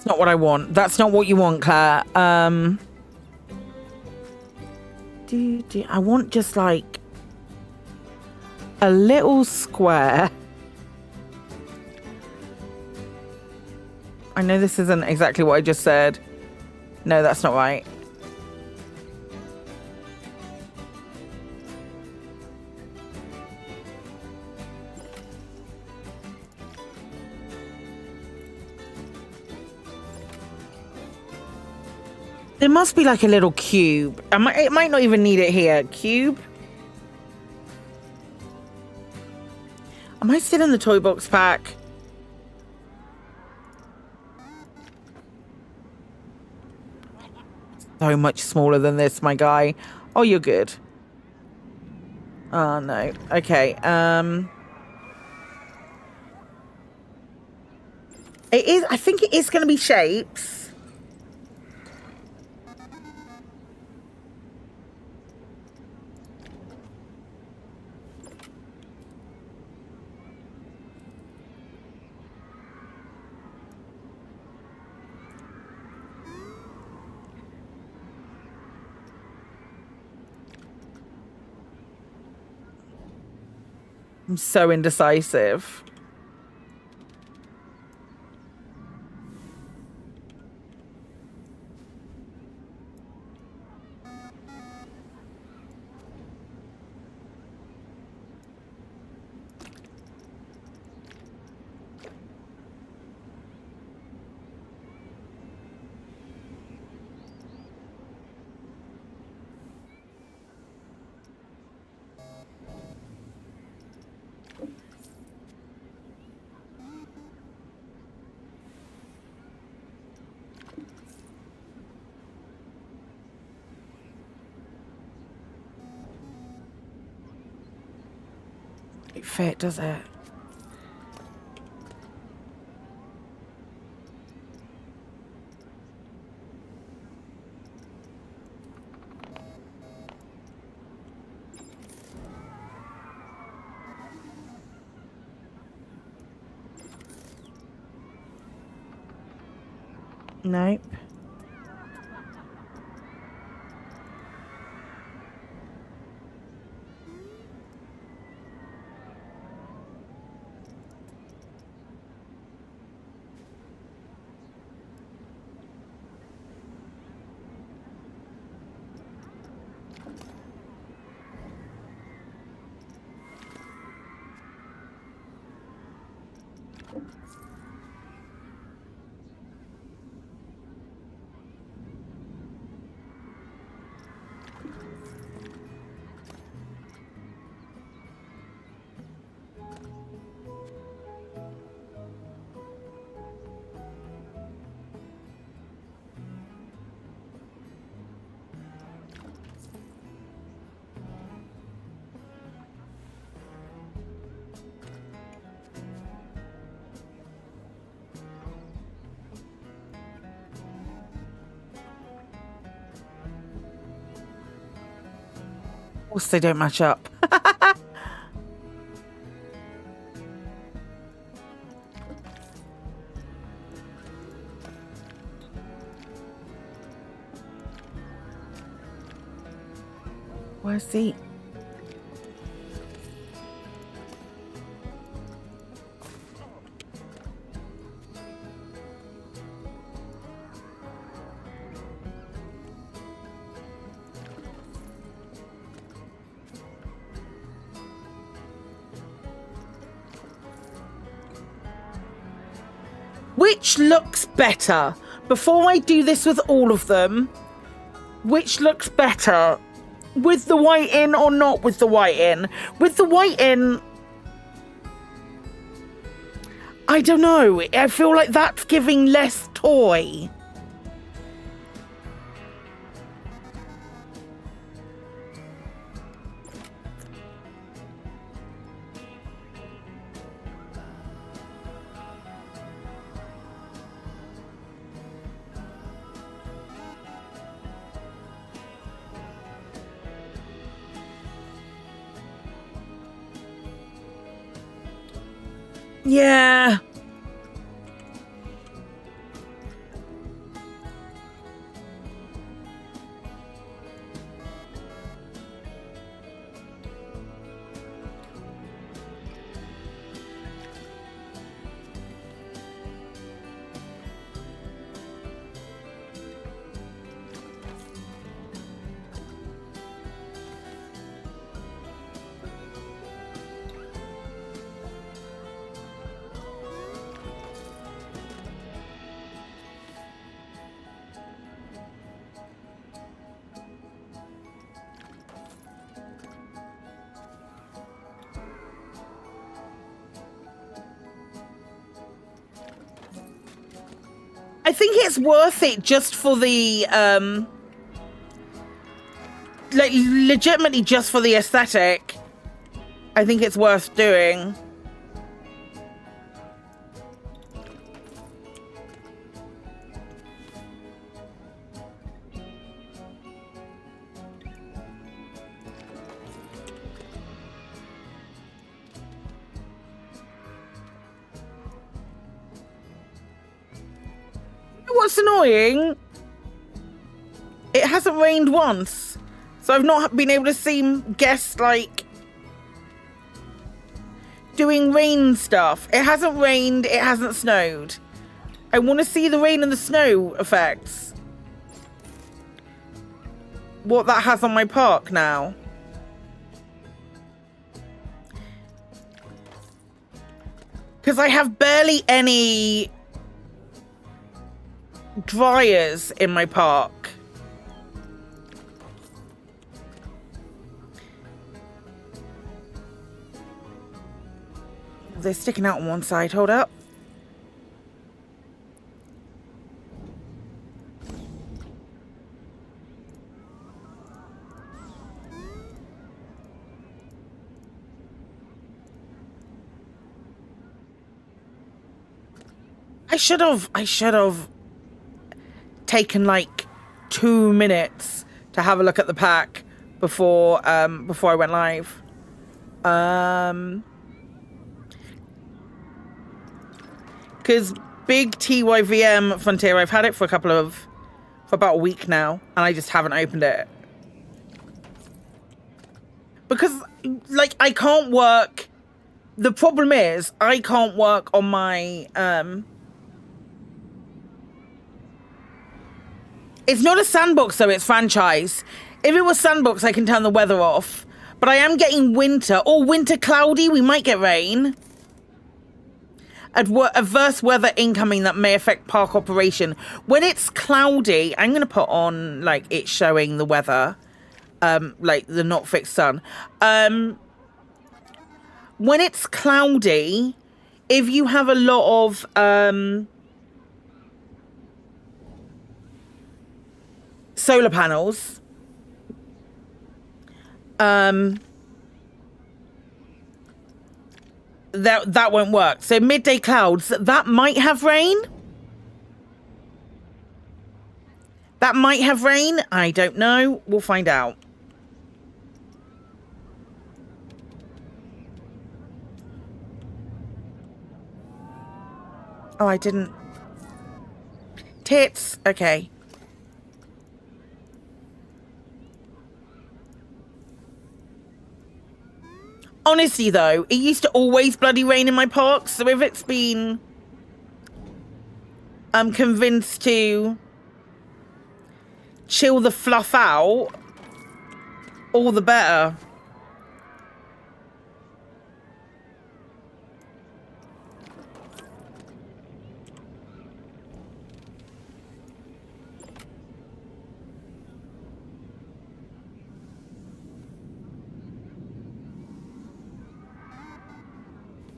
Not what I want. That's not what you want, Claire. I want just like a little square. I know this isn't exactly what I just said. No, that's not right. There must be like a little cube. It might not even need it here. Cube? Am I still in the Toybox pack? So much smaller than this, my guy. Oh, you're good. Oh, no. Okay. It is. I think it is going to be shapes. I'm so indecisive. It fit, does it? Nope. Of course they don't match up. Where's the... Which looks better? Before I do this with all of them, which looks better? With the white in or not with the white in? With the white in, I don't know. I feel like that's giving less toy. Yeah. I think it's worth it just for the, like, legitimately just for the aesthetic. I think it's worth doing. What's annoying? It hasn't rained once. So I've not been able to see guests, like, doing rain stuff. It hasn't rained, it hasn't snowed. I want to see the rain and the snow effects. What that has on my park now. Because I have barely any dryers in my park. They're sticking out on one side. Hold up. I should have taken like 2 minutes to have a look at the pack before I went live. Because big TYVM Frontier, I've had it for about a week now, and I just haven't opened it. Because, like, I can't work. The problem is, I can't work on my, it's not a sandbox, though, it's franchise. If it was sandbox, I can turn the weather off. But I am getting winter. Or winter cloudy, we might get rain. Adverse weather incoming that may affect park operation. When it's cloudy, I'm going to put on, like, it showing the weather. Like, the not fixed sun. When it's cloudy, if you have a lot of... solar panels, that won't work. So midday clouds, that might have rain. That might have rain. I don't know. We'll find out. Oh, I didn't. Tits. Okay. Honestly, though, it used to always bloody rain in my park, so if it's been... I'm convinced to chill the fluff out, all the better. I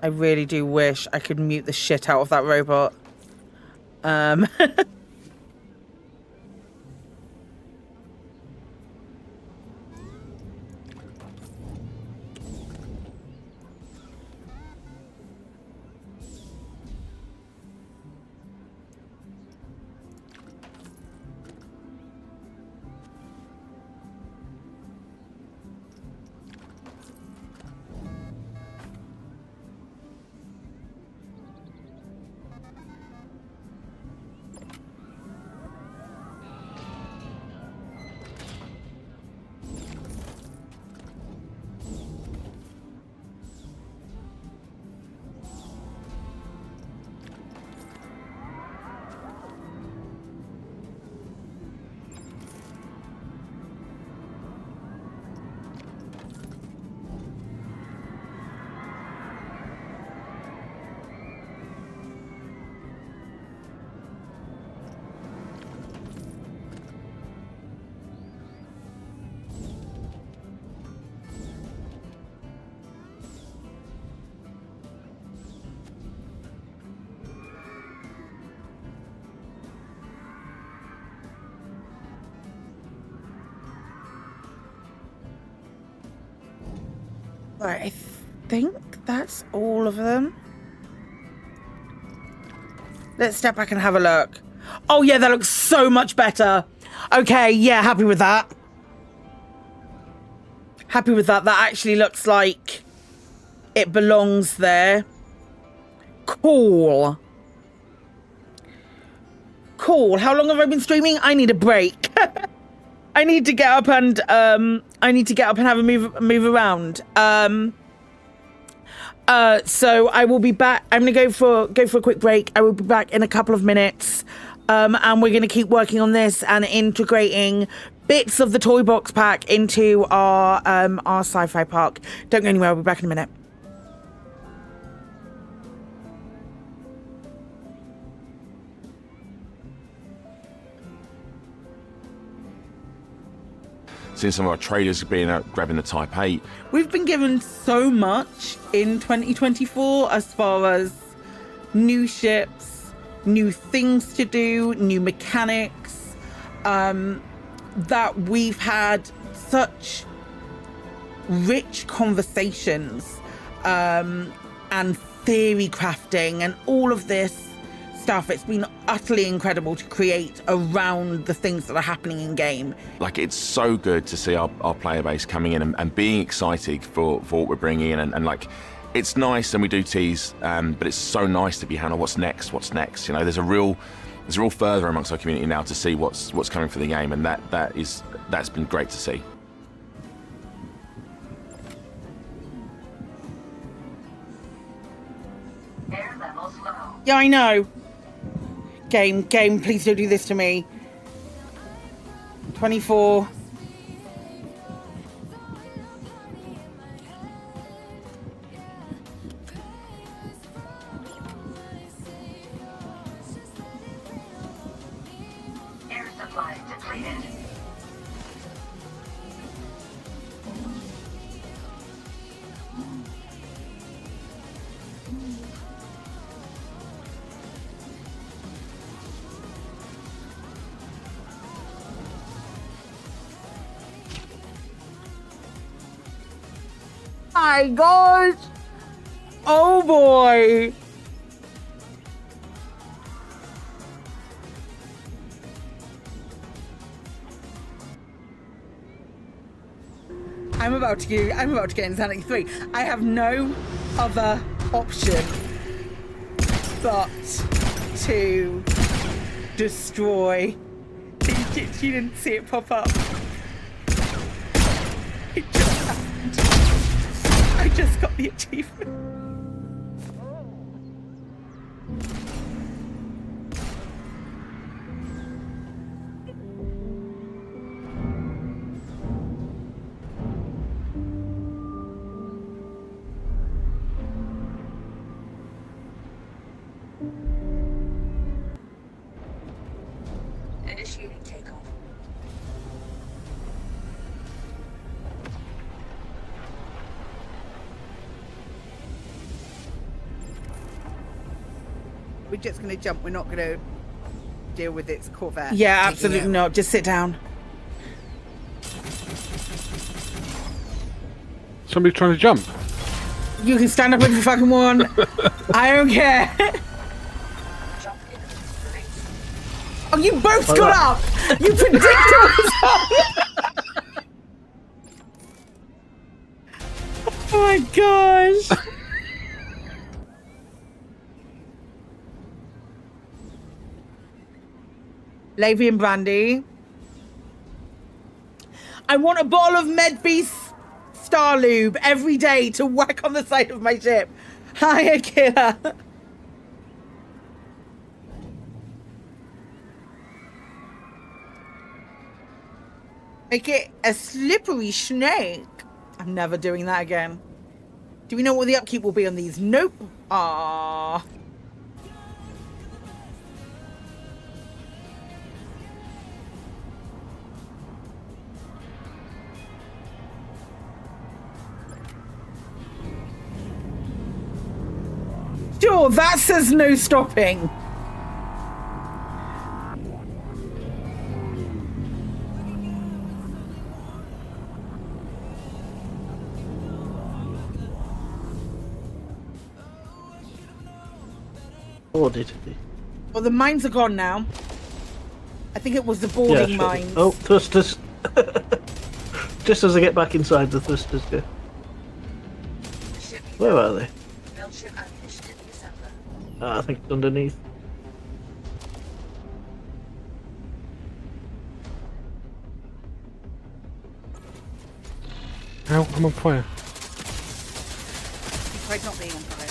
really do wish I could mute the shit out of that robot. Right, think that's all of them. Let's step back and have a look. Oh yeah, that looks so much better. Okay, yeah, happy with that. Happy with that. That actually looks like it belongs there. Cool. Cool. How long have I been streaming? I need a break. I need to get up and have a move around. So I will be back. I'm gonna go for a quick break. I will be back in a couple of minutes. And we're gonna keep working on this and integrating bits of the Toybox pack into our sci-fi park. Don't go anywhere. I'll be back in a minute. Seeing some of our traders grabbing the Type 8. We've been given so much in 2024 as far as new ships, new things to do, new mechanics, that we've had such rich conversations and theory crafting and all of this stuff. It's been utterly incredible to create around the things that are happening in game. Like, it's so good to see our player base coming in and being excited for what we're bringing in, and like, it's nice, and we do tease, but it's so nice to be handled. What's next? You know, there's a real fervour amongst our community now to see what's coming for the game, and that's been great to see. Air levels low. Yeah, I know. Game, please don't do this to me. 24. Air supply depleted. My gosh! Oh boy! I'm about to get Insanity 3. I have no other option but to destroy. You didn't see it pop up. It just happened. I just got the achievement. Initiating takeoff. We're just going to jump. We're not going to deal with its Corvette. Yeah, absolutely not. Just sit down. Somebody trying to jump. You can stand up if you fucking want. I don't care. Oh, you both got up! You predicted Oh my gosh! Levy and Brandy. I want a bottle of Medbeast Star Lube every day to whack on the side of my ship. Hi, Akira. Make it a slippery snake. I'm never doing that again. Do we know what the upkeep will be on these? Nope. Ah. Sure, that says no stopping. Or did he? Well, the mines are gone now. I think it was the boarding mines. Oh, thrusters. Just as I get back inside, the thrusters go. Where are they? I think it's underneath. Ow, I'm on fire. Tried not being on fire.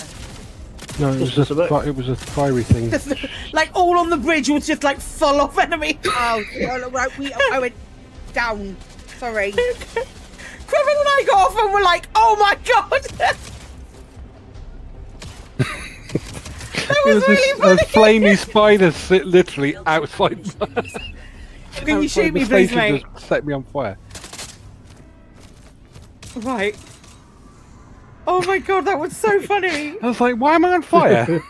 No, it was a fiery thing. Just, like all on the bridge was just like full of enemy. Oh, right, I went down. Sorry. Kevin and I got off and were like, oh my god. That was really funny. A flamey spider sit literally outside. Can you shoot me, please, mate? Just set me on fire. Right. Oh my god, that was so funny. I was like, why am I on fire?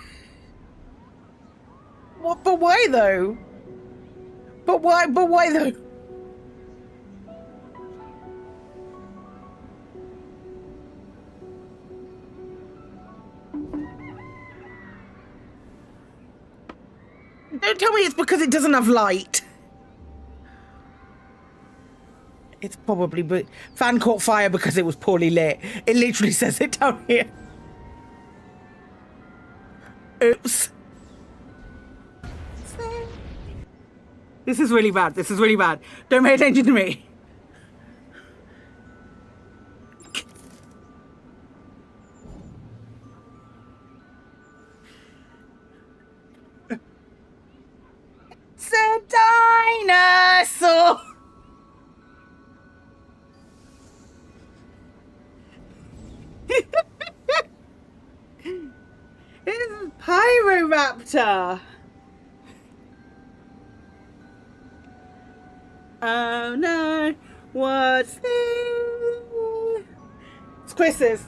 What? But why though? But why? But why though? Don't tell me it's because it doesn't have light. It's probably, but fan caught fire because it was poorly lit. It literally says it down here. Oops. This is really bad. This is really bad. Don't pay attention to me. It's a dinosaur. It's a Pyroraptor. Oh no, what's this? It's Chris's.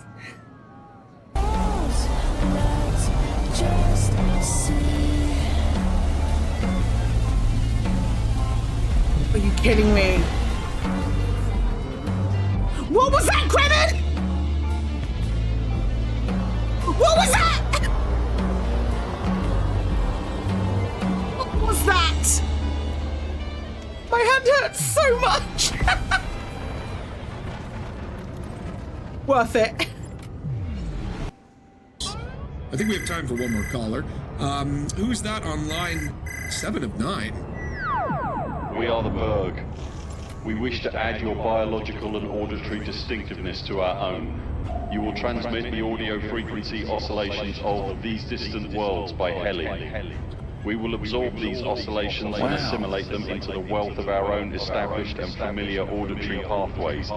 Are you kidding me? What was that, Kremen? What was that? What was that? My hand hurts so much. Worth it. I think we have time for one more caller. Who's that on line 7 of 9? We are the Berg. We wish to add your biological and auditory distinctiveness to our own. You will transmit the audio frequency oscillations of These Distant Worlds by Heli. We will absorb these oscillations and assimilate them into the wealth of our own established and familiar auditory pathways.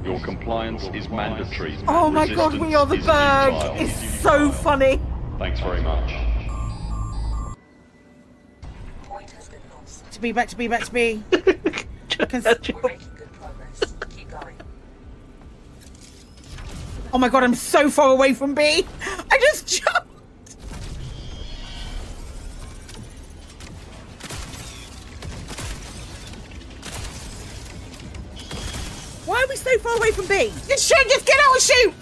Your compliance is mandatory. Oh my god, we are the Berg. It's so funny. Thanks very much. To be back to be back to be. Oh my god, I'm so far away from B. I just jumped. Why are we so far away from B? Just shoot, just get out and shoot.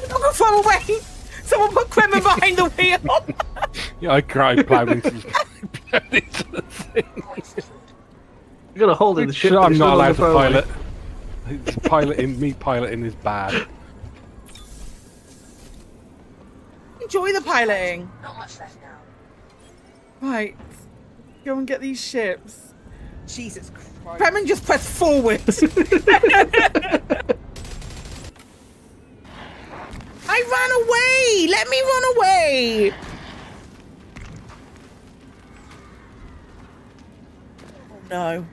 Don't go far away. Someone put Kremen behind the wheel. Yeah, I cried plowed into the thing. You got a hold of the ship. I'm not allowed to pilot. Me piloting is bad. Enjoy the piloting. Not much left now. Right. Go and get these ships. Jesus Christ. Kremen just press forward. I ran away! Let me run away! Oh no.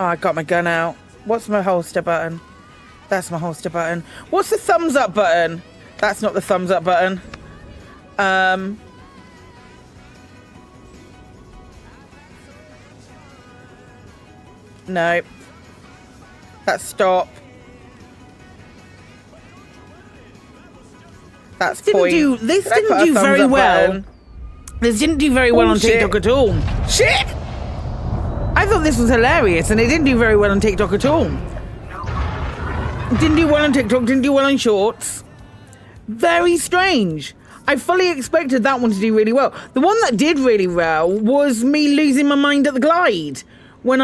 Oh, I got my gun out. What's my holster button? That's my holster button. What's the thumbs up button? That's not the thumbs up button. No. That's stop. That's point. This Did I didn't put a do thumbs very up well. button? This didn't do very well on shit. TikTok at all. Shit! I thought this was hilarious, and it didn't do very well on TikTok at all. It didn't do well on TikTok, didn't do well on Shorts. Very strange. I fully expected that one to do really well. The one that did really well was me losing my mind at the glide. When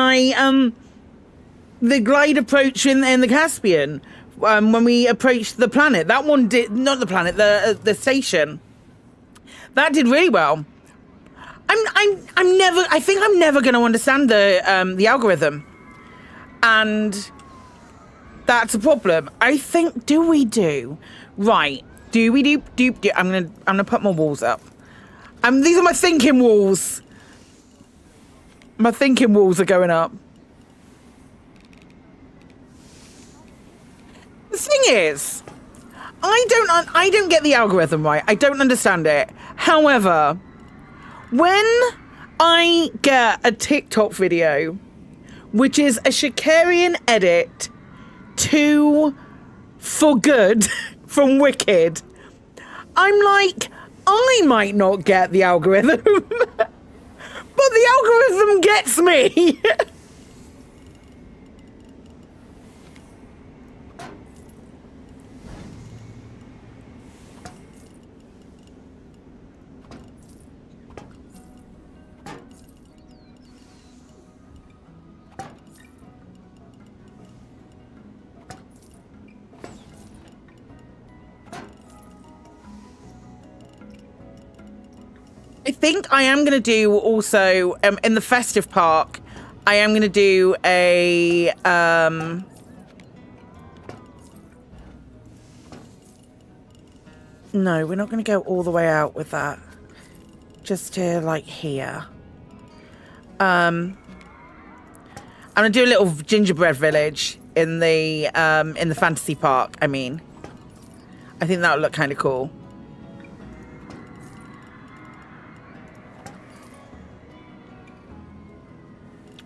the glide approach in the Caspian, when we approached the planet. That one did, not the planet, the station. That did really well. I think I'm never going to understand the algorithm. And that's a problem. I think, do we do? Right. Do we do? I'm gonna put my walls up. These are my thinking walls. My thinking walls are going up. The thing is, I don't get the algorithm right. I don't understand it. However, when I get a TikTok video, which is a Shakarian edit to For Good from Wicked, I'm like, I might not get the algorithm, but the algorithm gets me. I think I am going to do also, in the Festive Park, I am going to do a, no, we're not going to go all the way out with that. Just to, like, here. I'm going to do a little gingerbread village in the fantasy park, I mean. I think that would look kind of cool.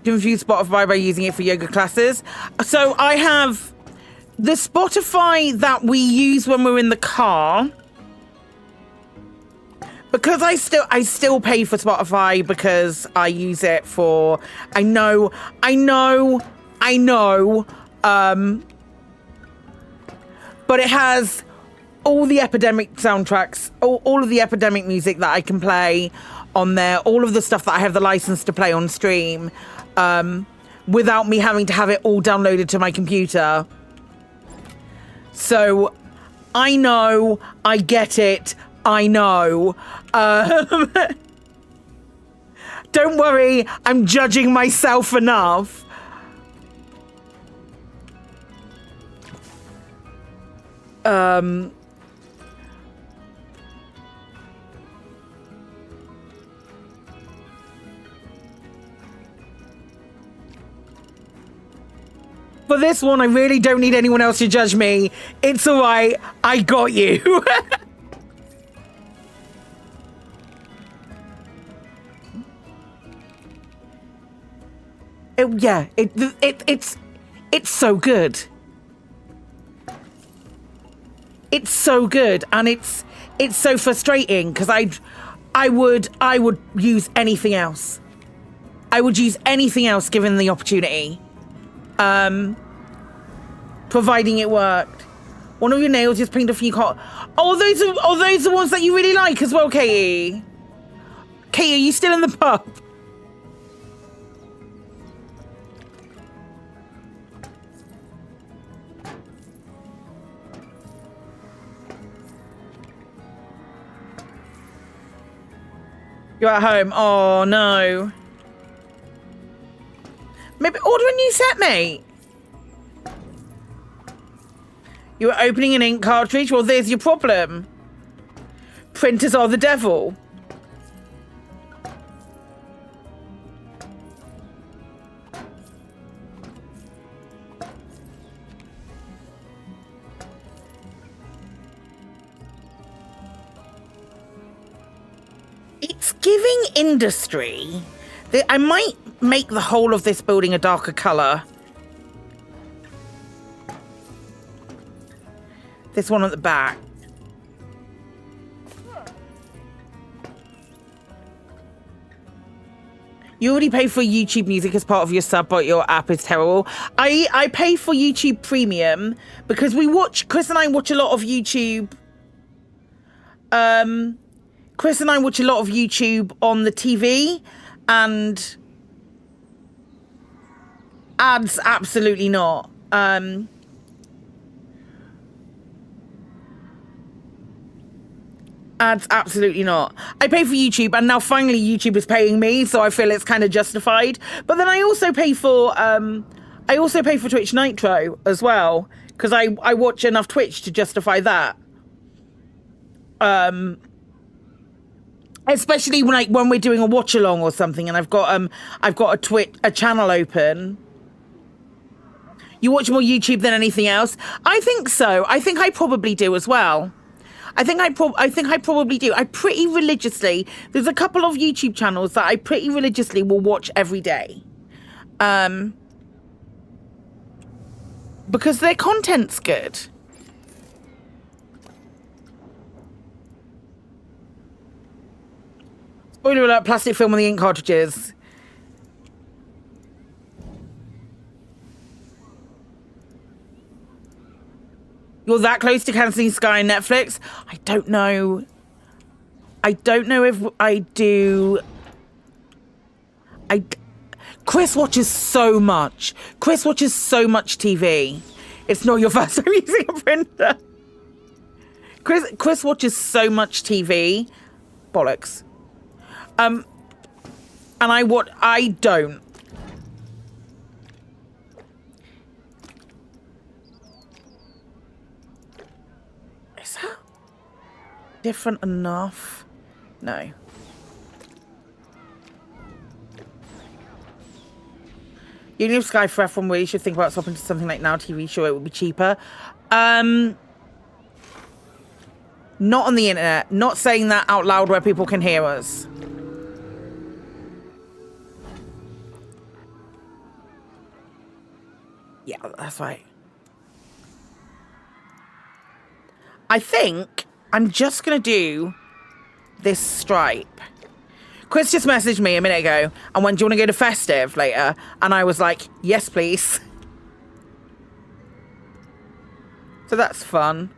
Confuse Spotify by using it for yoga classes. So I have the Spotify that we use when we're in the car, because I still pay for Spotify because I use it for, I know, but it has all the Epidemic soundtracks, all of the Epidemic music that I can play on there, all of the stuff that I have the license to play on stream, without me having to have it all downloaded to my computer. So I know, I get it, I know. Don't worry, I'm judging myself enough. For this one, I really don't need anyone else to judge me. It's all right. I got you. It's so good. It's so good, and it's so frustrating because I would use anything else. I would use anything else given the opportunity. Providing it worked. One of your nails just pinged off and you can't. Oh, those are the ones that you really like as well, Katie. Katie, are you still in the pub? You're at home. Oh no. Maybe order a new set, mate. You were opening an ink cartridge? Well, there's your problem. Printers are the devil. It's giving industry. I might make the whole of this building a darker colour. This one at the back. You already pay for YouTube Music as part of your sub, but your app is terrible. I pay for YouTube Premium because Chris and I watch a lot of YouTube. Chris and I watch a lot of YouTube on the TV, and ads absolutely not. Ads absolutely not. I pay for YouTube, and now finally YouTube is paying me, so I feel it's kind of justified. But then I also pay for Twitch Nitro as well, because I watch enough Twitch to justify that. Especially when we're doing a watch along or something, and I've got a channel open. You watch more YouTube than anything else? I think so. I think I probably do as well. I think I probably do. I pretty religiously. There's a couple of YouTube channels that I pretty religiously will watch every day, because their content's good. Spoiler alert: plastic film on the ink cartridges. You're that close to cancelling Sky and Netflix? I don't know. I don't know if I do. Chris watches so much. Chris watches so much TV. It's not your first time using a printer. Chris watches so much TV. Bollocks. And I don't. Is that different enough? No. Even if Sky for F1 where you should think about swapping to something like Now TV, sure it would be cheaper. Not on the internet. Not saying that out loud where people can hear us. Yeah, that's right. I think I'm just going to do this stripe. Chris just messaged me a minute ago and went, do you want to go to Festive later? And I was like, yes, please. So that's fun.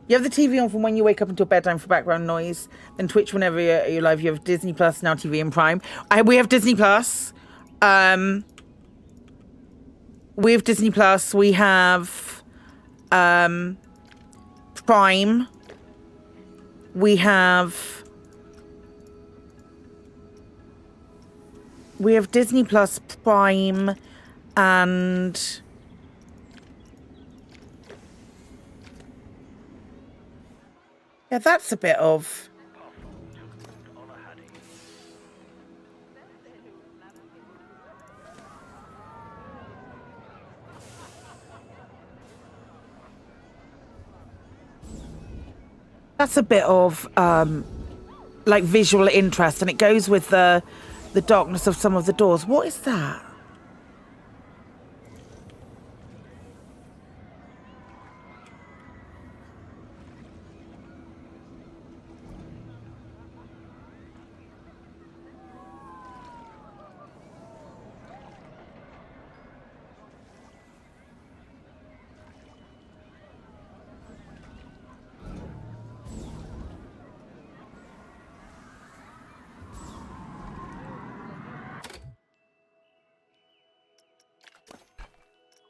You have the TV on from when you wake up until bedtime for background noise. Then Twitch whenever you're live. You have Disney Plus, Now TV, and Prime. We have Disney Plus. We have Disney Plus. We have Prime. We have Disney Plus, Prime, and yeah, that's a bit of. That's a bit of like visual interest, and it goes with the darkness of some of the doors. What is that?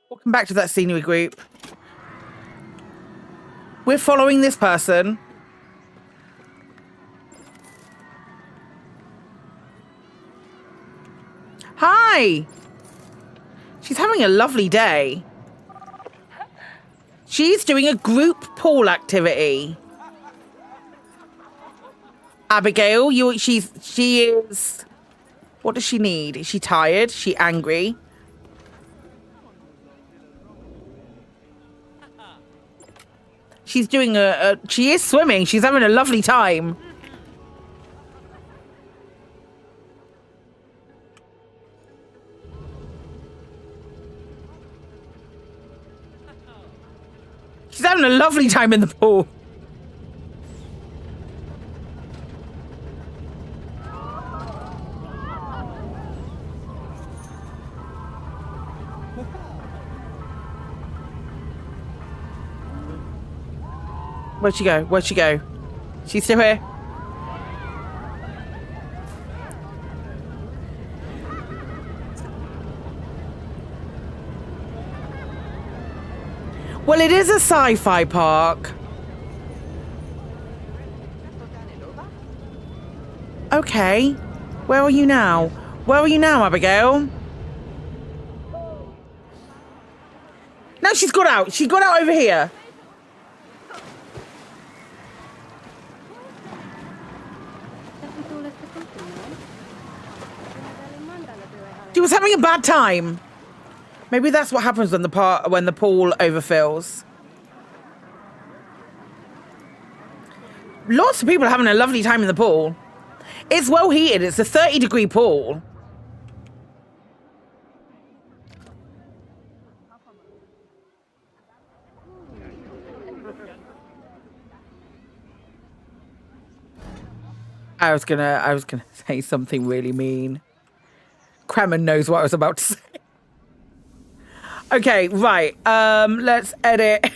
Welcome back to that scenery group. We're following this person. Hi! She's having a lovely day. She's doing a group pool activity. Abigail, she is... What does she need? Is she tired? Is she angry? She's doing she is swimming. She's having a lovely time. She's having a lovely time in the pool. Where'd she go? Where'd she go? She's still here. Well, it is a sci-fi park. Okay. Where are you now? Where are you now, Abigail? No, she's got out. She got out over here. She was having a bad time. Maybe that's what happens when the pool overfills. Lots of people are having a lovely time in the pool. It's well heated. It's a 30-degree pool. I was gonna say something really mean. Kremen knows what I was about to say. Okay, right. Let's edit.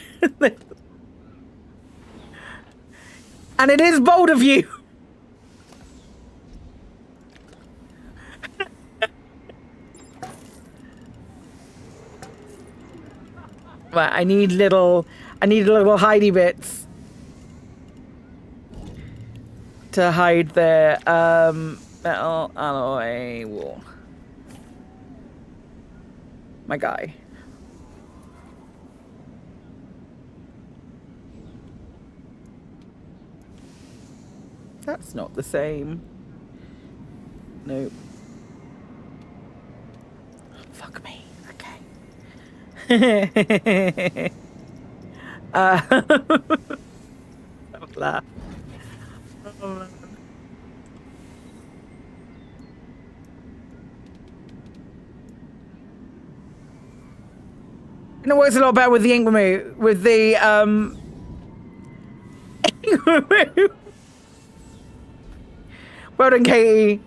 And it is bold of you. Right, I need little hidey bits to hide the metal alloy wall. My guy. That's not the same. Nope. Fuck me. Okay. Laugh. Oh, man. And it works a lot better with the ink remove, with the ink remove. Well done, Katie.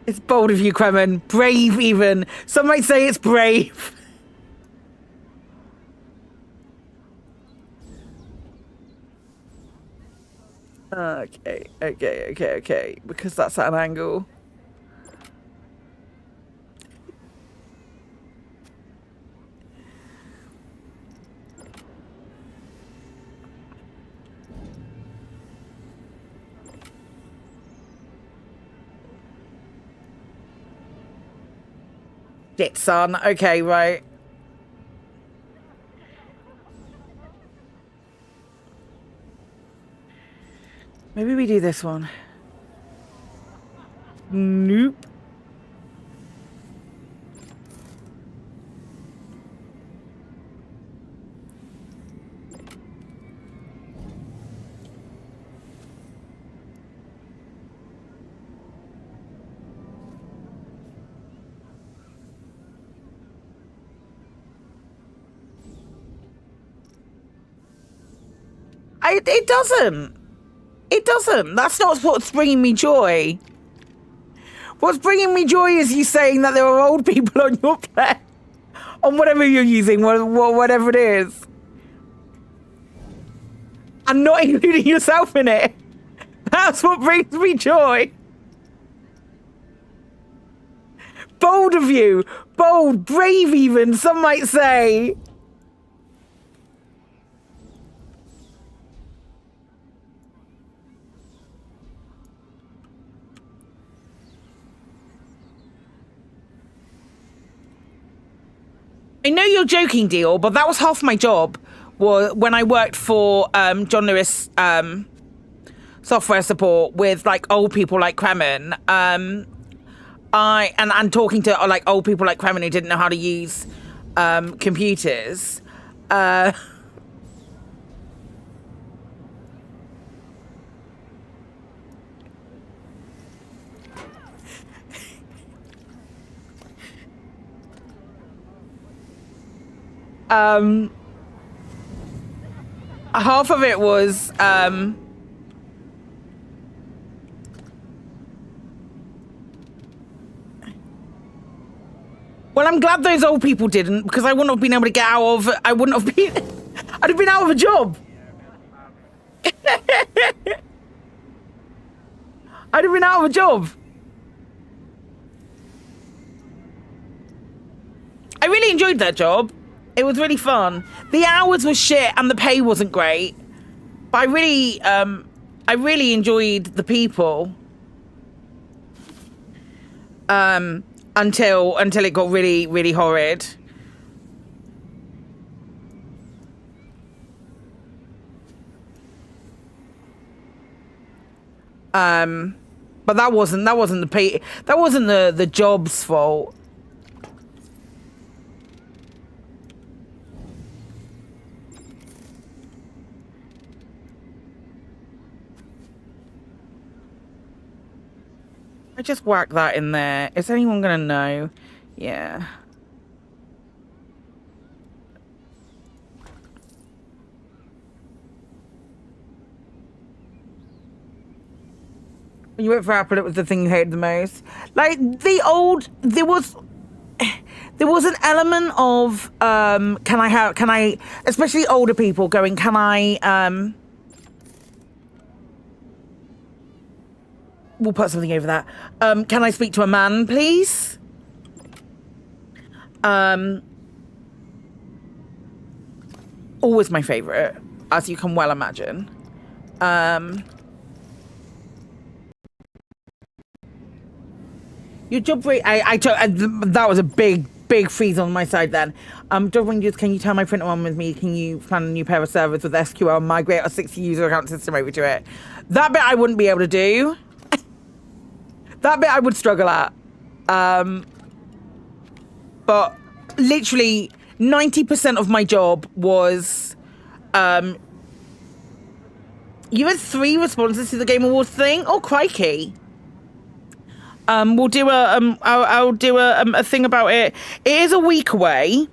It's bold of you, Kremen. Brave, even. Some might say it's brave. Okay. Because that's at an angle. Shit, son. Okay, right. Maybe we do this one. Nope. It doesn't. It doesn't. That's not what's bringing me joy. What's bringing me joy is you saying that there are old people on your plan, on whatever you're using, whatever it is, and not including yourself in it. That's what brings me joy. Bold of you. Bold, brave even, some might say. I know you're joking, Deal, but that was half my job. When I worked for John Lewis software support with like old people like Kremen. And talking to like old people like Kremen who didn't know how to use computers. Half of it was well, I'm glad those old people didn't, because I wouldn't have been able to get out of. I wouldn't have been. I'd have been out of a job. I'd have been out of a job. I really enjoyed that job. It was really fun. The hours were shit and the pay wasn't great, but I really enjoyed the people. Until it got really, really horrid. But that wasn't the pay. That wasn't the job's fault. I just whack that in there. Is anyone gonna know? Yeah. When you went for Apple, it was the thing you hated the most. Like there was an element of can I, especially older people going, can I we'll put something over that. Can I speak to a man, please? Always my favourite, as you can well imagine. Your job rate, that was a big freeze on my side then. Job ranges, can you turn my printer on with me? Can you plan a new pair of servers with SQL and migrate a 60 user account system over to it? That bit I wouldn't be able to do. That bit I would struggle at. But literally 90% of my job was, you had 3 responses to the Game Awards thing? Oh, crikey. We'll do I'll do a thing about it. It is a week away.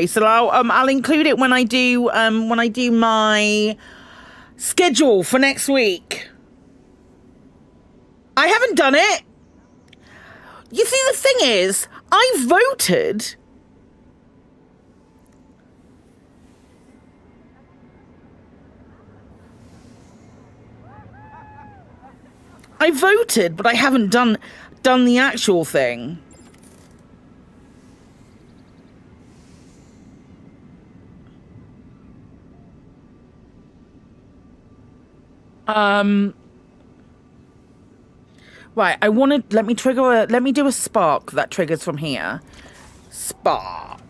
So I'll include it when I do my schedule for next week. I haven't done it. You see, the thing is, I voted. I voted, but I haven't done the actual thing. Right, let me do a spark that triggers from here. Spark.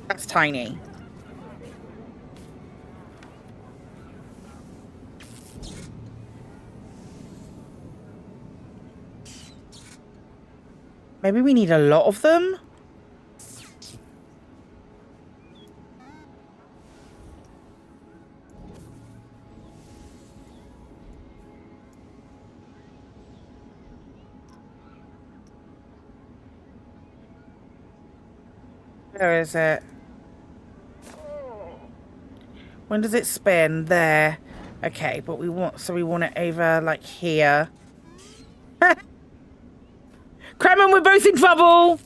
That's tiny. Maybe we need a lot of them? Where is it? When does it spin? There. Okay, but we want it over like here. Kremen, we're both in trouble!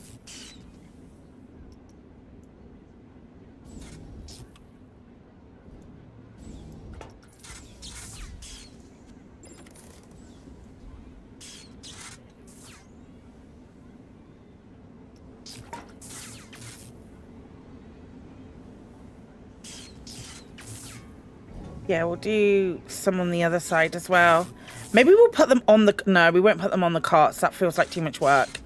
Yeah, we'll do some on the other side as well. Maybe we'll put them on the... No, we won't put them on the carts. That feels like too much work.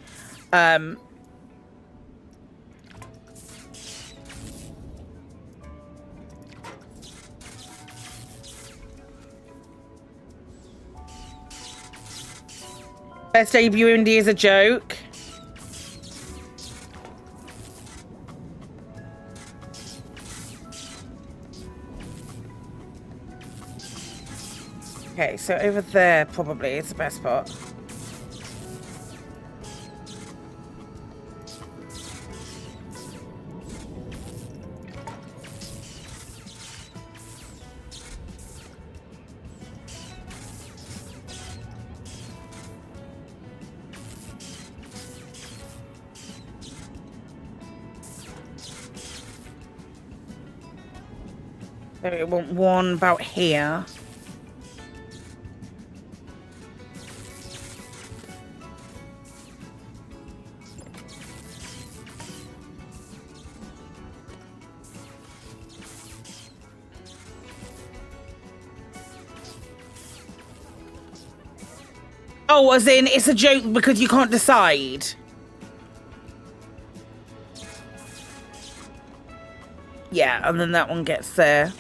Best debut indie is a joke. Okay, so over there probably is the best spot. So we want one about here. Oh, as in it's a joke because you can't decide. Yeah, and then that one gets there.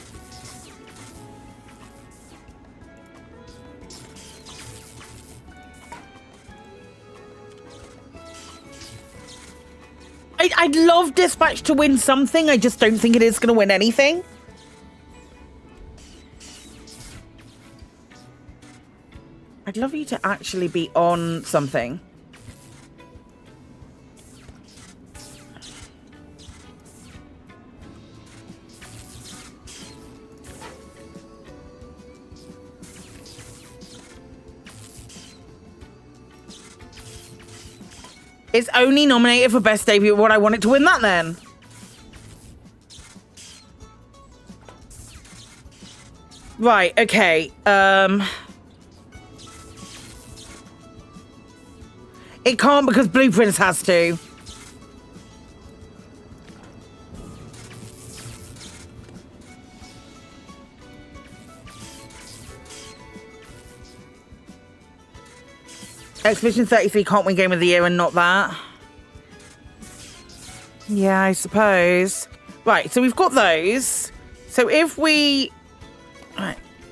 I'd love Dispatch to win something. I just don't think it is going to win anything. I'd love you to actually be on something. It's only nominated for Best Debut. What I want it to win that then. Right, okay. It can't because Blueprints has to. Expedition 33 can't win Game of the Year and not that. Yeah, I suppose. Right, so we've got those. So if we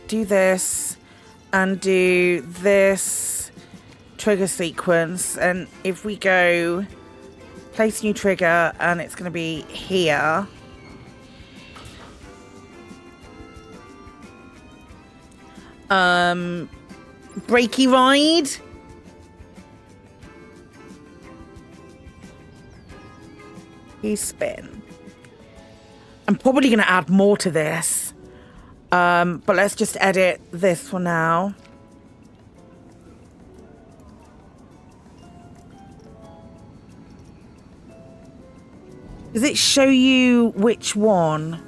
do this and do this trigger sequence, and if we go place new trigger and it's going to be here. Breaky ride. Spin. I'm probably going to add more to this, but let's just edit this for now. Does it show you which one?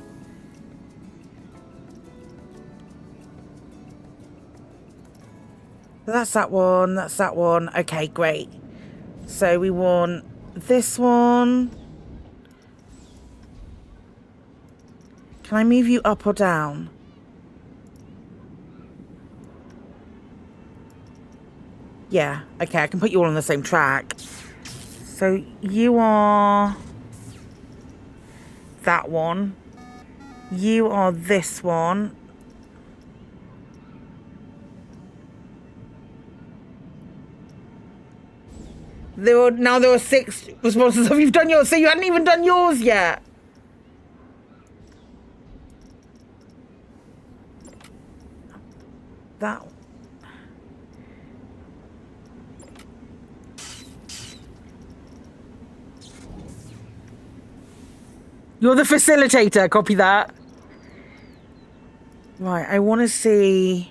That's that one. That's that one. Okay, great. So we want this one. Can I move you up or down? Yeah, okay, I can put you all on the same track. So you are that one. You are this one. There are 6 responses. Have you done yours? So you hadn't even done yours yet. That one. You're the facilitator, copy that. Right, I want to see.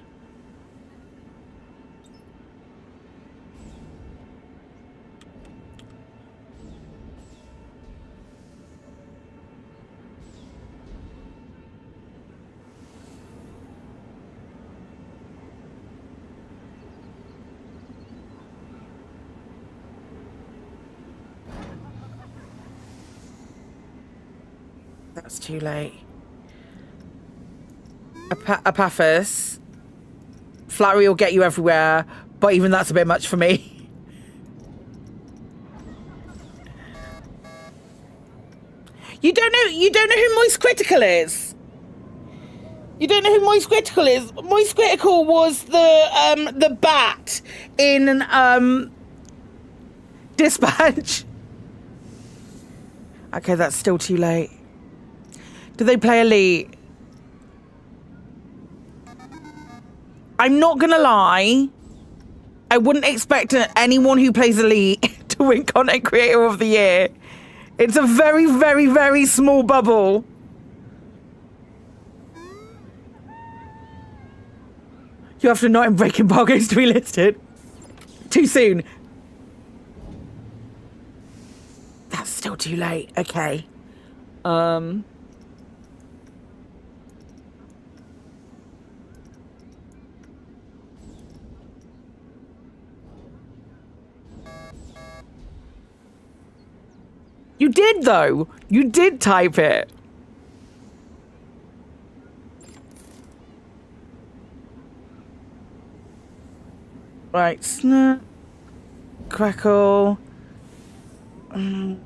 That's too late. Apaphis. Flattery will get you everywhere, but even that's a bit much for me. You don't know who Moist Critical is? You don't know who Moist Critical is? Moist Critical was the bat in Dispatch. Okay, that's still too late. Do they play Elite? I'm not gonna lie. I wouldn't expect anyone who plays Elite to win Content Creator of the Year. It's a very, very, very small bubble. You have to not break embargoes to be listed. Too soon. That's still too late. Okay. You did, though. You did type it. Right, snap, crackle. You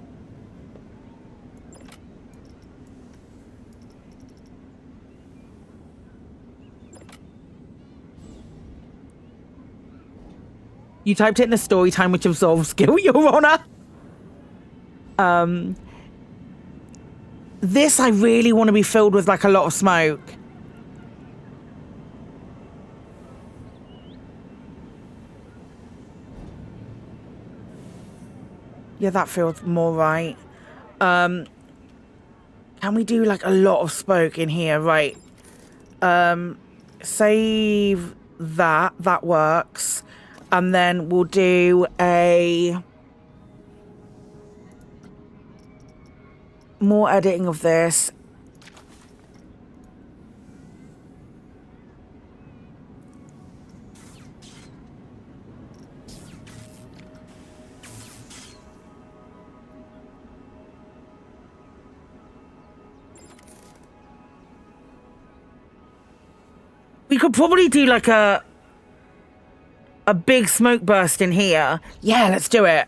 typed it in the story time, which absolves skill, Your Honor. This I really want to be filled with like a lot of smoke. Yeah, that feels more right. Can we do like a lot of smoke in here? Right. Save that. That works. And then we'll do a more editing of this. We could probably do like a big smoke burst in here. Yeah, let's do it.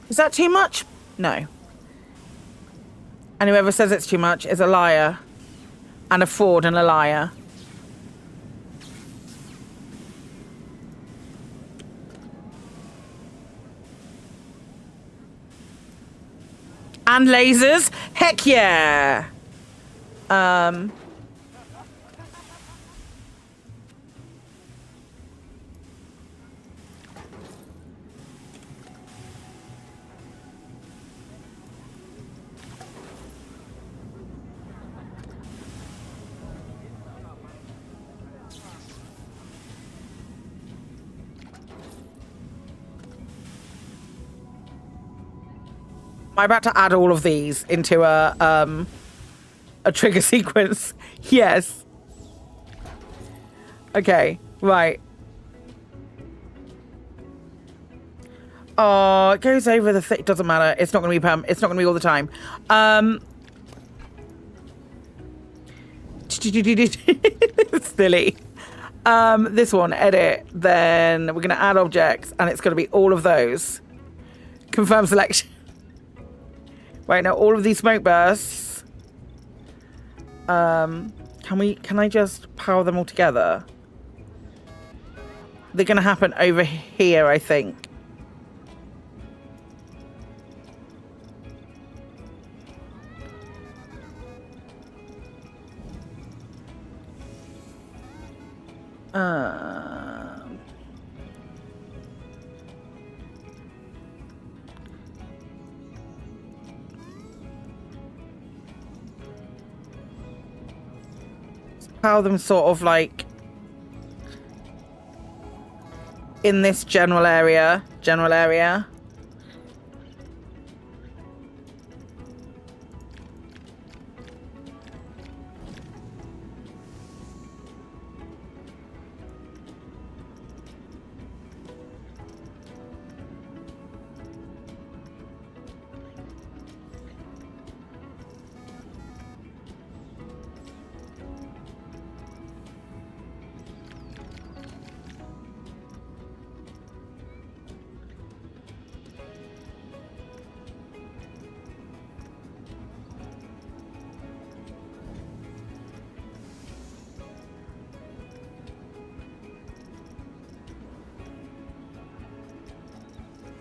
Is that too much? No. And whoever says it's too much is a liar. And a fraud and a liar. And lasers? Heck yeah! Am I about to add all of these into a trigger sequence? Yes. Okay, right. Oh, it goes over the thing. Doesn't matter. It's not going to be it's not going to be all the time. Silly. This one, edit. Then we're going to add objects, and it's going to be all of those. Confirm selection. Right, now all of these smoke bursts. Can I just power them all together? They're gonna happen over here, I think. Power them sort of like in this general area.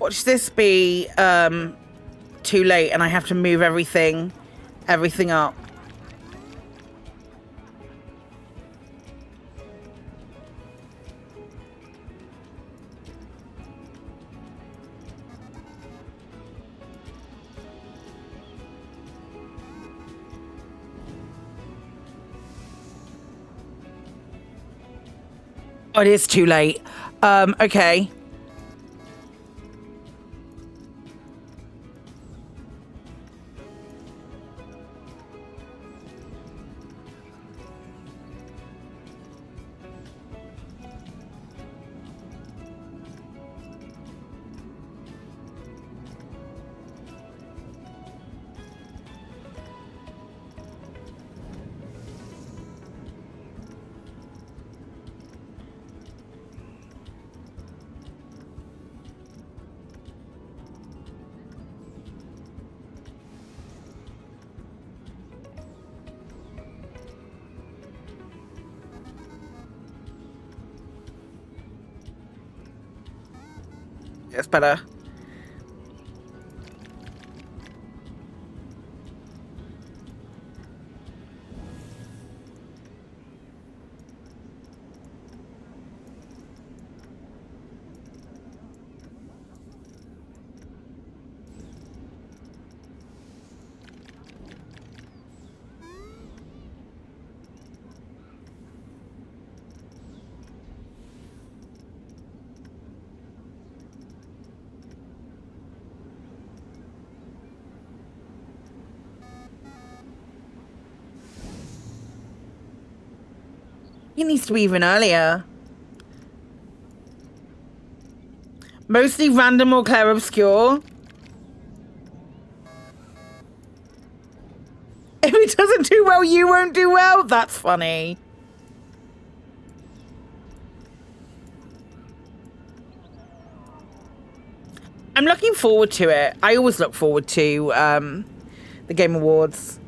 Watch this be too late and I have to move everything up. Oh, it is too late. Okay. It's better. It needs to be even earlier. Mostly random or clair obscure. If it doesn't do well, you won't do well. That's funny. I'm looking forward to it. I always look forward to the Game Awards.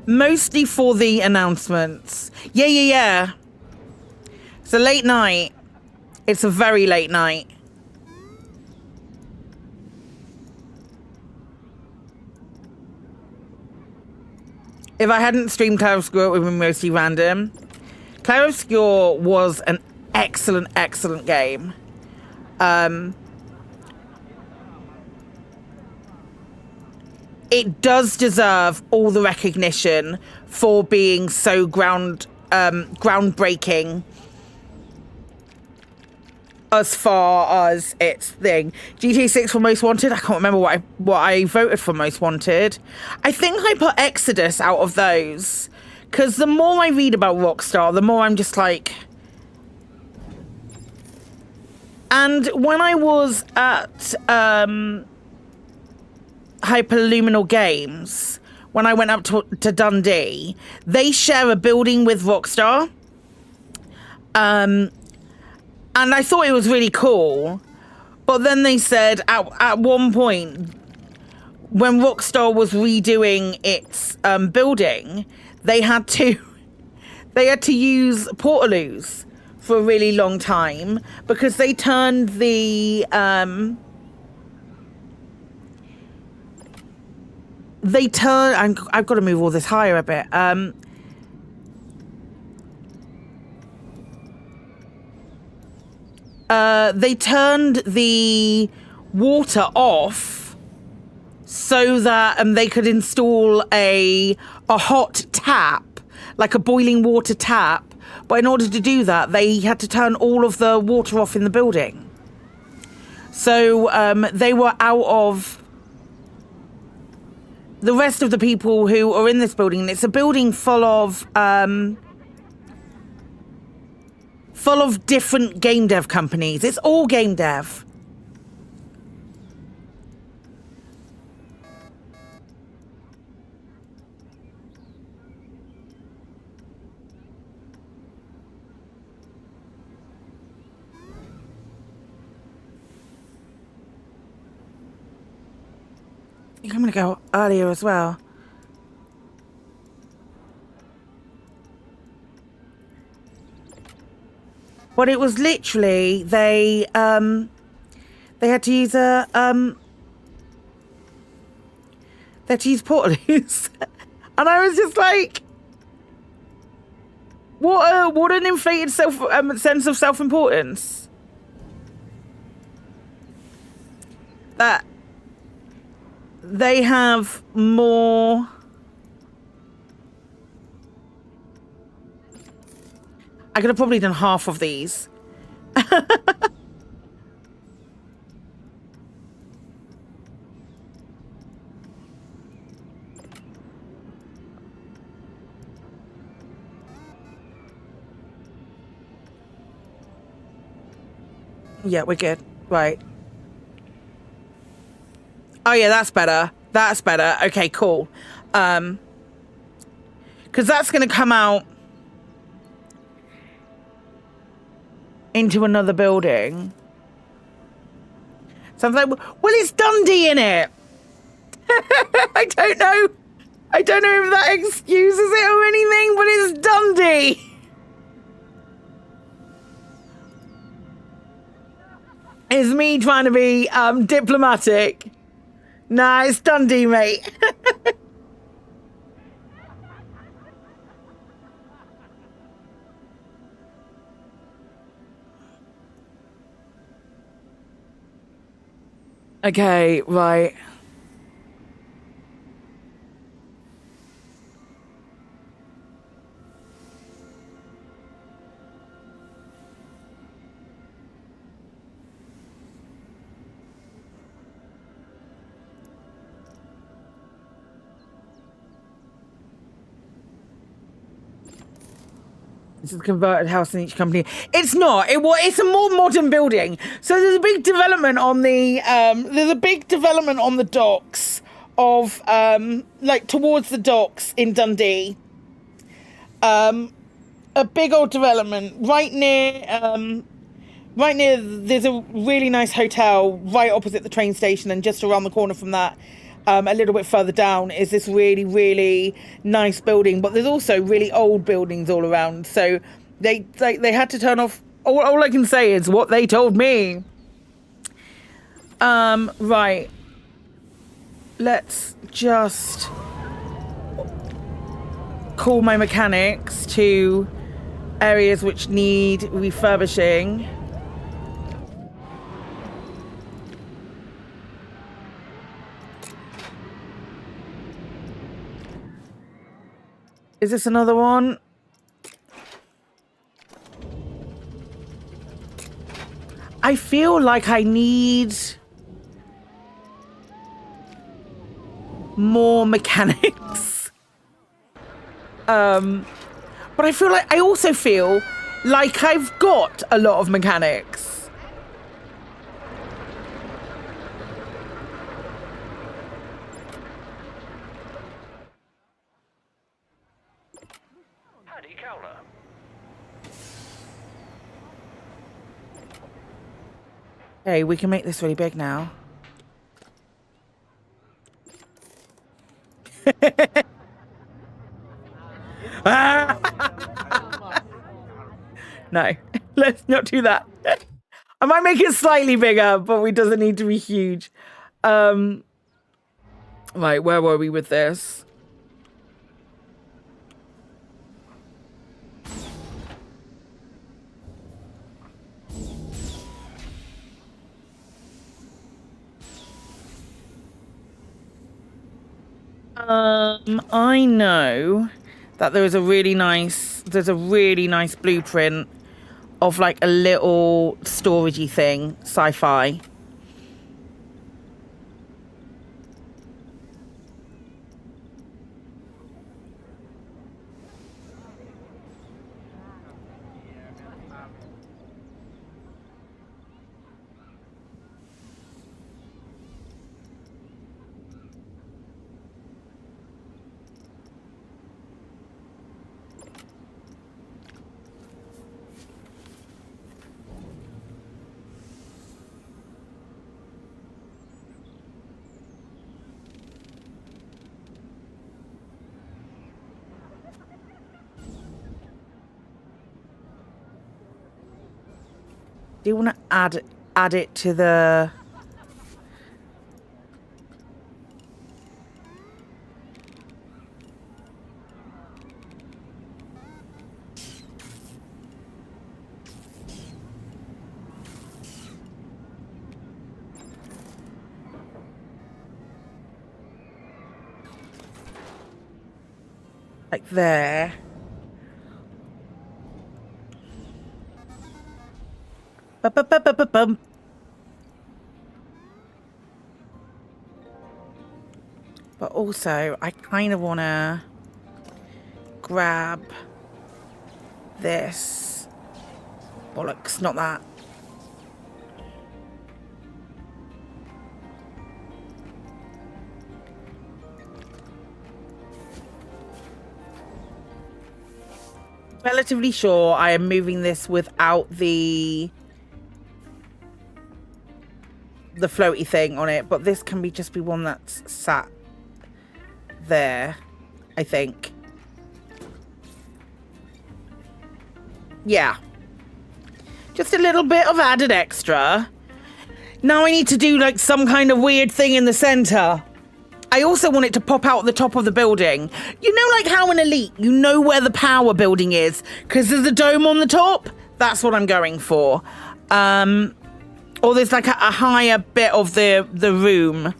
Mostly for the announcements. Yeah. It's a late night. It's a very late night. If I hadn't streamed Clair Obscure, it would have been mostly random. Clair Obscure was an excellent, excellent game. It does deserve all the recognition for being so groundbreaking as far as its thing. GTA 6 for Most Wanted. I can't remember what I voted for Most Wanted. I think I put Exodus out of those because the more I read about Rockstar, the more I'm just like. And when I was at Hyperluminal Games, when I went up to Dundee, they share a building with Rockstar. And I thought it was really cool. But then they said at one point, when Rockstar was redoing its building, they had to use portaloos for a really long time because they turned the I've got to move all this higher a bit. They turned the water off so that they could install a hot tap, like a boiling water tap. But in order to do that, they had to turn all of the water off in the building. So they were out of the rest of the people who are in this building. It's a building full of different game dev companies. It's all game dev. I think I'm gonna go earlier as well. But it was literally they had to use a they had to use portaloos, and I was just like, what an inflated sense of self-importance. That they have more. I could have probably done half of these. Yeah, we're good. Right. Oh yeah, that's better. That's better. Okay, cool. Because that's going to come out into another building. So I was like, well, it's Dundee in it. I don't know. I don't know if that excuses it or anything, but it's Dundee. It's me trying to be diplomatic. Nah, it's Dundee, mate. Okay, right. This is a converted house in each company. It's not. It's a more modern building. So there's a big development on the docks of like towards the docks in Dundee. A big old development right near. There's a really nice hotel right opposite the train station, and just around the corner from that. A little bit further down is this really, really nice building, but there's also really old buildings all around. So they had to turn off. All I can say is what they told me. Right. Let's just call my mechanics to areas which need refurbishing. Is this another one? I feel like I need more mechanics. But I also feel like I've got a lot of mechanics. Hey, we can make this really big now. No, let's not do that. I might make it slightly bigger, but it doesn't need to be huge. Right, where were we with this? I know that there's a really nice blueprint of like a little storagey thing, sci-fi. Do you want to add it to the... like there. Ba-ba-ba-ba-ba-bum. But also, I kind of want to grab this. Bollocks, not that. Relatively sure I am moving this without the floaty thing on it, but this can be just be one that's sat there, I think. Yeah. Just a little bit of added extra. Now I need to do like some kind of weird thing in the center. I also want it to pop out the top of the building. You know, like how in Elite, you know where the power building is because there's a dome on the top? That's what I'm going for. Or there's like a higher bit of the room.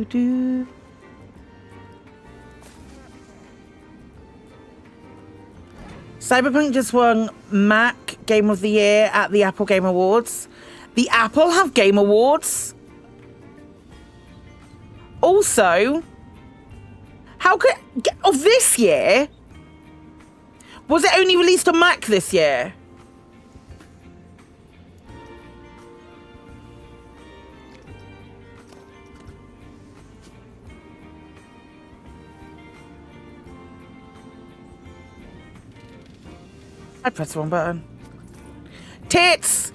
Do. Cyberpunk just won Mac Game of the Year at the Apple Game Awards. The Apple have Game Awards? Also, how could... Of this year? Was it only released on Mac this year? I pressed the wrong button. Tits!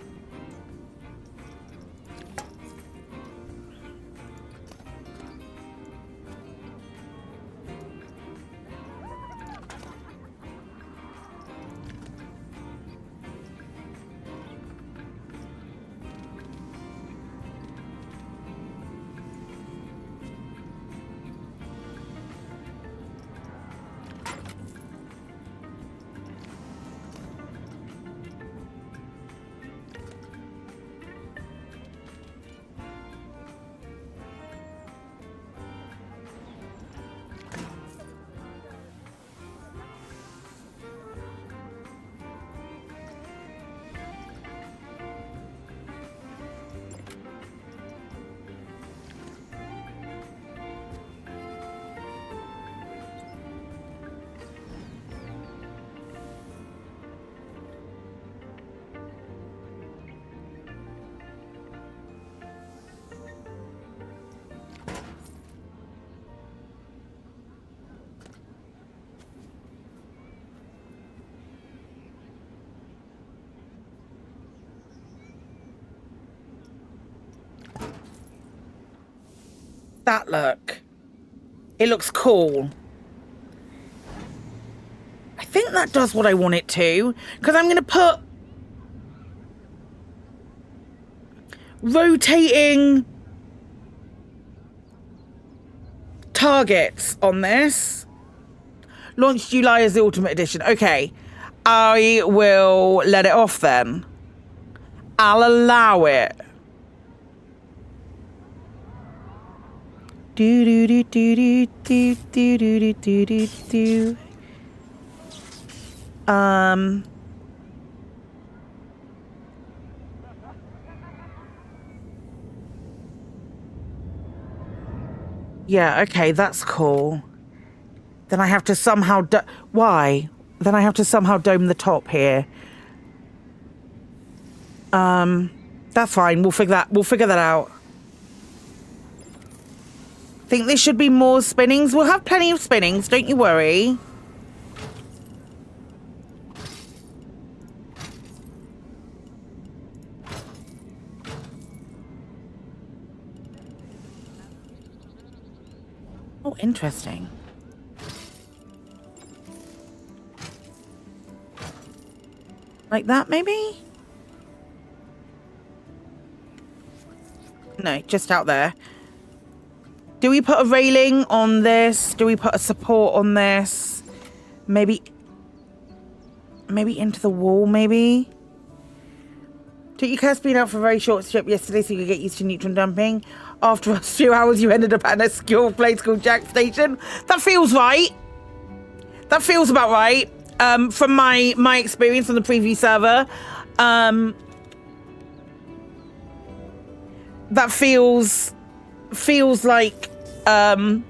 That look. It looks cool. I think that does what I want it to, because I'm going to put rotating targets on this. Launched July as the Ultimate Edition. Okay, I will let it off then. I'll allow it. Do do do do do do do do do do do. Yeah, okay, that's cool. Then I have to somehow why? Then I have to somehow dome the top here. That's fine. We'll figure that out. Think there should be more spinnings. We'll have plenty of spinnings, don't you worry. Oh, interesting. Like that, maybe? No, just out there. Do we put a railing on this? Do we put a support on this? Maybe into the wall, maybe? Took you Curse being out for a very short strip yesterday so you could get used to neutron dumping. After a few hours, you ended up at a skill place called Jack Station. That feels right. That feels about right. From my experience on the preview server. That feels like someone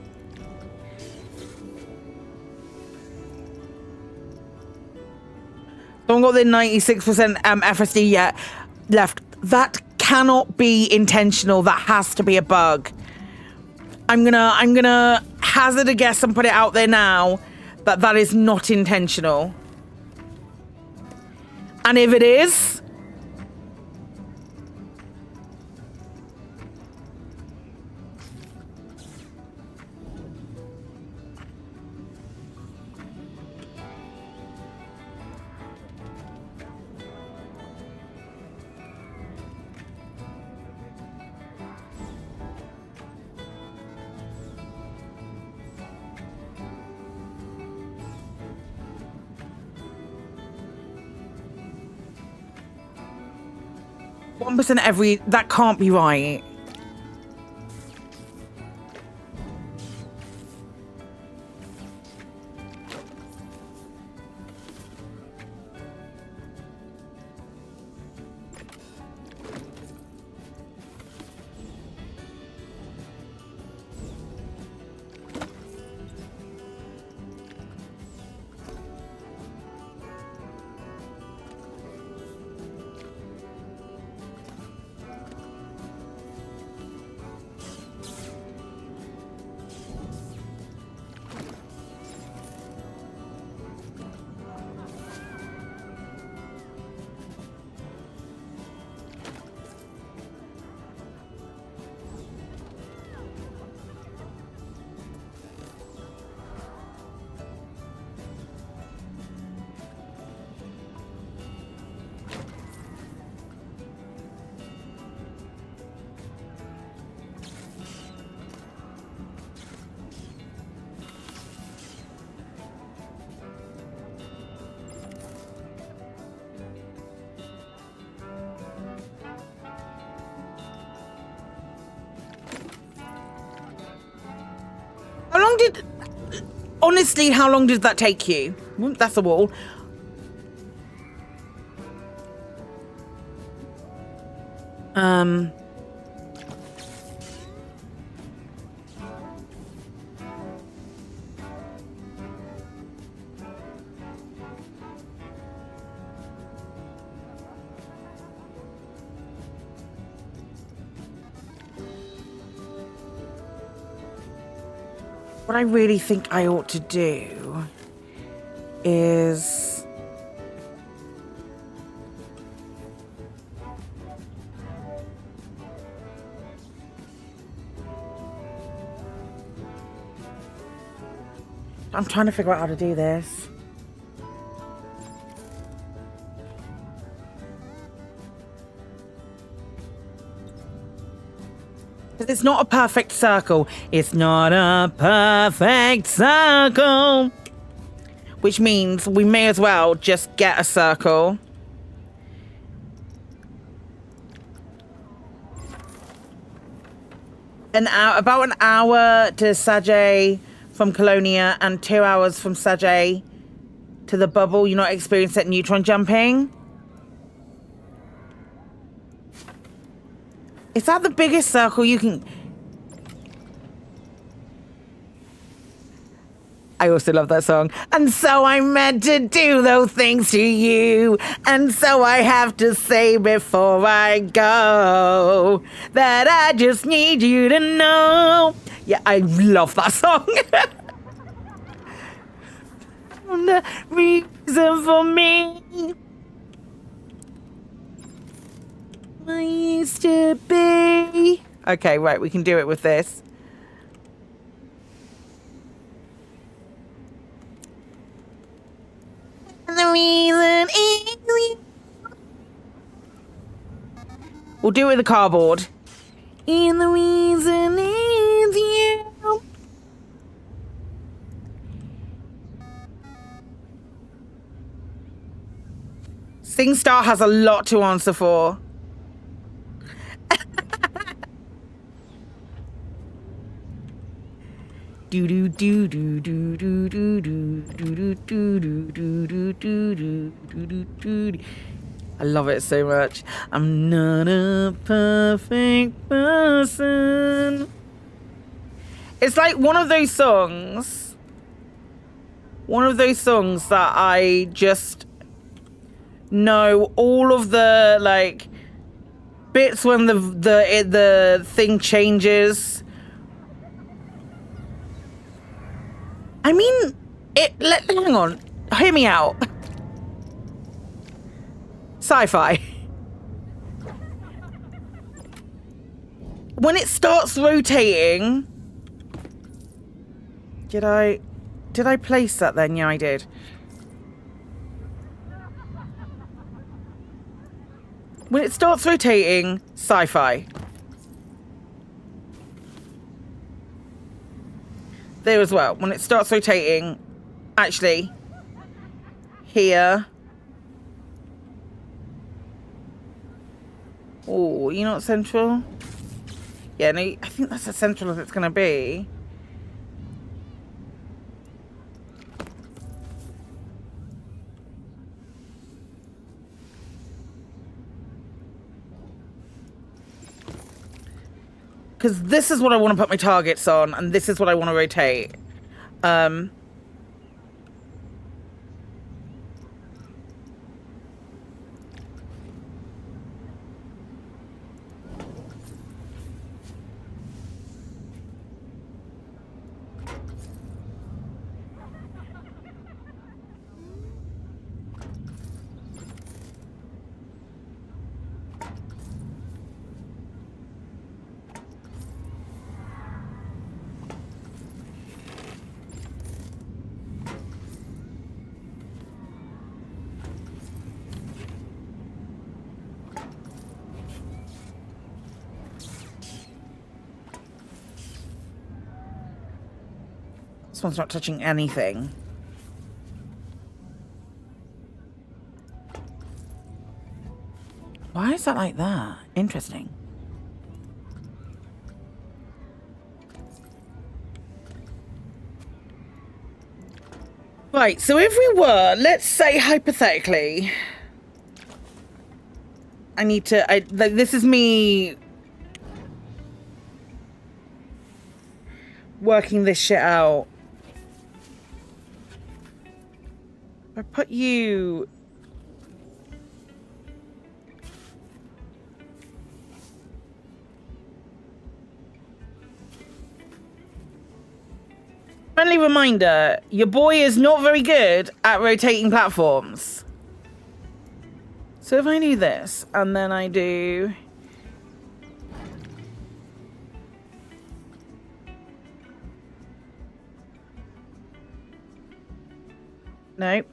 got their 96% FSD yet left. That cannot be intentional. That has to be a bug. I'm gonna hazard a guess and put it out there now that is not intentional. And if it is, that can't be right. Honestly, how long did that take you? That's a wall. What I really think I ought to do is I'm trying to figure out how to do this. It's not a perfect circle. It's not a perfect circle. Which means we may as well just get a circle. about an hour to Sajay from Colonia and 2 hours from Sajay to the bubble. You're not experienced at neutron jumping. Is that the biggest circle you can... I also love that song. And so I'm meant to do those things to you. And so I have to say before I go that I just need you to know. Yeah, I love that song. The reason for me I used to be. Okay, right, we can do it with this. The reason is we'll do it with the cardboard. And the reason is you. SingStar has a lot to answer for. Do do do do do do do do do do do do do do do do. I love it so much. I'm not a perfect person. It's like one of those songs. One of those songs that I just know all of the like bits when the thing changes. I mean, hang on, hear me out. Sci-fi. When it starts rotating, did I place that then? Yeah, I did. When it starts rotating, sci-fi. There as well. When it starts rotating, actually, here. Oh, you're not central? Yeah, no, I think that's as central as it's going to be. Because this is what I want to put my targets on, and this is what I want to rotate. This one's not touching anything. Why is that like that? Interesting. Right, so if we were, let's say hypothetically, I need to, this is me working this shit out. I put you... Friendly reminder, your boy is not very good at rotating platforms. So if I do this, and then I do... Nope.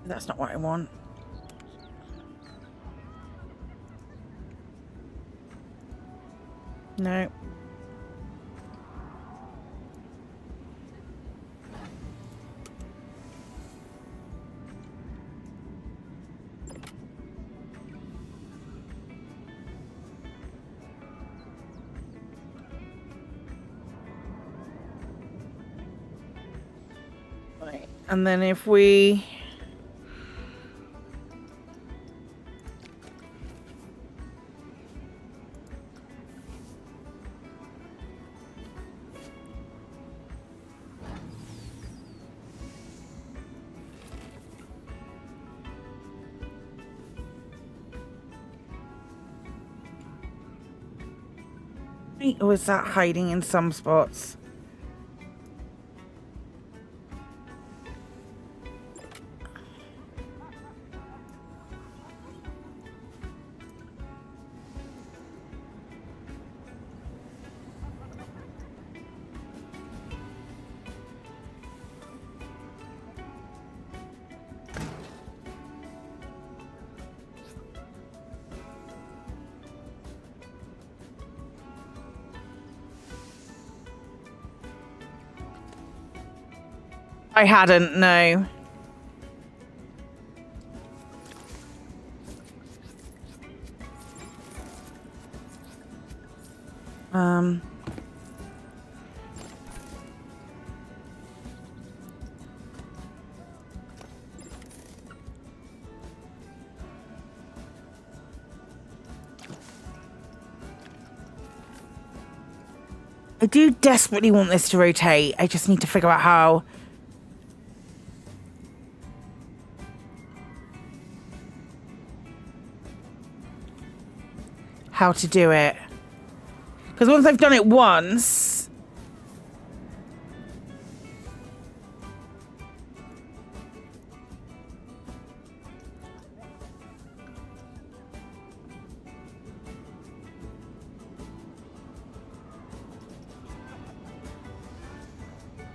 That's not what I want. No. Right. And then if we... Or is that hiding in some spots? I hadn't, no. I do desperately want this to rotate. I just need to figure out how. How to do it. Because once I've done it once...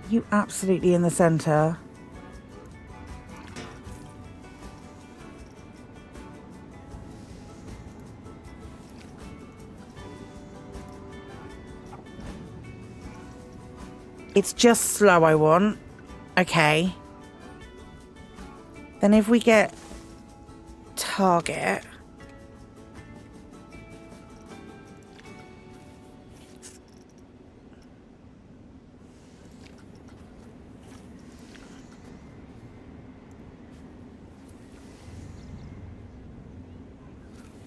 You absolutely in the center. It's just slow I want. Okay. Then if we get target.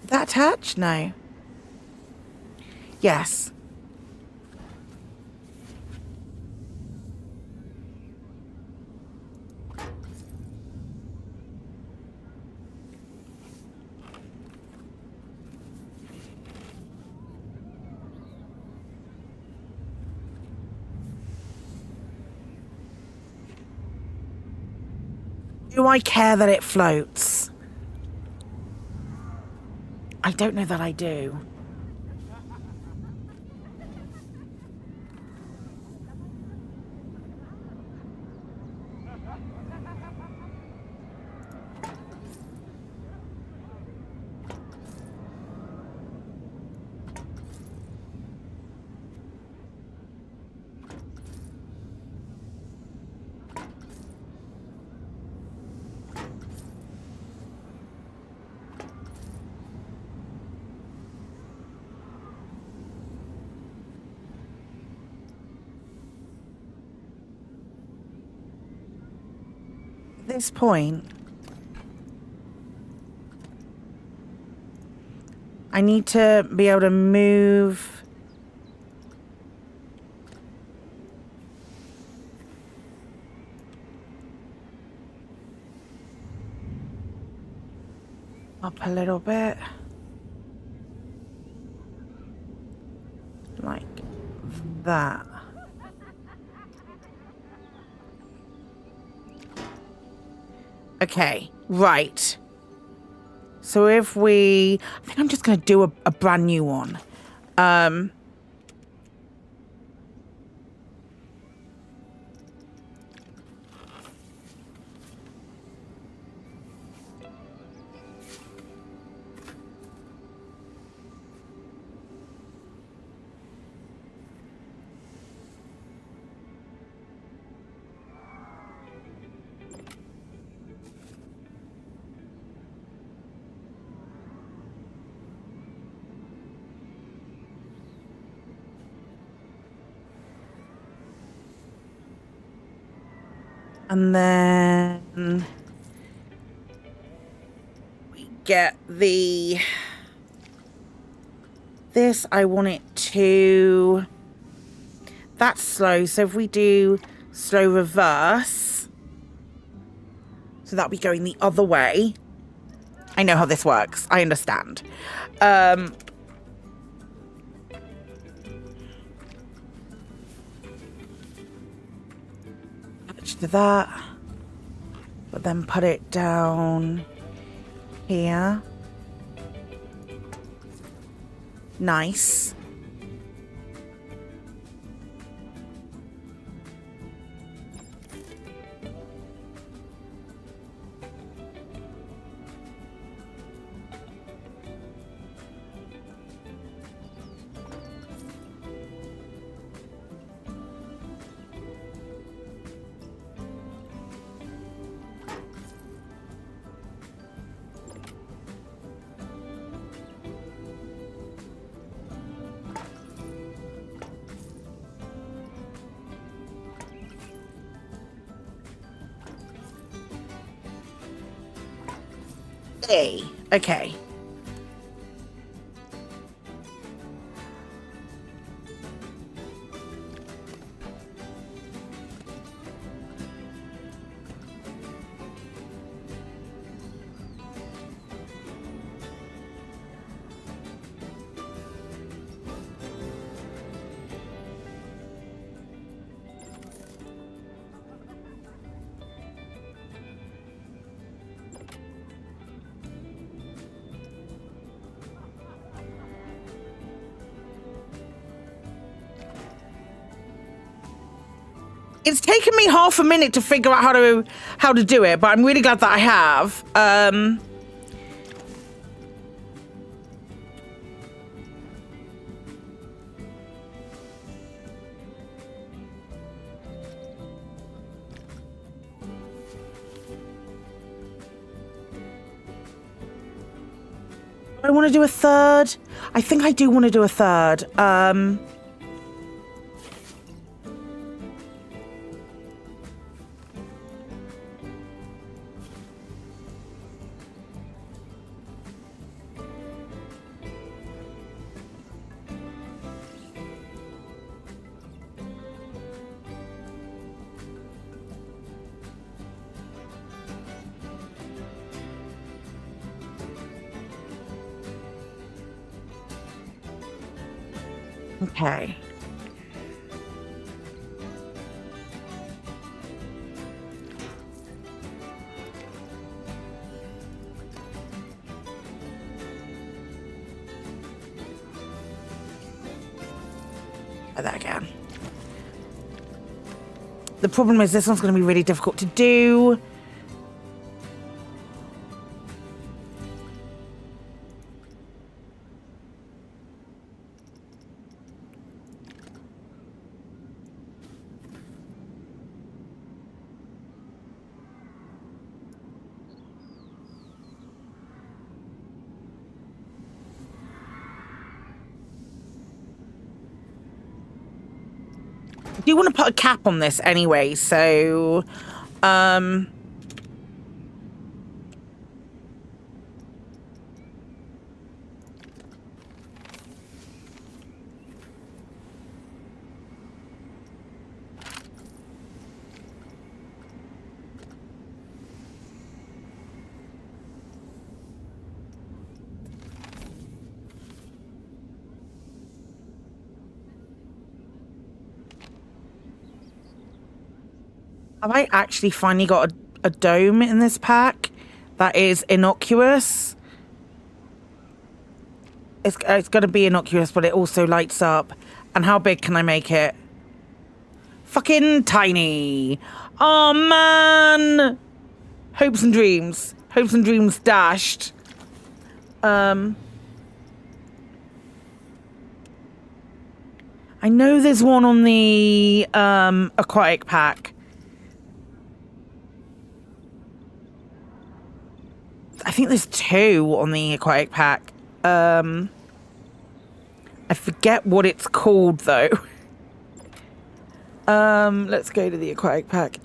That attach? No. Yes. Do I care that it floats? I don't know that I do. At this point, I need to be able to move up a little bit, like that. Okay, right. So if we... I think I'm just going to do a brand new one. And then we get the... This, I want it to... That's slow, so if we do slow reverse... So that'll be going the other way. I know how this works. I understand. To that, but then put it down here. Nice. Okay. It's taken me half a minute to figure out how to do it, but I'm really glad that I have. I want to do a third. I think I do want to do a third. Okay. Try that again. The problem is this one's going to be really difficult to do. I do want to put a cap on this anyway, so have I actually finally got a dome in this pack that is innocuous? It's going to be innocuous, but it also lights up. And how big can I make it? Fucking tiny. Oh, man. Hopes and dreams. Hopes and dreams dashed. I know there's one on the aquatic pack. I think there's two on the aquatic pack. I forget what it's called though. Let's go to the aquatic pack.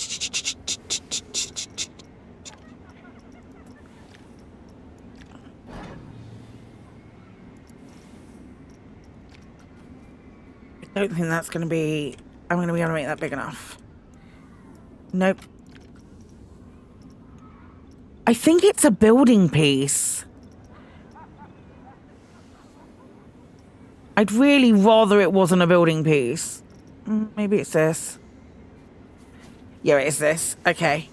Don't think that's going to be... I'm going to be able to make that big enough. Nope. I think it's a building piece. I'd really rather it wasn't a building piece. Maybe it's this. Yeah, it is this. Okay.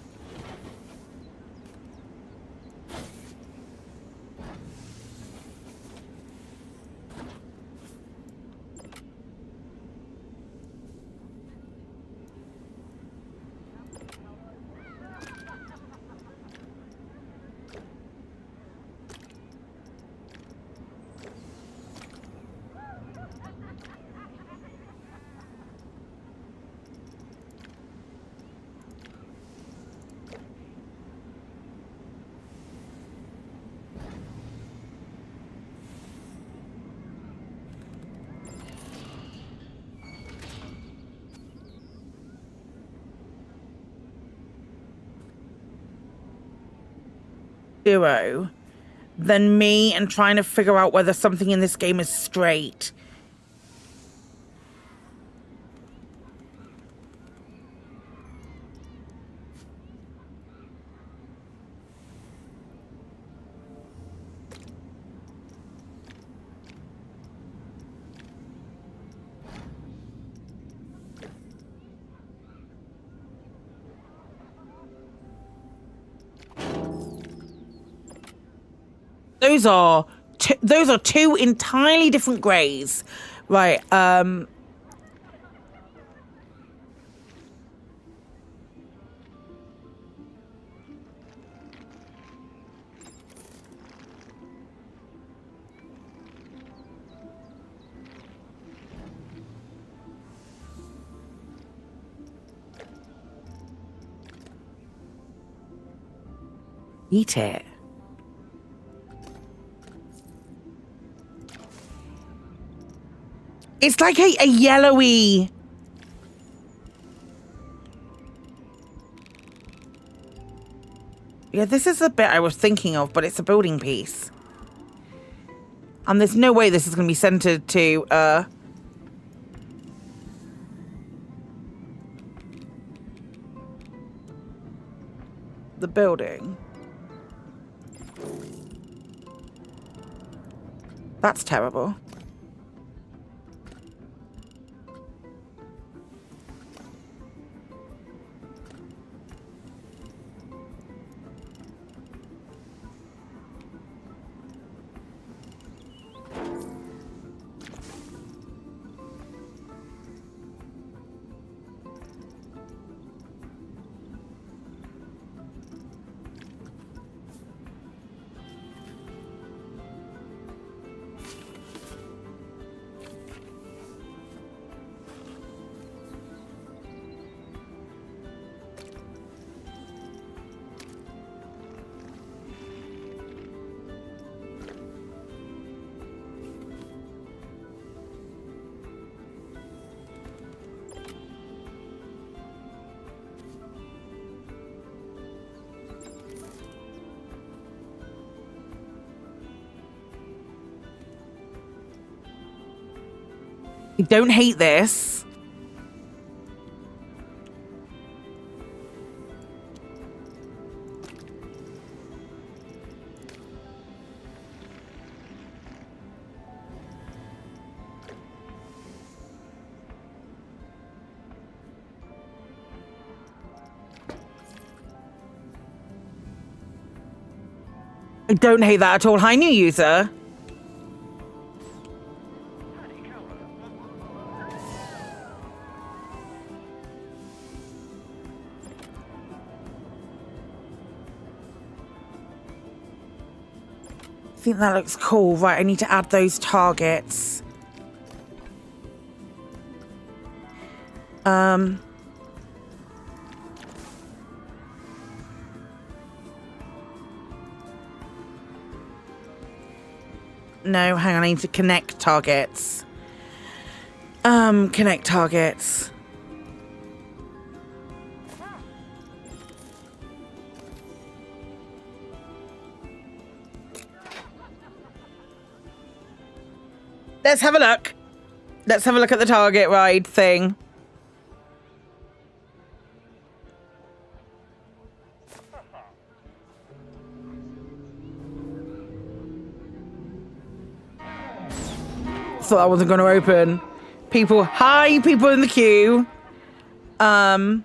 Duo than me and trying to figure out whether something in this game is straight. Those are two entirely different greys. Right, eat it. It's like a yellowy... Yeah, this is the bit I was thinking of, but it's a building piece. And there's no way this is going to be centered to, the building. That's terrible. I don't hate this. I don't hate that at all. Hi, new user. I think that looks cool. Right, I need to add those targets. No, hang on, I need to connect targets. Connect targets. Let's have a look. Let's have a look at the target ride thing. Thought that wasn't going to open. People, hi, people in the queue. Right,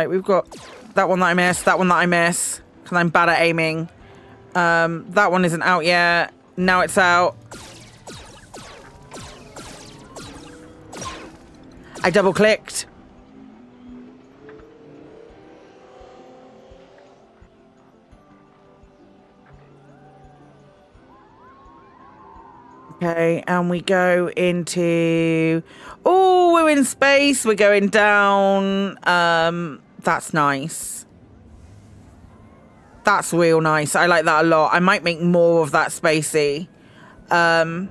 we've got that one that I missed, that one that I miss, because I'm bad at aiming. That one isn't out yet. Now it's out. I double clicked. Okay, and we go into... Oh, we're in space. We're going down. That's nice. That's real nice. I like that a lot. I might make more of that spacey. And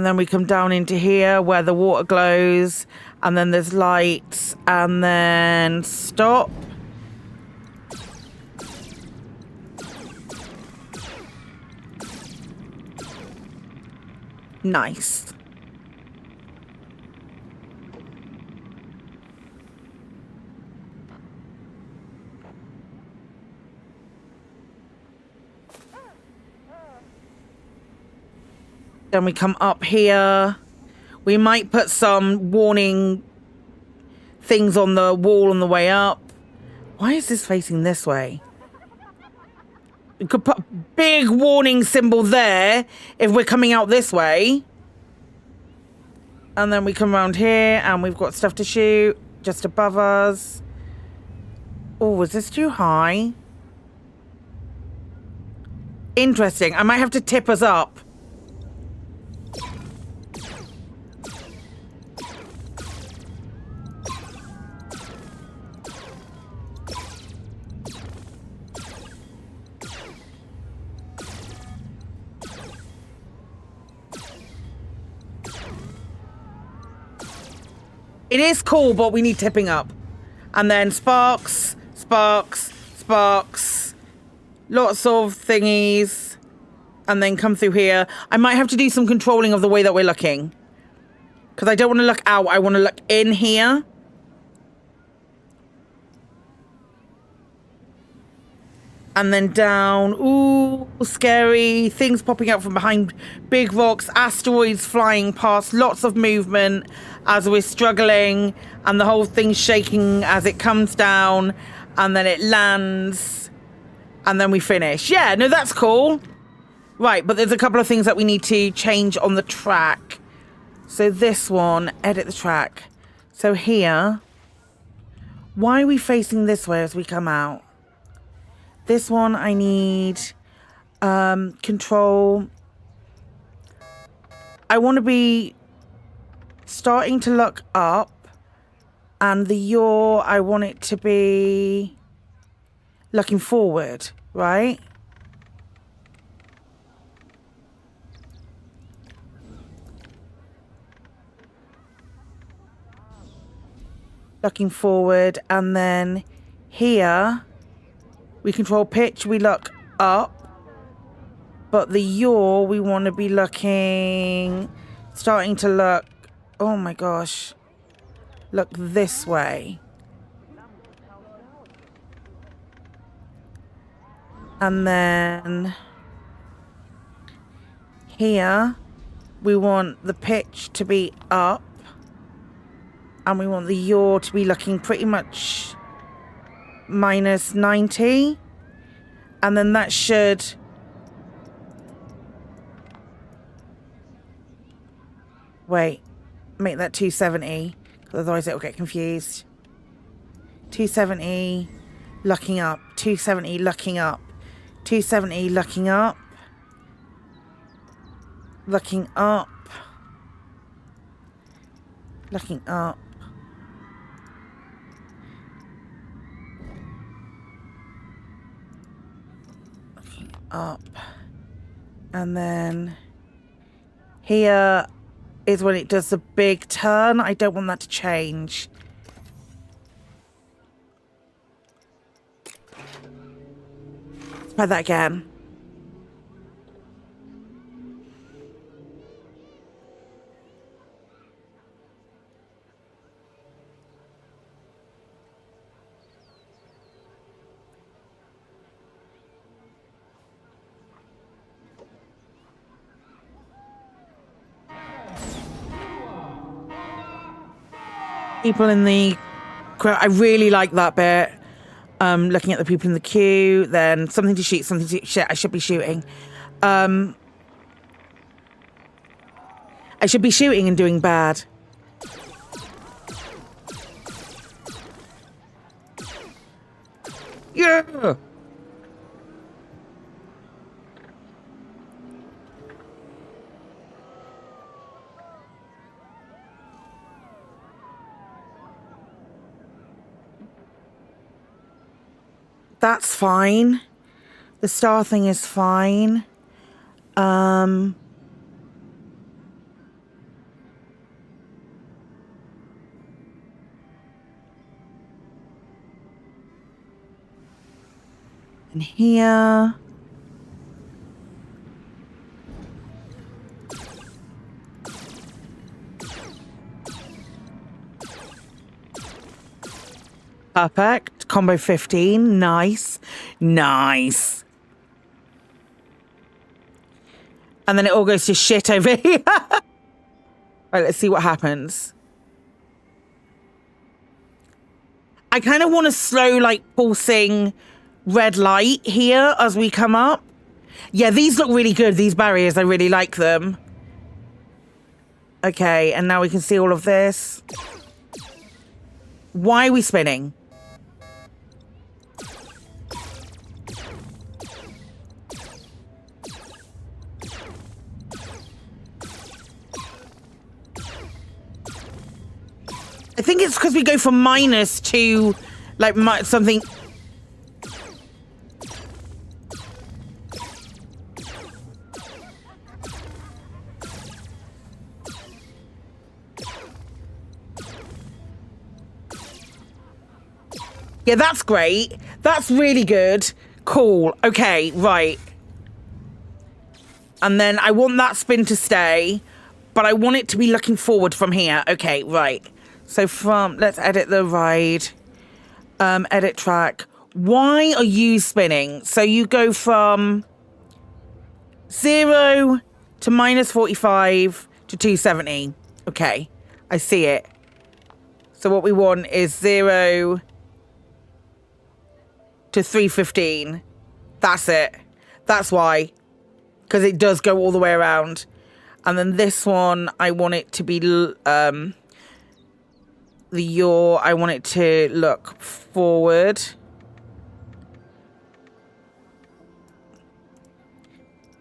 then we come down into here where the water glows. And then there's lights. And then stop. Nice. Then we come up here. We might put some warning things on the wall on the way up. Why is this facing this way? We could put a big warning symbol there if we're coming out this way. And then we come around here and we've got stuff to shoot just above us. Oh, is this too high? Interesting. I might have to tip us up. It is cool, but we need tipping up. And then sparks, sparks, sparks. Lots of thingies. And then come through here. I might have to do some controlling of the way that we're looking. Because I don't want to look out. I want to look in here. And then down. Ooh, scary. Things popping out from behind big rocks. Asteroids flying past. Lots of movement as we're struggling. And the whole thing's shaking as it comes down. And then it lands. And then we finish. Yeah, no, that's cool. Right, but there's a couple of things that we need to change on the track. So this one, edit the track. So here. Why are we facing this way as we come out? This one I need control. I want to be starting to look up, and the yaw, I want it to be looking forward, right? Looking forward, and then here we control pitch, we look up, but the yaw, we want to be looking, starting to look, oh my gosh, look this way. And then here, we want the pitch to be up, and we want the yaw to be looking pretty much minus 90, and then that should make that 270, otherwise it'll get confused. 270 looking up, 270 looking up, 270 looking up, looking up, looking up. Up, and then here is when it does the big turn. I don't want that to change. Let's try that again. People in the crowd. I really like that bit. Looking at the people in the queue, then something to shoot, something to shit. I should be shooting. I should be shooting and doing bad. Yeah. That's fine. The star thing is fine. And here. Perfect. Combo 15. Nice. Nice. And then it all goes to shit over here. Right, let's see what happens. I kind of want a slow, like, pulsing red light here as we come up. Yeah, these look really good, these barriers. I really like them. Okay, and now we can see all of this. Why are we spinning? I think it's because we go from minus to, like, something... Yeah, that's great. That's really good. Cool. Okay, right. And then I want that spin to stay, but I want it to be looking forward from here. Okay, right. So let's edit the ride. Edit track. Why are you spinning? So you go from 0 to minus 45 to 270. Okay, I see it. So what we want is 0 to 315. That's it. That's why. Because it does go all the way around. And then this one, I want it to be... I want it to look forward.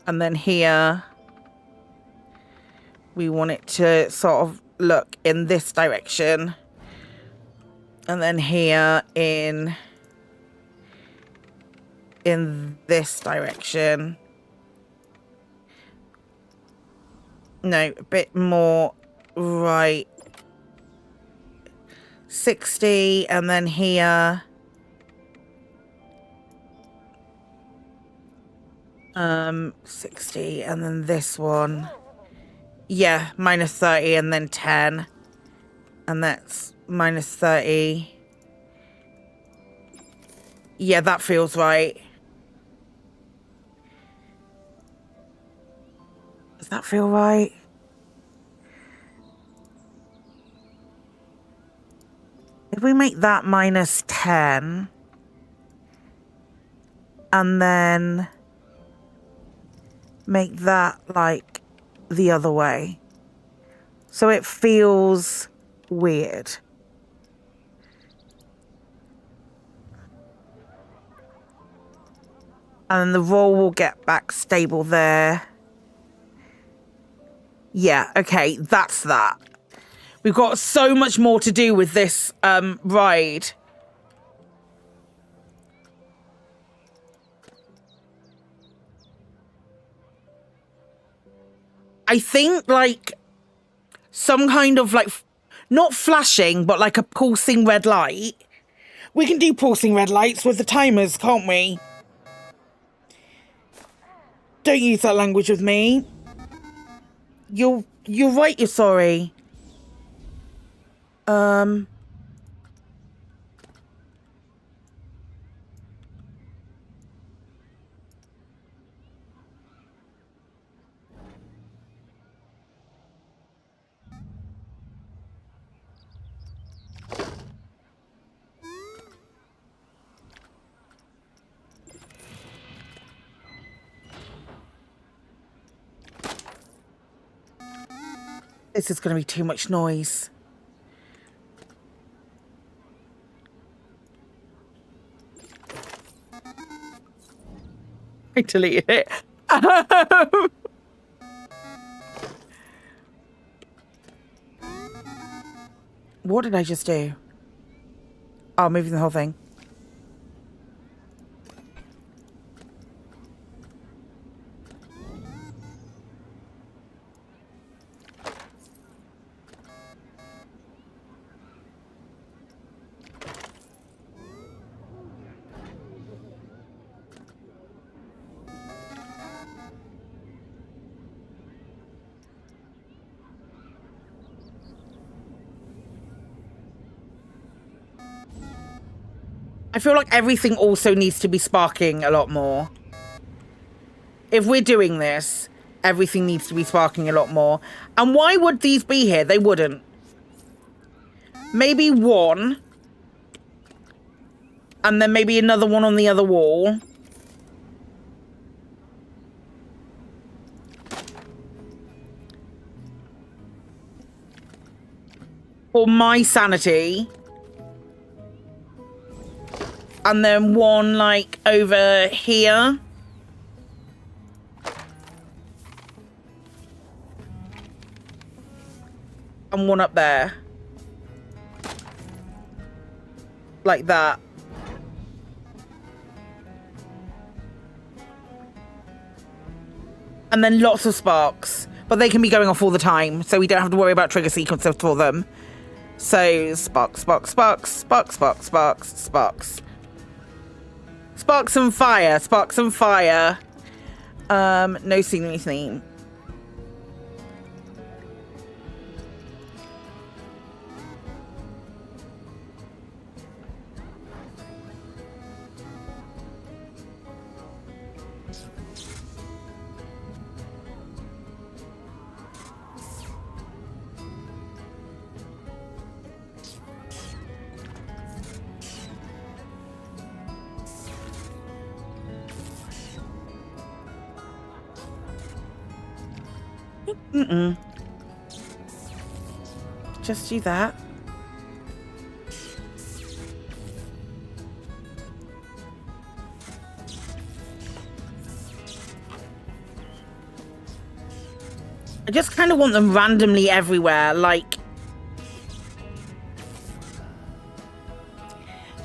And then here, we want it to sort of look in this direction. And then here in this direction. No, a bit more right. 60, and then here. 60, and then this one. Yeah, minus 30, and then 10. And that's minus 30. Yeah, that feels right. Does that feel right? If we make that minus 10, and then make that like the other way, so it feels weird. And then the roll will get back stable there. Yeah, okay, that's that. We've got so much more to do with this ride. I think like some kind of like, not flashing, but like a pulsing red light. We can do pulsing red lights with the timers, can't we? Don't use that language with me. You're right, you're sorry. This is going to be too much noise. I deleted it. What did I just do? Oh, moving the whole thing. I feel like everything also needs to be sparking a lot more. If we're doing this, everything needs to be sparking a lot more. And why would these be here? They wouldn't. Maybe one. And then maybe another one on the other wall. For my sanity. And then one, like, over here. And one up there. Like that. And then lots of sparks. But they can be going off all the time, so we don't have to worry about trigger sequences for them. So, sparks, sparks, sparks, sparks, sparks, sparks, sparks. Sparks and fire, sparks and fire. No scenery theme. Mm-mm. Just do that. I just kind of want them randomly everywhere, like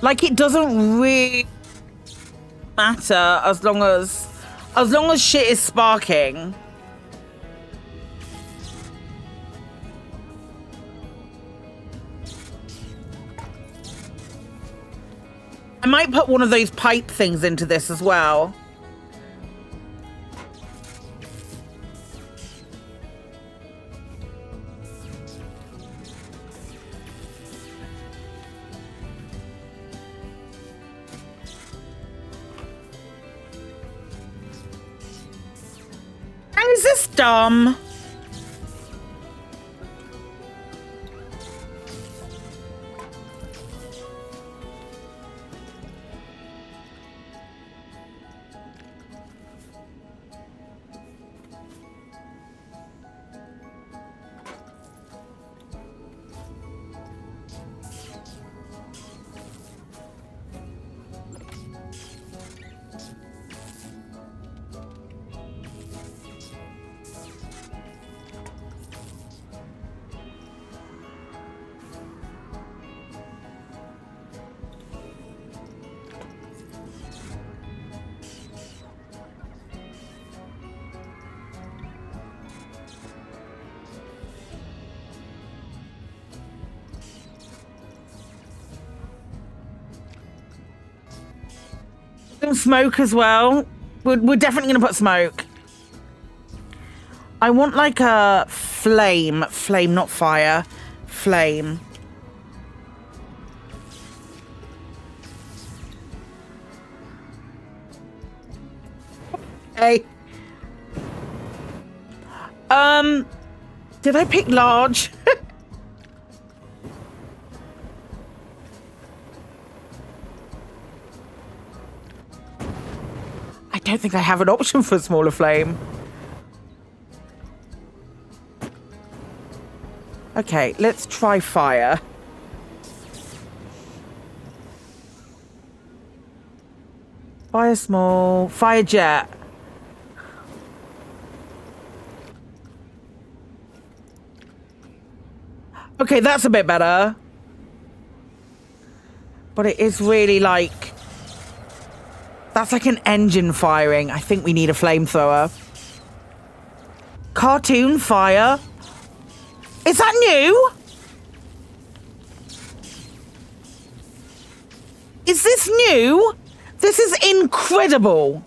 it doesn't really matter as long as shit is sparking. I might put one of those pipe things into this as well. How is this dumb? Smoke as well. We're definitely gonna put smoke. I want like a flame, not fire, flame. Hey. Did I pick large? I don't think I have an option for a smaller flame. Okay, let's try fire. Fire small, fire jet. Okay, that's a bit better. But it is really like... That's like an engine firing. I think we need a flamethrower. Cartoon fire. Is that new? Is this new? This is incredible.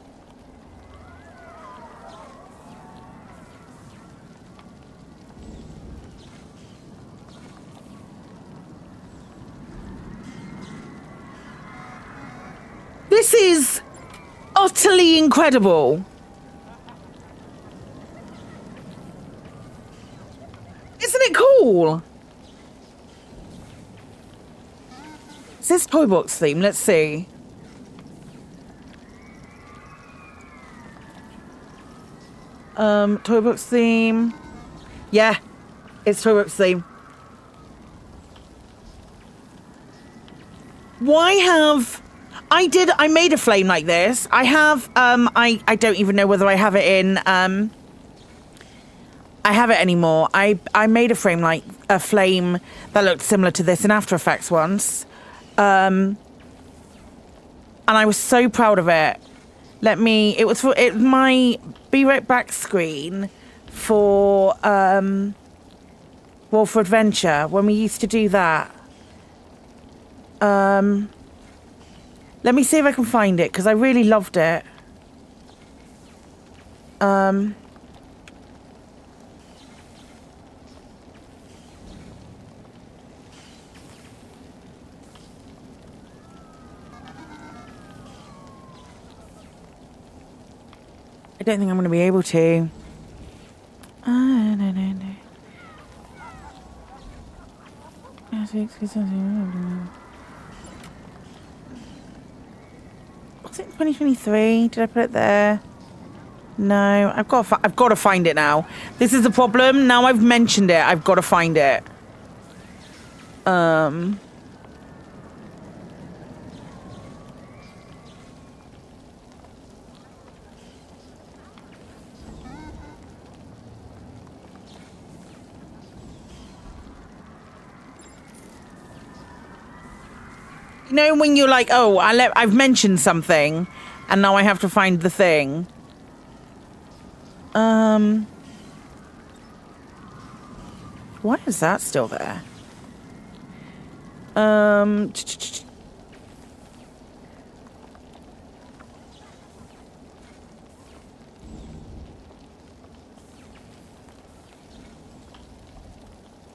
This is utterly incredible. Isn't it cool? Is this Toybox theme? Let's see. Toybox theme. Yeah, it's Toybox theme. Why have... I made a flame like this. I have, I don't even know whether I have it in, I have it anymore. I made a flame that looked similar to this in After Effects once. And I was so proud of it. It was my Be Right Back screen for, War for Adventure, when we used to do that. Let me see if I can find it, because I really loved it. I don't think I'm going to be able to. No. Was it 2023? Did I put it there? No, I've got to find it now. This is the problem. Now I've mentioned it, I've got to find it. You know when you're like, oh, I've mentioned something, and now I have to find the thing. Why is that still there? I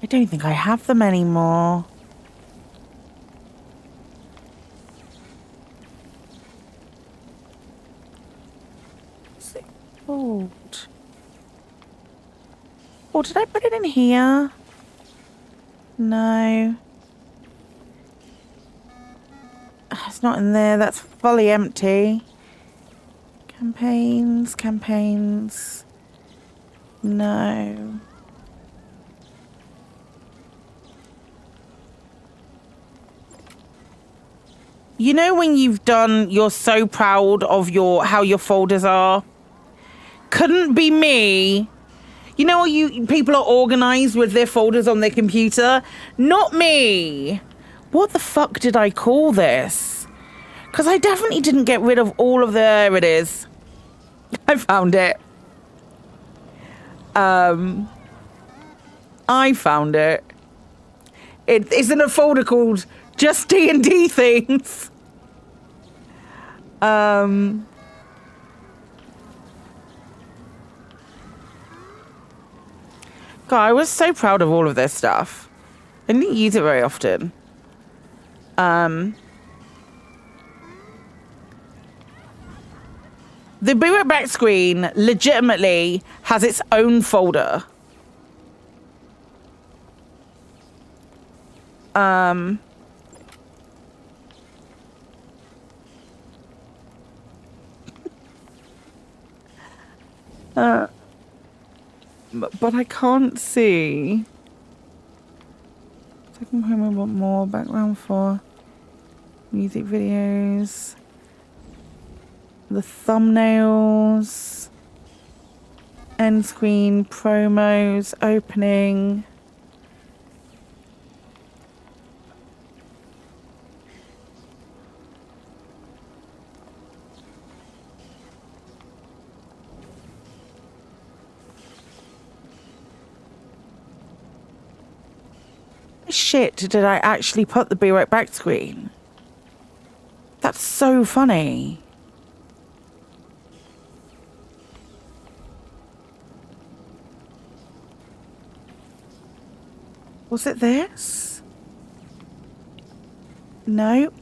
don't think I have them anymore. Oh, did I put it in here? No. It's not in there. That's fully empty. Campaigns. No. You know when you're so proud of how your folders are? Couldn't be me. You know, people are organized with their folders on their computer. Not me. What the fuck did I call this? Because I definitely didn't get rid of all of there it is. I found it. I found it. It's in a folder called Just D&D Things. God, I was so proud of all of this stuff. I didn't use it very often. The Be Right Back screen legitimately has its own folder. But I can't see. Second home, I want more background for music videos. The thumbnails. End screen, promos, opening. Shit, did I actually put the Be Right Back screen? That's so funny. Was it this? Nope.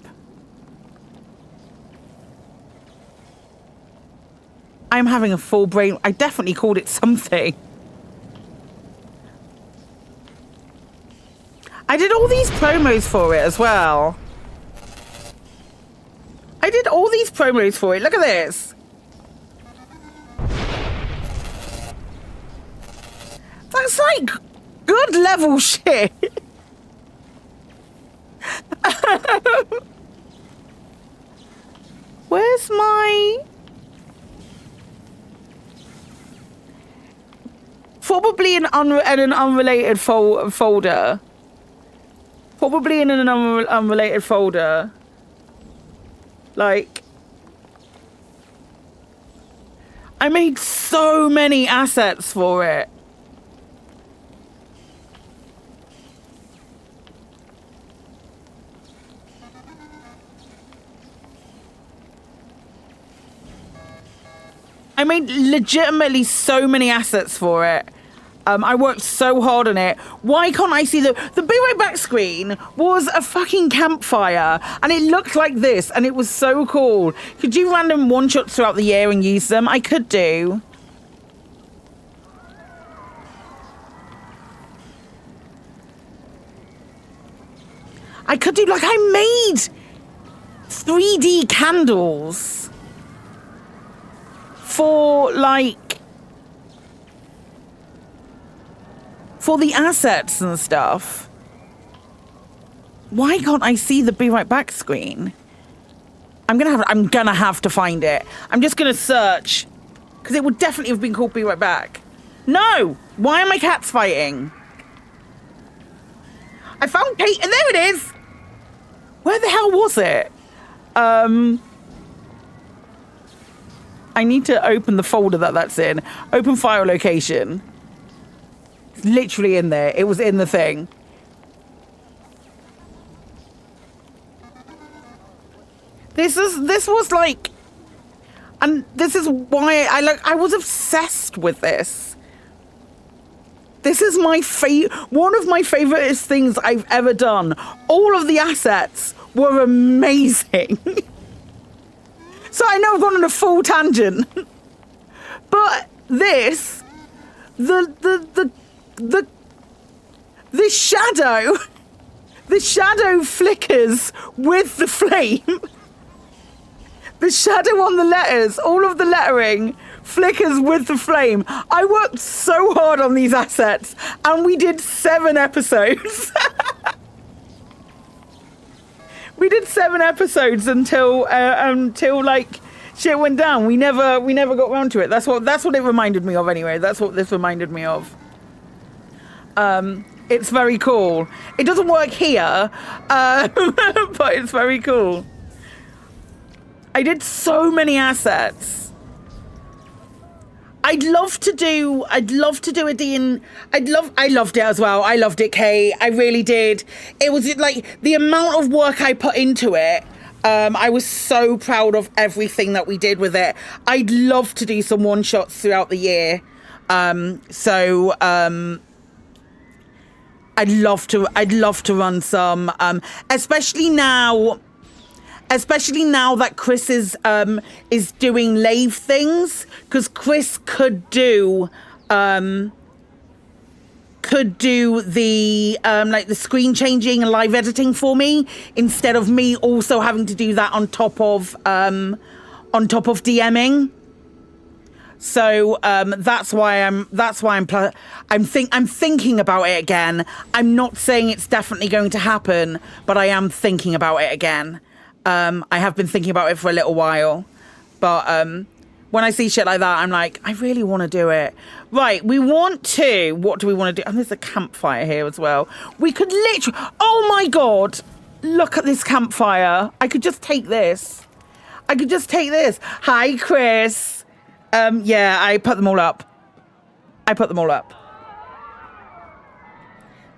I'm having a full brain. I definitely called it something. I did all these promos for it as well. I did all these promos for it. Look at this. That's like good level shit. Where's my... Probably in an unrelated folder. Probably in an unrelated folder. Like, I made so many assets for it. I made legitimately so many assets for it. I worked so hard on it. Why can't I see the Be Right Back screen was a fucking campfire and it looked like this and it was so cool. Could you random one-shots throughout the year and use them? I could do. I could do, like, I made 3D candles for, like, for the assets and stuff. Why can't I see the Be Right Back screen? I'm gonna have to find it. I'm just gonna search because it would definitely have been called Be Right Back. No! Why are my cats fighting? I found Kate, and there it is. Where the hell was it? I need to open the folder that's in. Open file location. It's literally in there. It was in the thing. This was like, and this is why I was obsessed with this. This is my one of my favorite things I've ever done. All of the assets were amazing. So I know I've gone on a full tangent, but this, the shadow flickers with the flame. The shadow on the letters, all of the lettering flickers with the flame. I worked so hard on these assets and we did 7 episodes. We did 7 episodes until like shit went down. We never got around to it. That's what it reminded me of anyway. That's what this reminded me of. It's very cool. It doesn't work here, but it's very cool. I did so many assets. I'd love to do a Dean. I loved it as well. I loved it, Kay. I really did. It was like the amount of work I put into it. I was so proud of everything that we did with it. I'd love to do some one-shots throughout the year. I'd love to run some, especially now that Chris is doing lathe things, because Chris could do the like the screen changing and live editing for me, instead of me also having to do that on top of DMing. So that's why I'm thinking about it again. I'm not saying it's definitely going to happen, but I am thinking about it again. I have been thinking about it for a little while, but when I see shit like that, I'm like, I really want to do it. Right, what do we want to do? And there's a campfire here as well. We could literally, oh my God, look at this campfire. I could just take this. Hi, Chris. Yeah, I put them all up.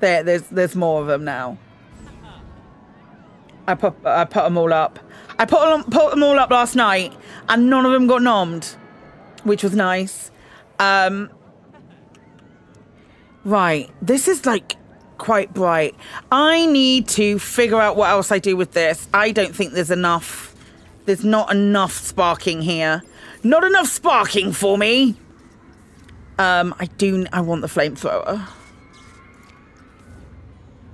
There's more of them now. I put them all up. I put them all up last night, and none of them got nommed, which was nice. Right, this is like quite bright. I need to figure out what else I do with this. I don't think there's enough. There's not enough sparking here. Not enough sparking for me. I want the flamethrower.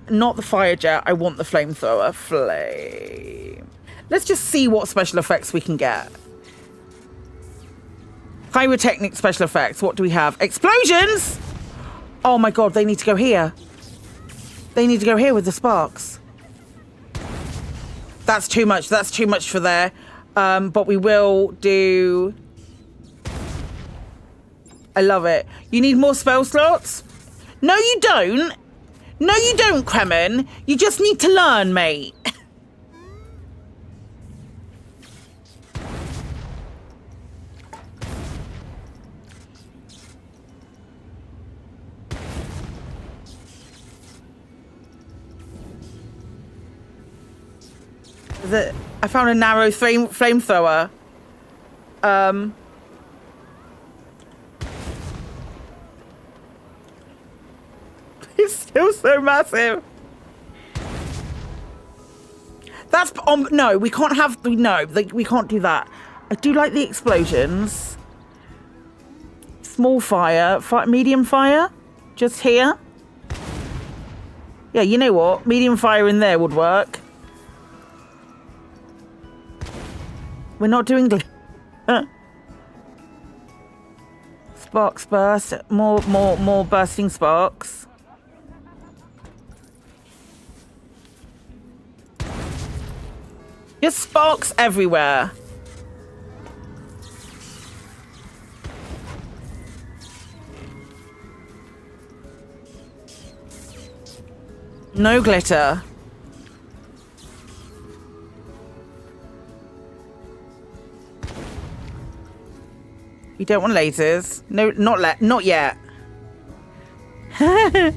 Not the fire jet. I want the flamethrower. Flame. Let's just see what special effects we can get. Pyrotechnic special effects. What do we have? Explosions! Oh my God, they need to go here. They need to go here with the sparks. That's too much. That's too much for there. But we will do... I love it. You need more spell slots? No, you don't. No, you don't, Kremen. You just need to learn, mate. I found a narrow flamethrower. It's still so massive. That's no, we can't have we can't do that. I do like the explosions. Small fire, medium fire, just here. Yeah, you know what? Medium fire in there would work. We're not doing sparks burst. More bursting sparks. Just sparks everywhere. No glitter. We don't want lasers. No, not yet. I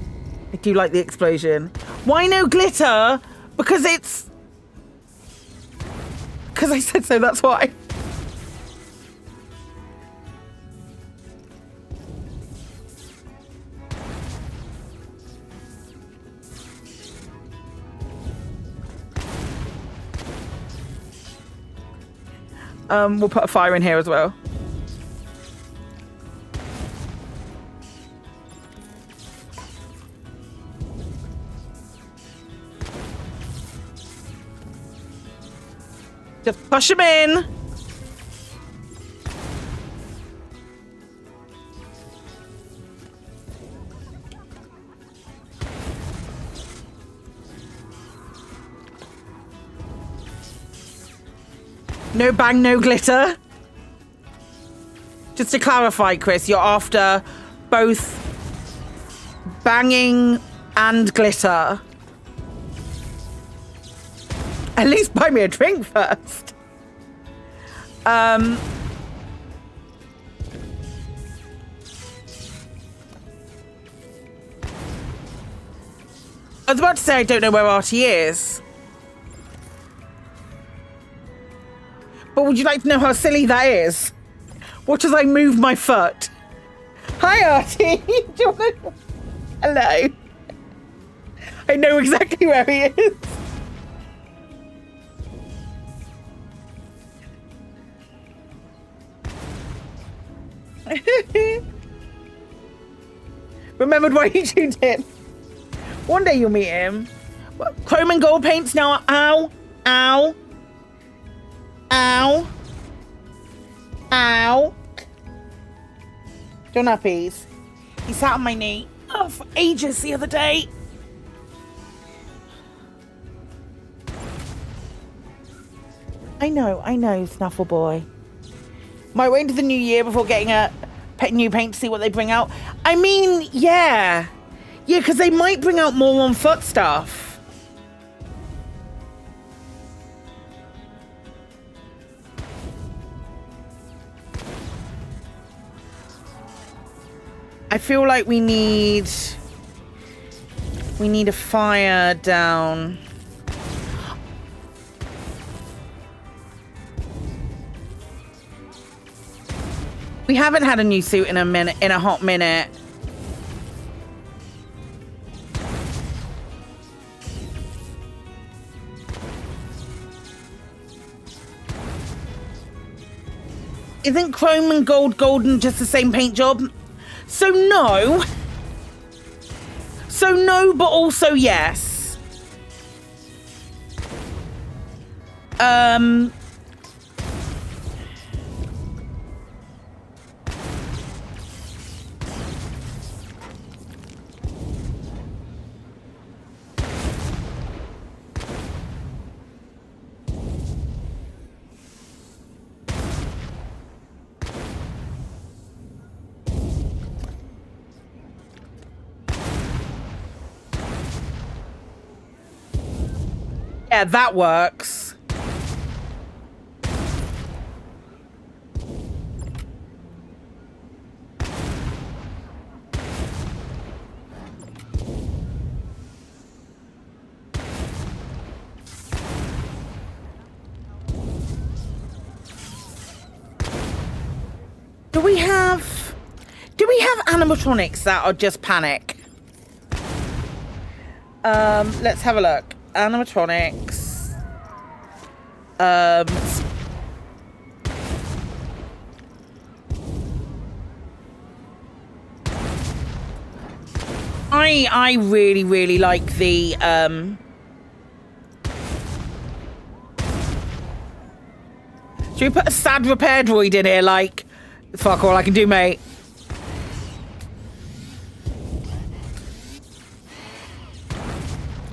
do like the explosion. Why no glitter? Because I said so, that's why. We'll put a fire in here as well. Just push him in. No bang, no glitter. Just to clarify, Chris, you're after both banging and glitter. At least buy me a drink first. I was about to say I don't know where Artie is. But would you like to know how silly that is? Watch as I move my foot. Hi, Artie. Do you want to... Hello. I know exactly where he is. Remembered why you tuned in. One day you'll meet him. Chrome and gold paints now. Ow. Ow. Ow. Ow. John Nappies. He sat on my knee for ages the other day. I know, Snuffle Boy. Might wait into the new year before getting a new paint to see what they bring out. I mean, yeah. Yeah, because they might bring out more on foot stuff. I feel like we need a fire down. We haven't had a new suit in a hot minute. Isn't chrome and golden just the same paint job? So no, but also yes. Yeah, that works. Do we have animatronics that are just panic? Let's have a look. Animatronics. I really like the should we put a sad repair droid in here? Like, fuck all I can do, mate.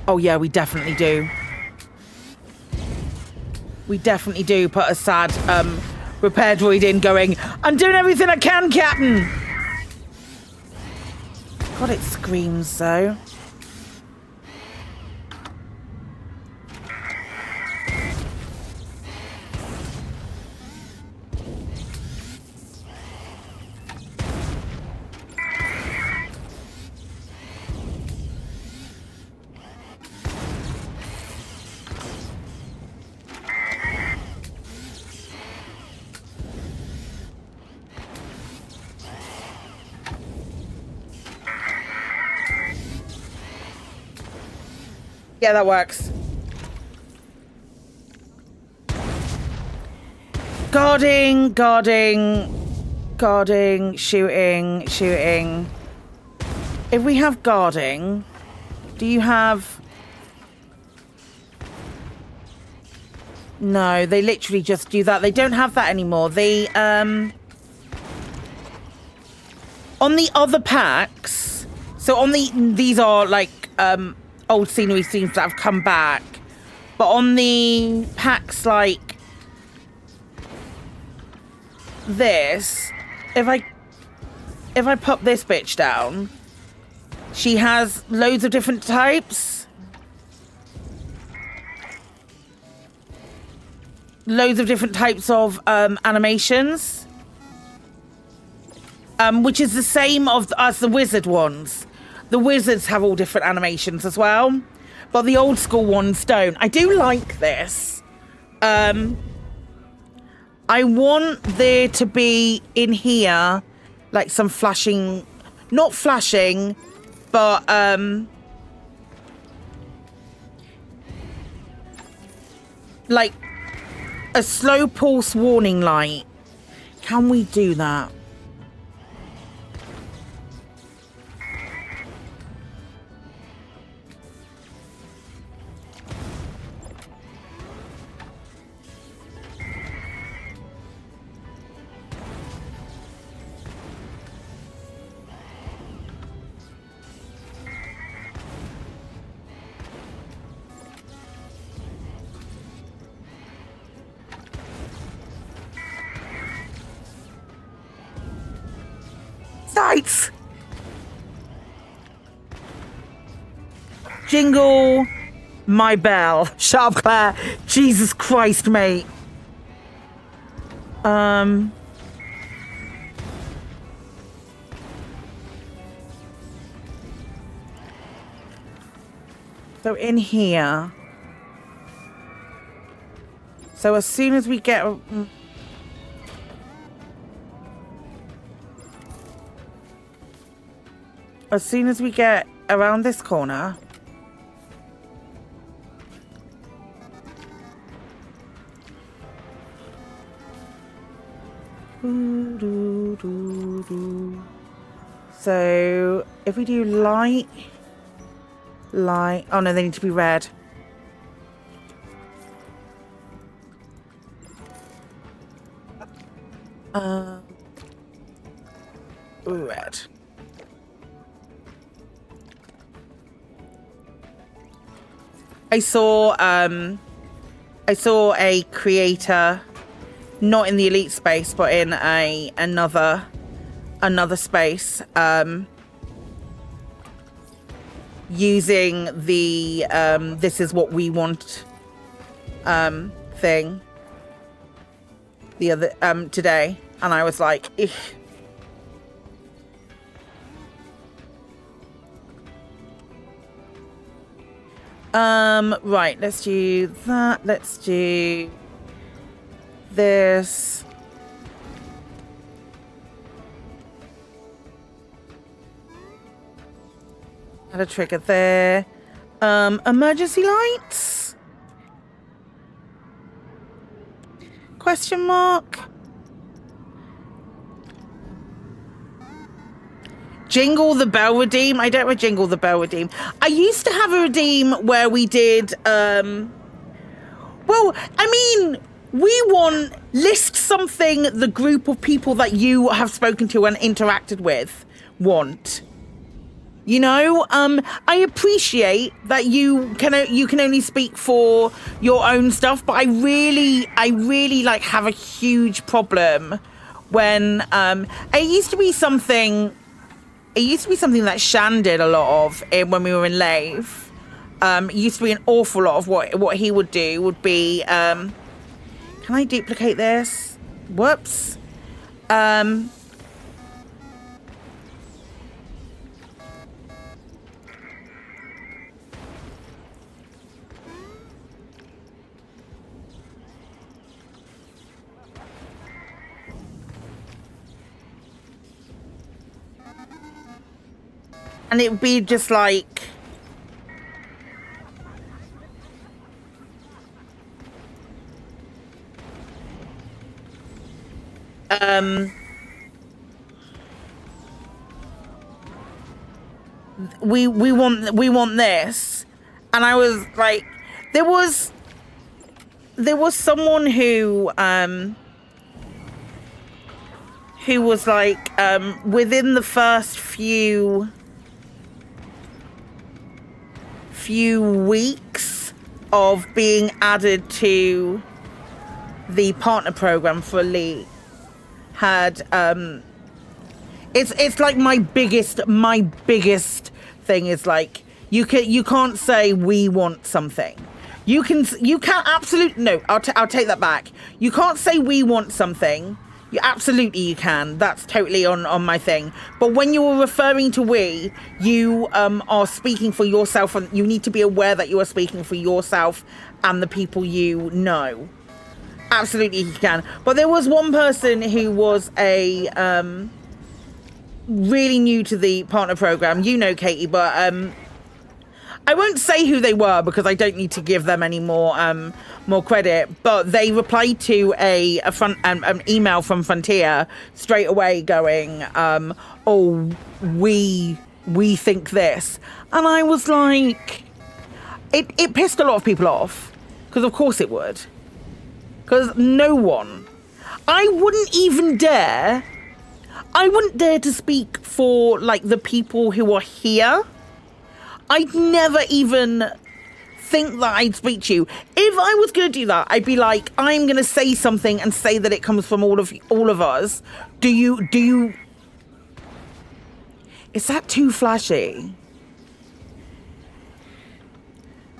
Oh yeah, we definitely do. We definitely do put a sad repair droid in going, I'm doing everything I can, Captain. God, it screams though. Yeah, that works. Guarding, shooting. If we have guarding, do you have... No, they literally just do that. They don't have that anymore. They, on the other packs, so on these are like, old scenery scenes that have come back, but on the packs like this, if I pop this bitch down, she has loads of different types, of animations, which is the same as the wizard ones. The wizards have all different animations as well, but the old school ones don't. I do like this. I want there to be in here like some flashing, not flashing, but like a slow pulse warning light. Can we do that? lights. Jingle my bell. Shut up, Claire. Jesus Christ, mate. So in here. So as soon as we get... As soon as we get around this corner... So if we do light... Oh no, they need to be red. Red. I saw a creator, not in the elite space, but in another space, using the this is what we want thing the other today, and I was like, Ugh. Right, let's do that. Let's do this. Add a trigger there. Emergency lights? Question mark. Jingle the Bell redeem? I don't know Jingle the Bell redeem. I used to have a redeem where we did, well, I mean, we want list something the group of people that you have spoken to and interacted with want. You know, I appreciate that you can only speak for your own stuff, but I really like have a huge problem when it used to be something that Shan did a lot of when we were in Lave. It used to be an awful lot of what he would do would be, can I duplicate this? Whoops. And it would be just like... we want this. And I was like, there was someone who was like, within the first few weeks of being added to the partner program for Elite had it's like my biggest thing is like you can't say we want something. You can absolutely no, I'll take that back. You can't say we want something. You can. That's totally on my thing. But when you're referring to we, you are speaking for yourself, and you need to be aware that you are speaking for yourself and the people you know. Absolutely, you can. But there was one person who was a really new to the partner program. You know, Katie, but I won't say who they were because I don't need to give them any more credit. But they replied to an email from Frontier straight away, going, "Oh, we think this," and I was like, it pissed a lot of people off because of course it would, because no one, I wouldn't dare to speak for like the people who are here. I'd never even think that I'd speak to you. If I was going to do that, I'd be like, I'm going to say something and say that it comes from all of us. Do you Is that too flashy?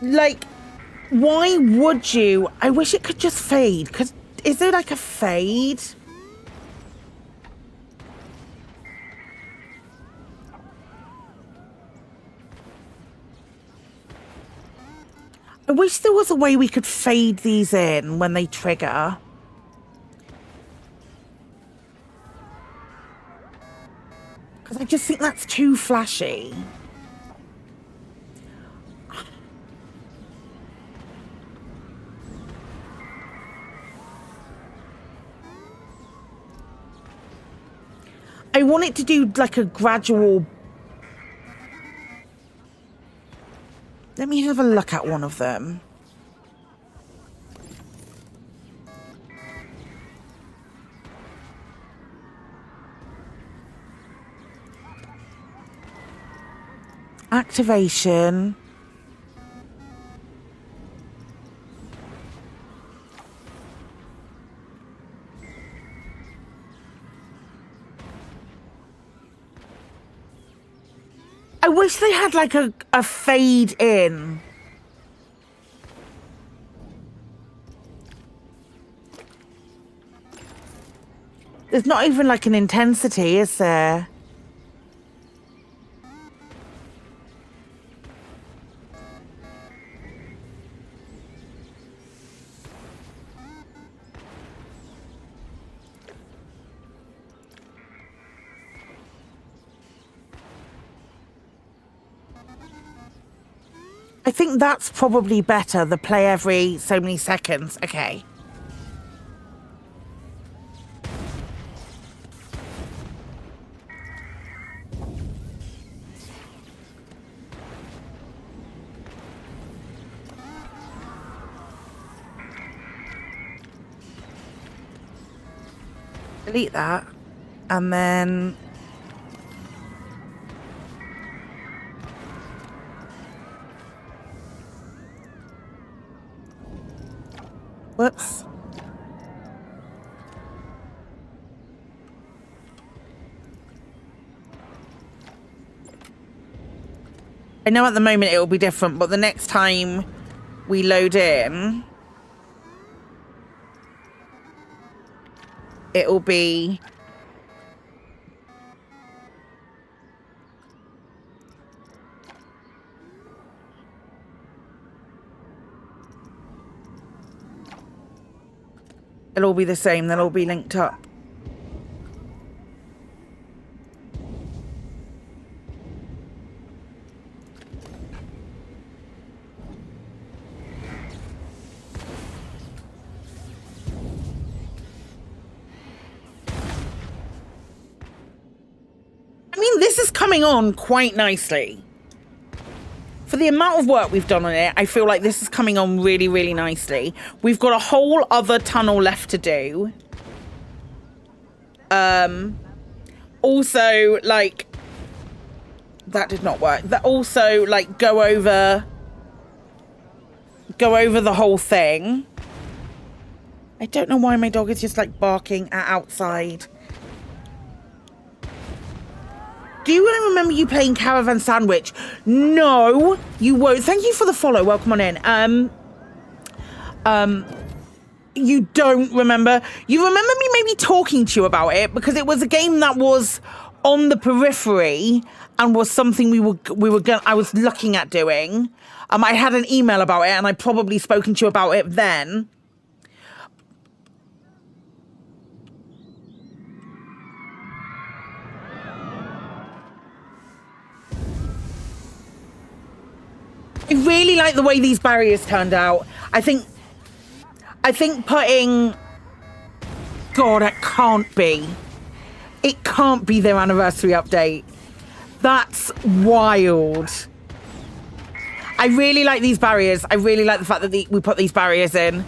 Like, why would you? I wish it could just fade. Because is there like a fade? I wish there was a way we could fade these in when they trigger. Because I just think that's too flashy. I want it to do like a gradual... Let me have a look at one of them. Activation. I wish they had like a fade in. There's not even like an intensity, is there? I think that's probably better, the play every so many seconds. Okay. Delete that. And then... Whoops. I know at the moment it will be different, but the next time we load in, it will be... It'll all be the same. They'll all be linked up. I mean, this is coming on quite nicely. For the amount of work we've done on it, I feel like this is coming on really, really nicely. We've got a whole other tunnel left to do. Also, like... That did not work. That also, like, go over the whole thing. I don't know why my dog is just, like, barking at outside. Do you remember you playing Caravan Sandwich? No, you won't. Thank you for the follow. Welcome on in. You don't remember. You remember me maybe talking to you about it because it was a game that was on the periphery and was something I was looking at doing. I had an email about it and I'd probably spoken to you about it then. I really like the way these barriers turned out. I think putting... God, it can't be. It can't be their anniversary update. That's wild. I really like these barriers. I really like the fact that we put these barriers in.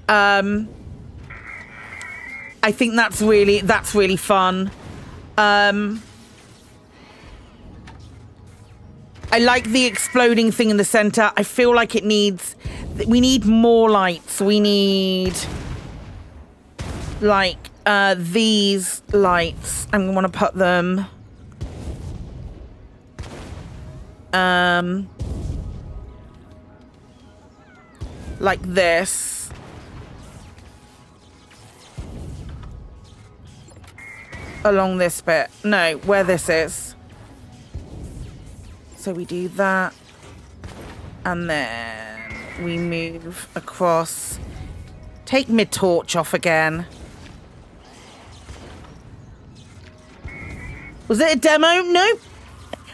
I think that's really fun. I like the exploding thing in the center. I feel like we need more lights. We need like these lights, I'm going to put them like this. Along this bit. No, where this is. So we do that. And then we move across. Take mid-torch off again. Was it a demo? No.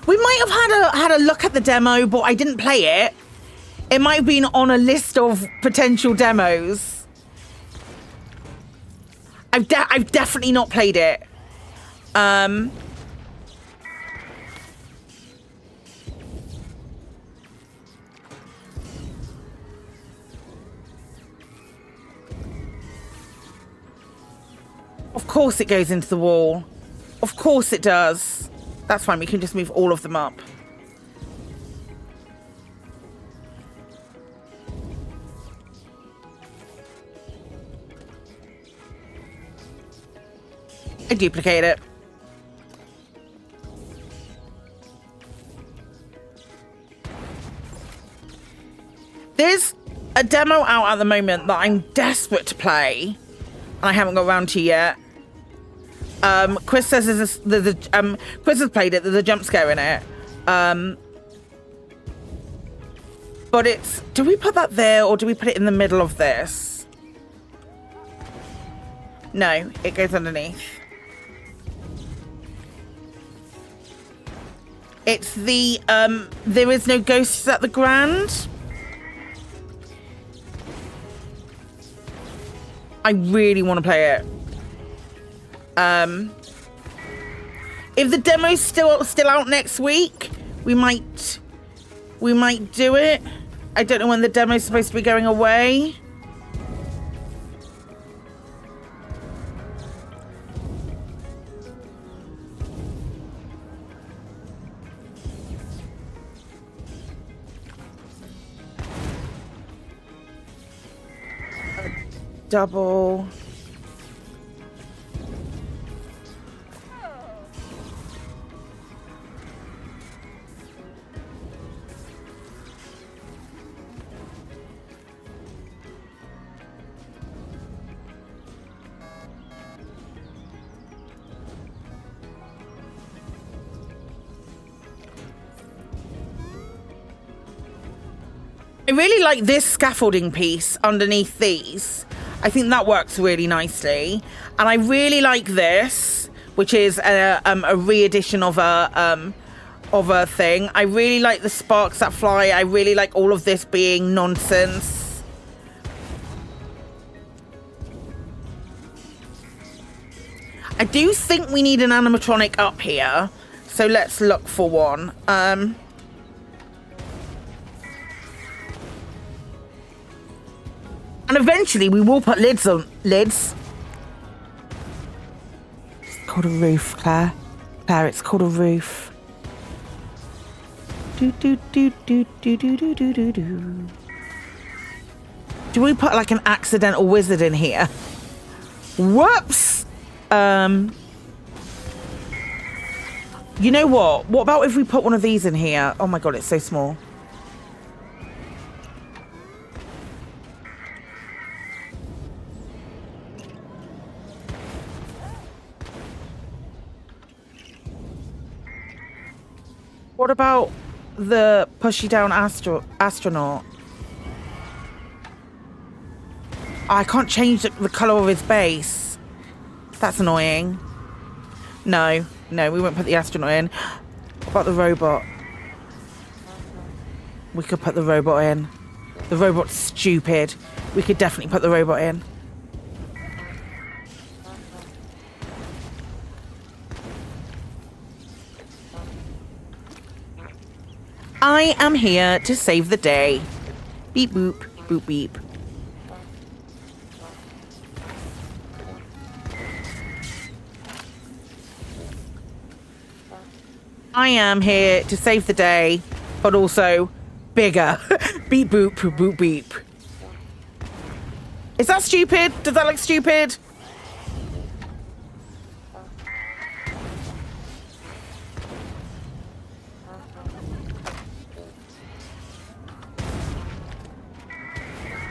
We might have had a look at the demo, but I didn't play it. It might have been on a list of potential demos. I've definitely not played it. Of course it goes into the wall. Of course it does. That's fine, we can just move all of them up. I duplicate it. There's a demo out at the moment that I'm desperate to play, and I haven't got around to yet. Chris says Chris has played it. There's a jump scare in it. But it's. Do we put that there or do we put it in the middle of this? No, it goes underneath. It's the there is no ghosts at the Grand. I really want to play it. If the demo's still out next week, we might do it. I don't know when the demo's supposed to be going away. Double. I really like this scaffolding piece underneath these. I think that works really nicely. And I really like this, which is a re-edition of a thing. I really like the sparks that fly. I really like all of this being nonsense. I do think we need an animatronic up here. So let's look for one. And eventually we will put lids on lids. It's called a roof, Claire. Claire, it's called a roof. Do do do do do do do do do do. Do we put like an accidental wizard in here? Whoops! You know what? What about if we put one of these in here? Oh my god, it's so small. What about the pushy down astronaut? I can't change the colour of his base. That's annoying. No, we won't put the astronaut in. What about the robot? We could put the robot in. The robot's stupid. We could definitely put the robot in. I am here to save the day. Beep boop, boop beep. I am here to save the day, but also bigger. Beep boop, boop boop beep. Is that stupid? Does that look stupid?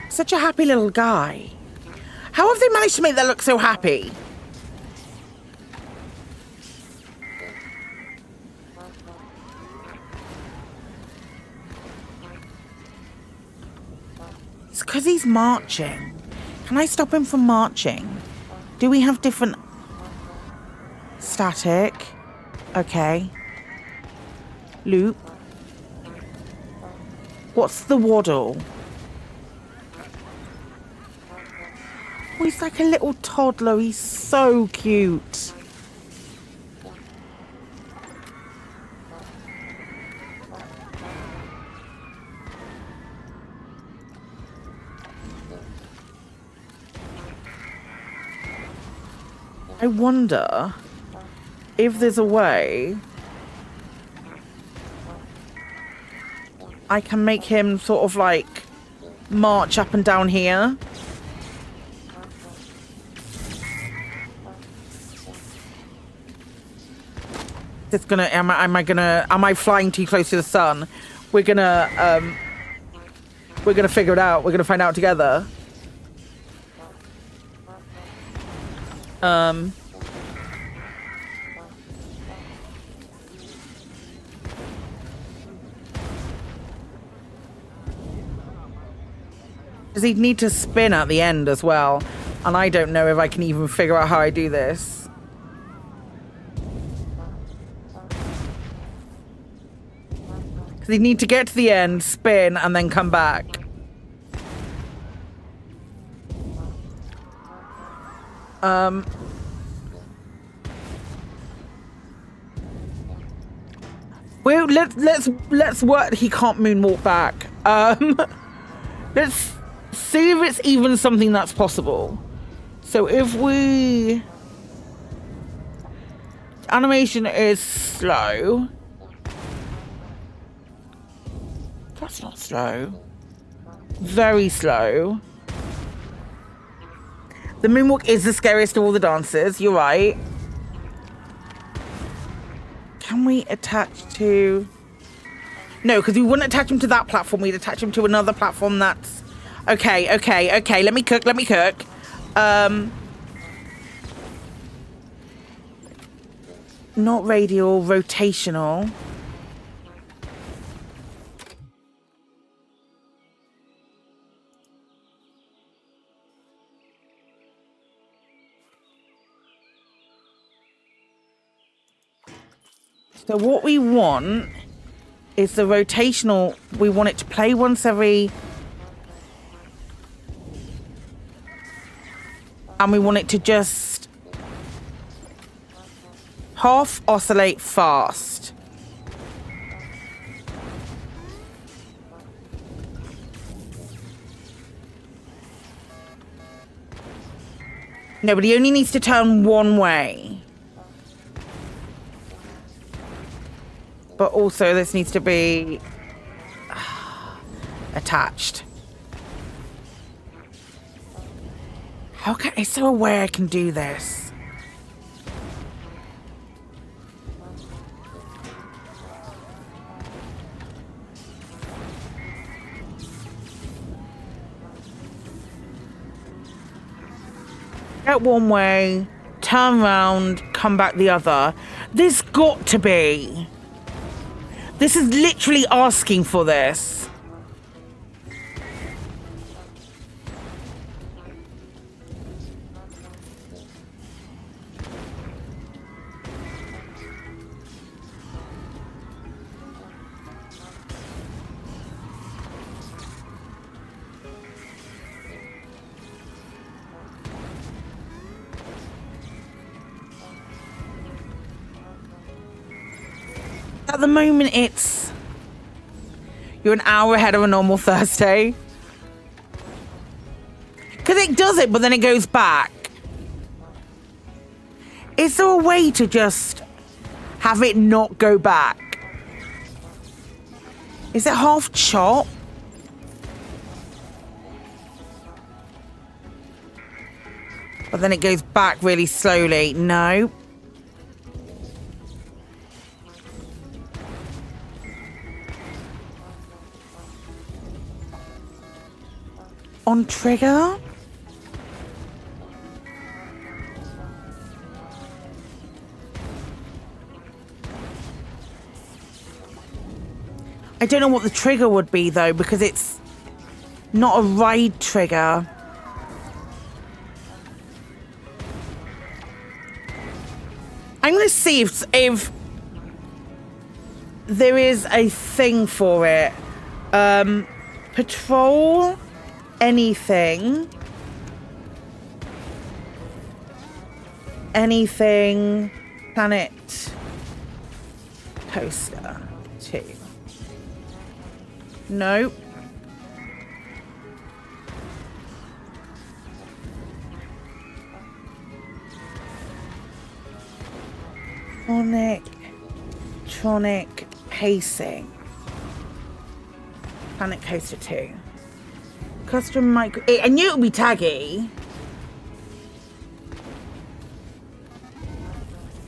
Such a happy little guy. How have they managed to make that look so happy? It's because he's marching. Can I stop him from marching? Do we have different... Static. Okay. Loop. What's the waddle? Oh, he's like a little toddler. He's so cute. I wonder if there's a way I can make him sort of like march up and down here. It's gonna, am I flying too close to the sun? We're gonna figure it out. We're gonna find out together. Does he need to spin at the end as well? And I don't know if I can even figure out how I do this. Because he'd need to get to the end, spin, and then come back. Well, let's work. He can't moonwalk back. Let's see if it's even something that's possible. So if we... Animation is slow. That's not slow. Very slow. The moonwalk is the scariest of all the dances. You're right. Can we attach to... No, because we wouldn't attach him to that platform. We'd attach him to another platform that's... Okay. Let me cook. Not radial, rotational. So what we want is the rotational. We want it to play once every... And we want it to just half oscillate fast. No, but he only needs to turn one way. But also this needs to be attached. How can... Is there a way I can do this? Get one way, turn around, come back the other. There's got to be. This is literally asking for this. At the moment, it's... You're an hour ahead of a normal Thursday. Because it does it, but then it goes back. Is there a way to just have it not go back? Is it half chop? But then it goes back really slowly. No. On trigger? I don't know what the trigger would be though, because it's not a ride trigger. I'm going to see if there is a thing for it. Patrol anything. Anything planet coaster 2. Nope. Tronic pacing. Planet Coaster 2. Custom micro. I knew it would be taggy.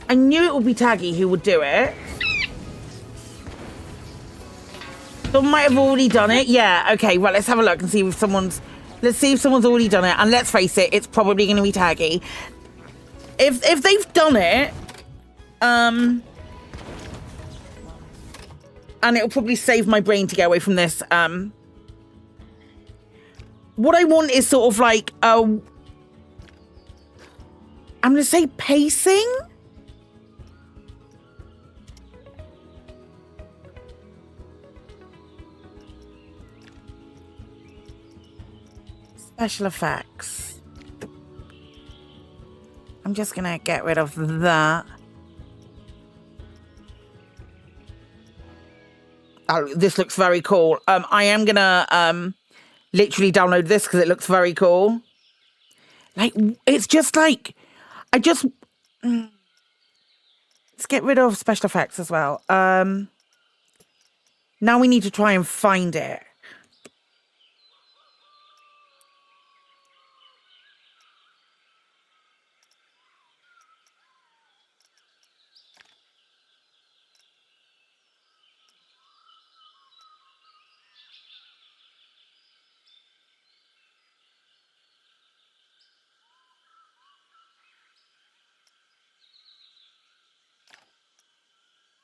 I knew it would be taggy who would do it. Someone might have already done it. Yeah, okay, right, let's have a look and see if someone's... Let's see if someone's already done it. And let's face it, it's probably going to be taggy. If they've done it... and it'll probably save my brain to get away from this. What I want is sort of like... I'm going to say pacing? Special effects. I'm just gonna get rid of that. Oh, this looks very cool. I am gonna literally download this because it looks very cool. Like, it's just like, let's get rid of special effects as well. Now we need to try and find it.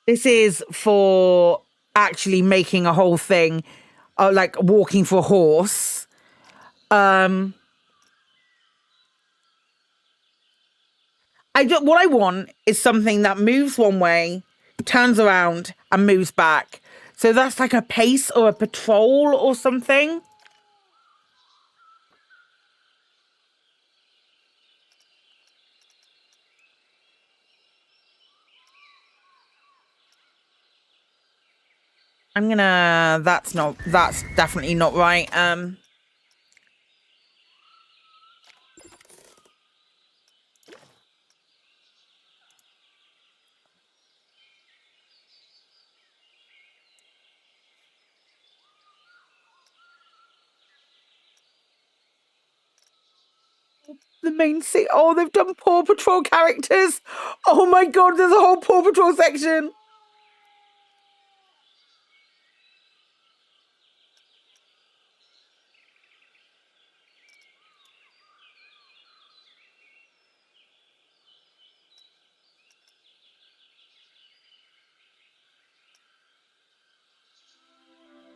This is for actually making a whole thing, like walking for a horse. What I want is something that moves one way, turns around, and moves back. So that's like a pace or a patrol or something. That's definitely not right. The main scene. Oh, they've done Paw Patrol characters. Oh my God, there's a whole Paw Patrol section.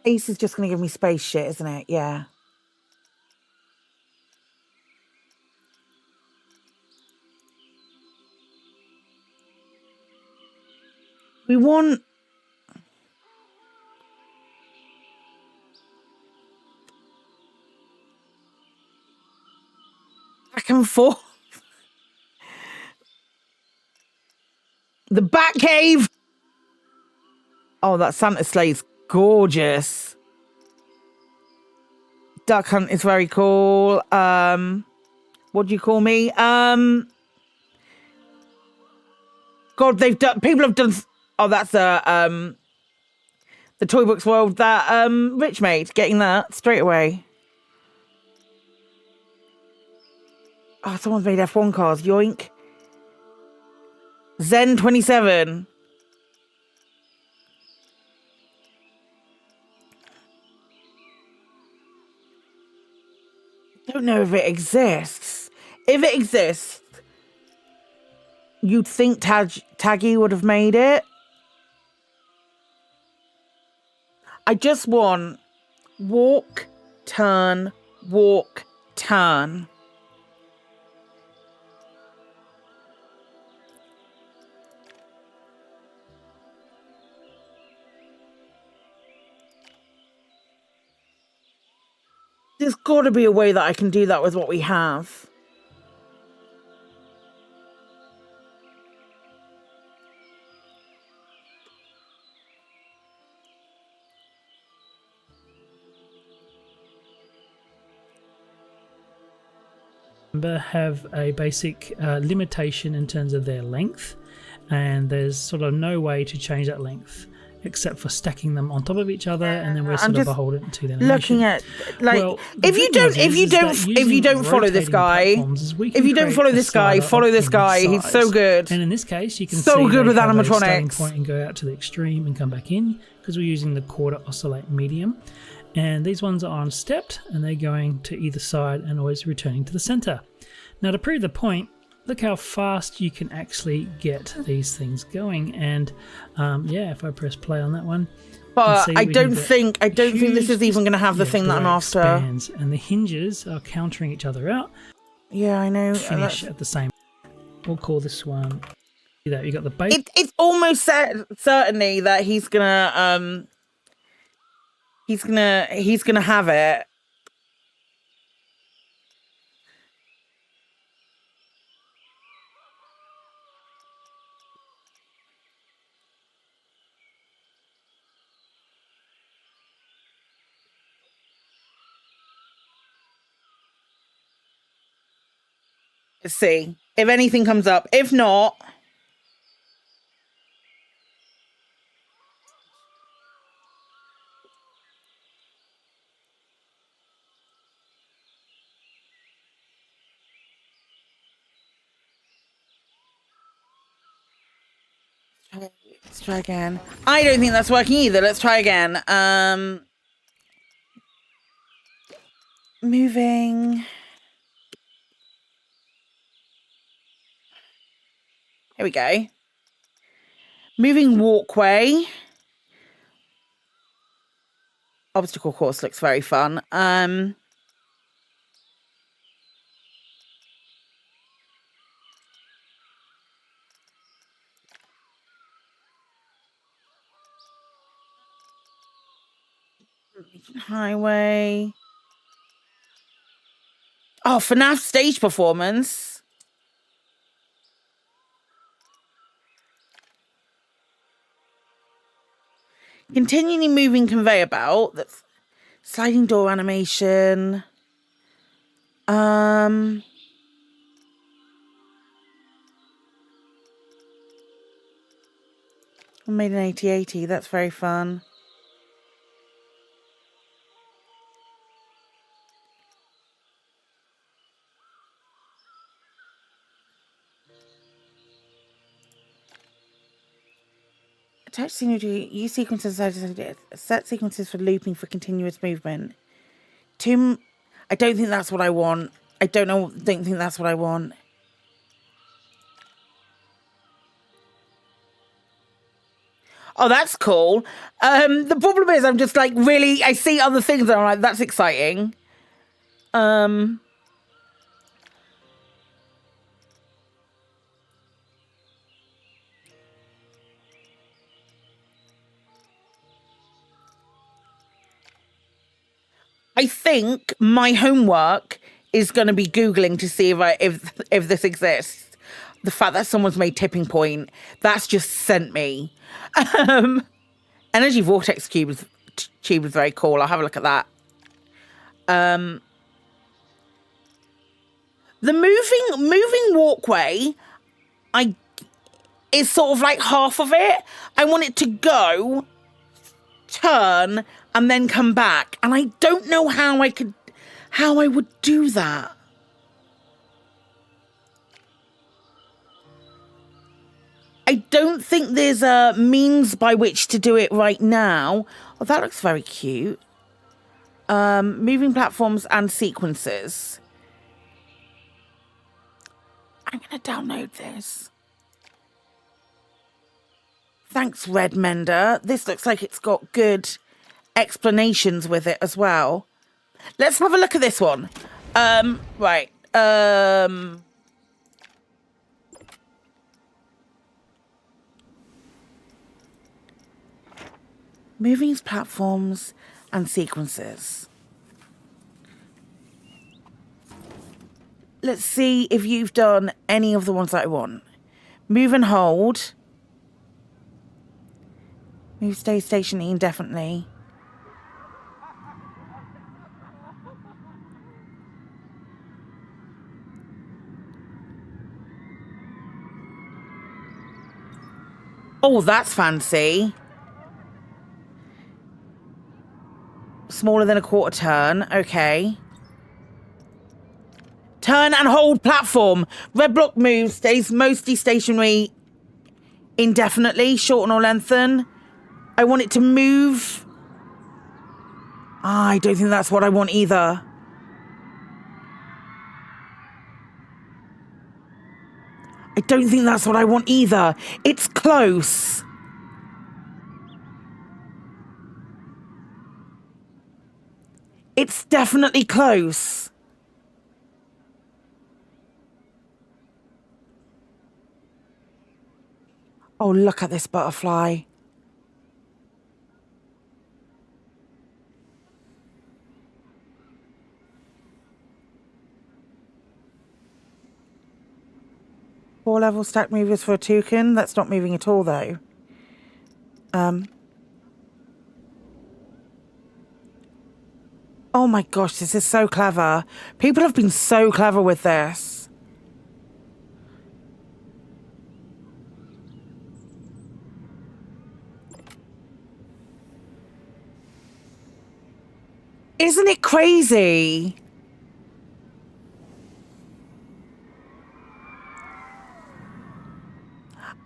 Ace is just going to give me space shit, isn't it? Yeah. We want... back and forth. The Batcave. Oh, that Santa sleigh's gorgeous. Duck Hunt is very cool. What do you call me? God, people have done... Oh, that's the Toybox world that Rich made. Getting that straight away. Oh, someone's made F1 cars. Yoink. Zen 27. Don't know if it exists. If it exists, you'd think Taggy would have made it. I just want walk, turn, walk, turn. There's got to be a way that I can do that with what we have. Have a basic limitation in terms of their length, and there's sort of no way to change that length except for stacking them on top of each other, and then we're sort of beholden to their looking at, like, well, if you don't follow this guy, follow this guy. He's so good. And in this case, you can so see good with starting animatronics. point and go out to the extreme and come back in because we're using the quarter oscillate medium. And these ones are unstepped, and they're going to either side and always returning to the center. Now, to prove the point, look how fast you can actually get these things going. And yeah, if I press play on that one, but I don't think this is even going to have the thing that I'm after. Expands, and the hinges are countering each other out. Yeah, I know. Finish at the same. We'll call this one. You got the base. It's almost certainly that he's gonna have it. Let's see if anything comes up. If not, let's try again. I don't think that's working either. Let's try again. Moving. Here we go. Moving walkway. Obstacle course looks very fun. Highway. Oh, FNAF stage performance. Continually moving conveyor belt. That's sliding door animation. Made an 8080. That's very fun. Attach scenery, use sequences, set sequences for looping for continuous movement. I don't think that's what I want. Don't think that's what I want. Oh, that's cool. The problem is I'm just like, really, I see other things and I'm like, that's exciting. I think my homework is going to be Googling to see if this exists. The fact that someone's made tipping point, that's just sent me. Energy vortex cube is very cool. I'll have a look at that. The moving walkway, is sort of like half of it. I want it to go, turn, and then come back. And I don't know how I would do that. I don't think there's a means by which to do it right now. Oh, that looks very cute. Moving platforms and sequences. I'm going to download this. Thanks, Red Mender. This looks like it's got good explanations with it as well. Let's have a look at this one. Right. Moving platforms and sequences. Let's see if you've done any of the ones that I want. Move and hold. Move, stay stationary indefinitely. Oh, that's fancy. Smaller than a quarter turn. Okay. Turn and hold platform. Red block moves, stays mostly stationary indefinitely. Shorten or lengthen. I want it to move. I don't think that's what I want either. I don't think that's what I want either. It's close. It's definitely close. Oh, look at this butterfly. Four level stack movers for a toucan. That's not moving at all, though. Oh my gosh, this is so clever. People have been so clever with this. Isn't it crazy?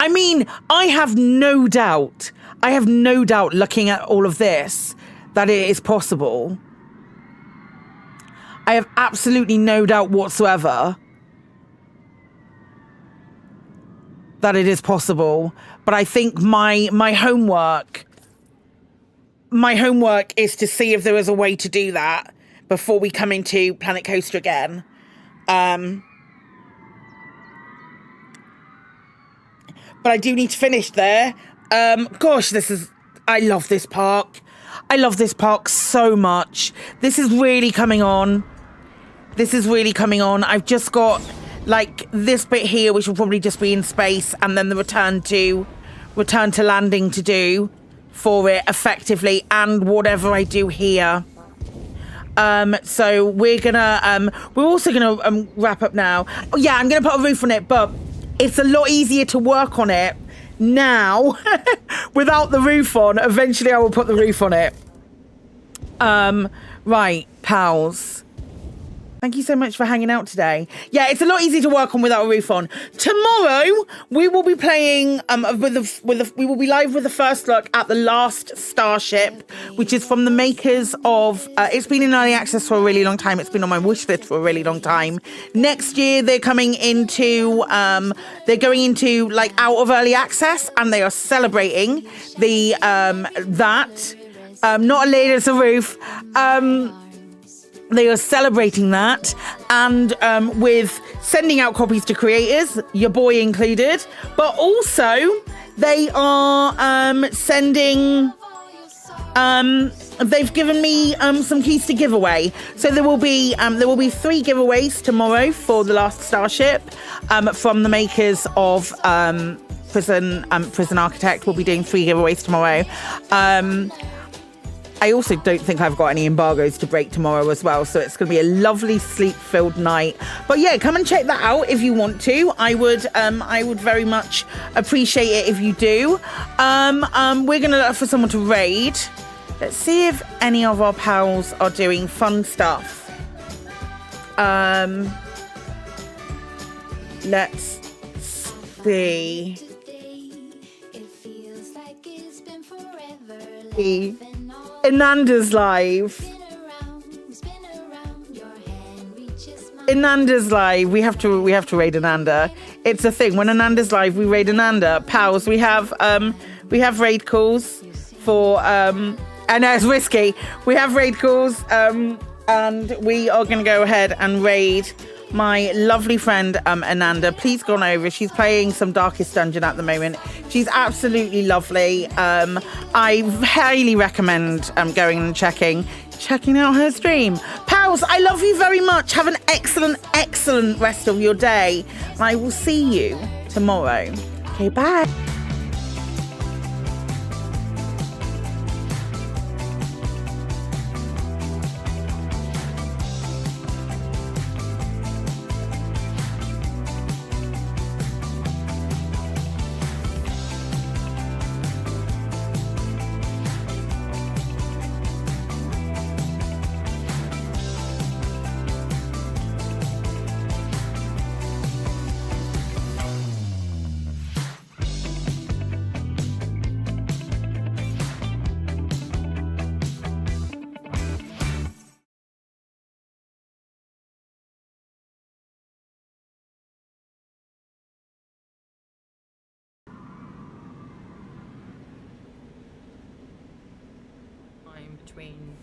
I mean, I have no doubt looking at all of this that it is possible. I have absolutely no doubt whatsoever that it is possible. But I think my homework is to see if there is a way to do that before we come into Planet Coaster again. But I do need to finish there. Gosh, I love this park. I love this park so much. This is really coming on. I've just got like this bit here, which will probably just be in space, and then the return to landing to do for it effectively, and whatever I do here. So we're also gonna wrap up now. Oh, yeah, I'm gonna put a roof on it, but it's a lot easier to work on it now without the roof on. Eventually I will put the roof on it. Right, pals. Thank you so much for hanging out today. Yeah, it's a lot easier to work on without a roof on. Tomorrow we will be playing we will be live with the first look at the last Starship, which is from the makers of it's been in early access for a really long time. It's been on my wish list for a really long time. Next year they're coming into they're going into like out of early access, and they are celebrating the not a lid, it's a roof. They are celebrating that, and with sending out copies to creators, your boy included, but also they are sending they've given me some keys to give away. So there will be 3 giveaways tomorrow for the last Starship from the makers of Prison Architect. We'll be doing 3 giveaways tomorrow. I also don't think I've got any embargoes to break tomorrow as well, so it's going to be a lovely sleep-filled night. But yeah, come and check that out if you want to. I would very much appreciate it if you do. We're going to look for someone to raid. Let's see if any of our pals are doing fun stuff. Let's see. Ananda's live. Ananda's live. We have to raid Ananda. It's a thing. When Ananda's live, we raid Ananda. Pals, we have raid calls for I know it's risky. We have raid calls, and we are gonna go ahead and raid my lovely friend Ananda. Please go on over. She's playing some Darkest Dungeon at the moment. She's absolutely lovely. I highly recommend going and checking out her stream. Pals, I love you very much. Have an excellent rest of your day. And I will see you tomorrow. Okay, bye. Between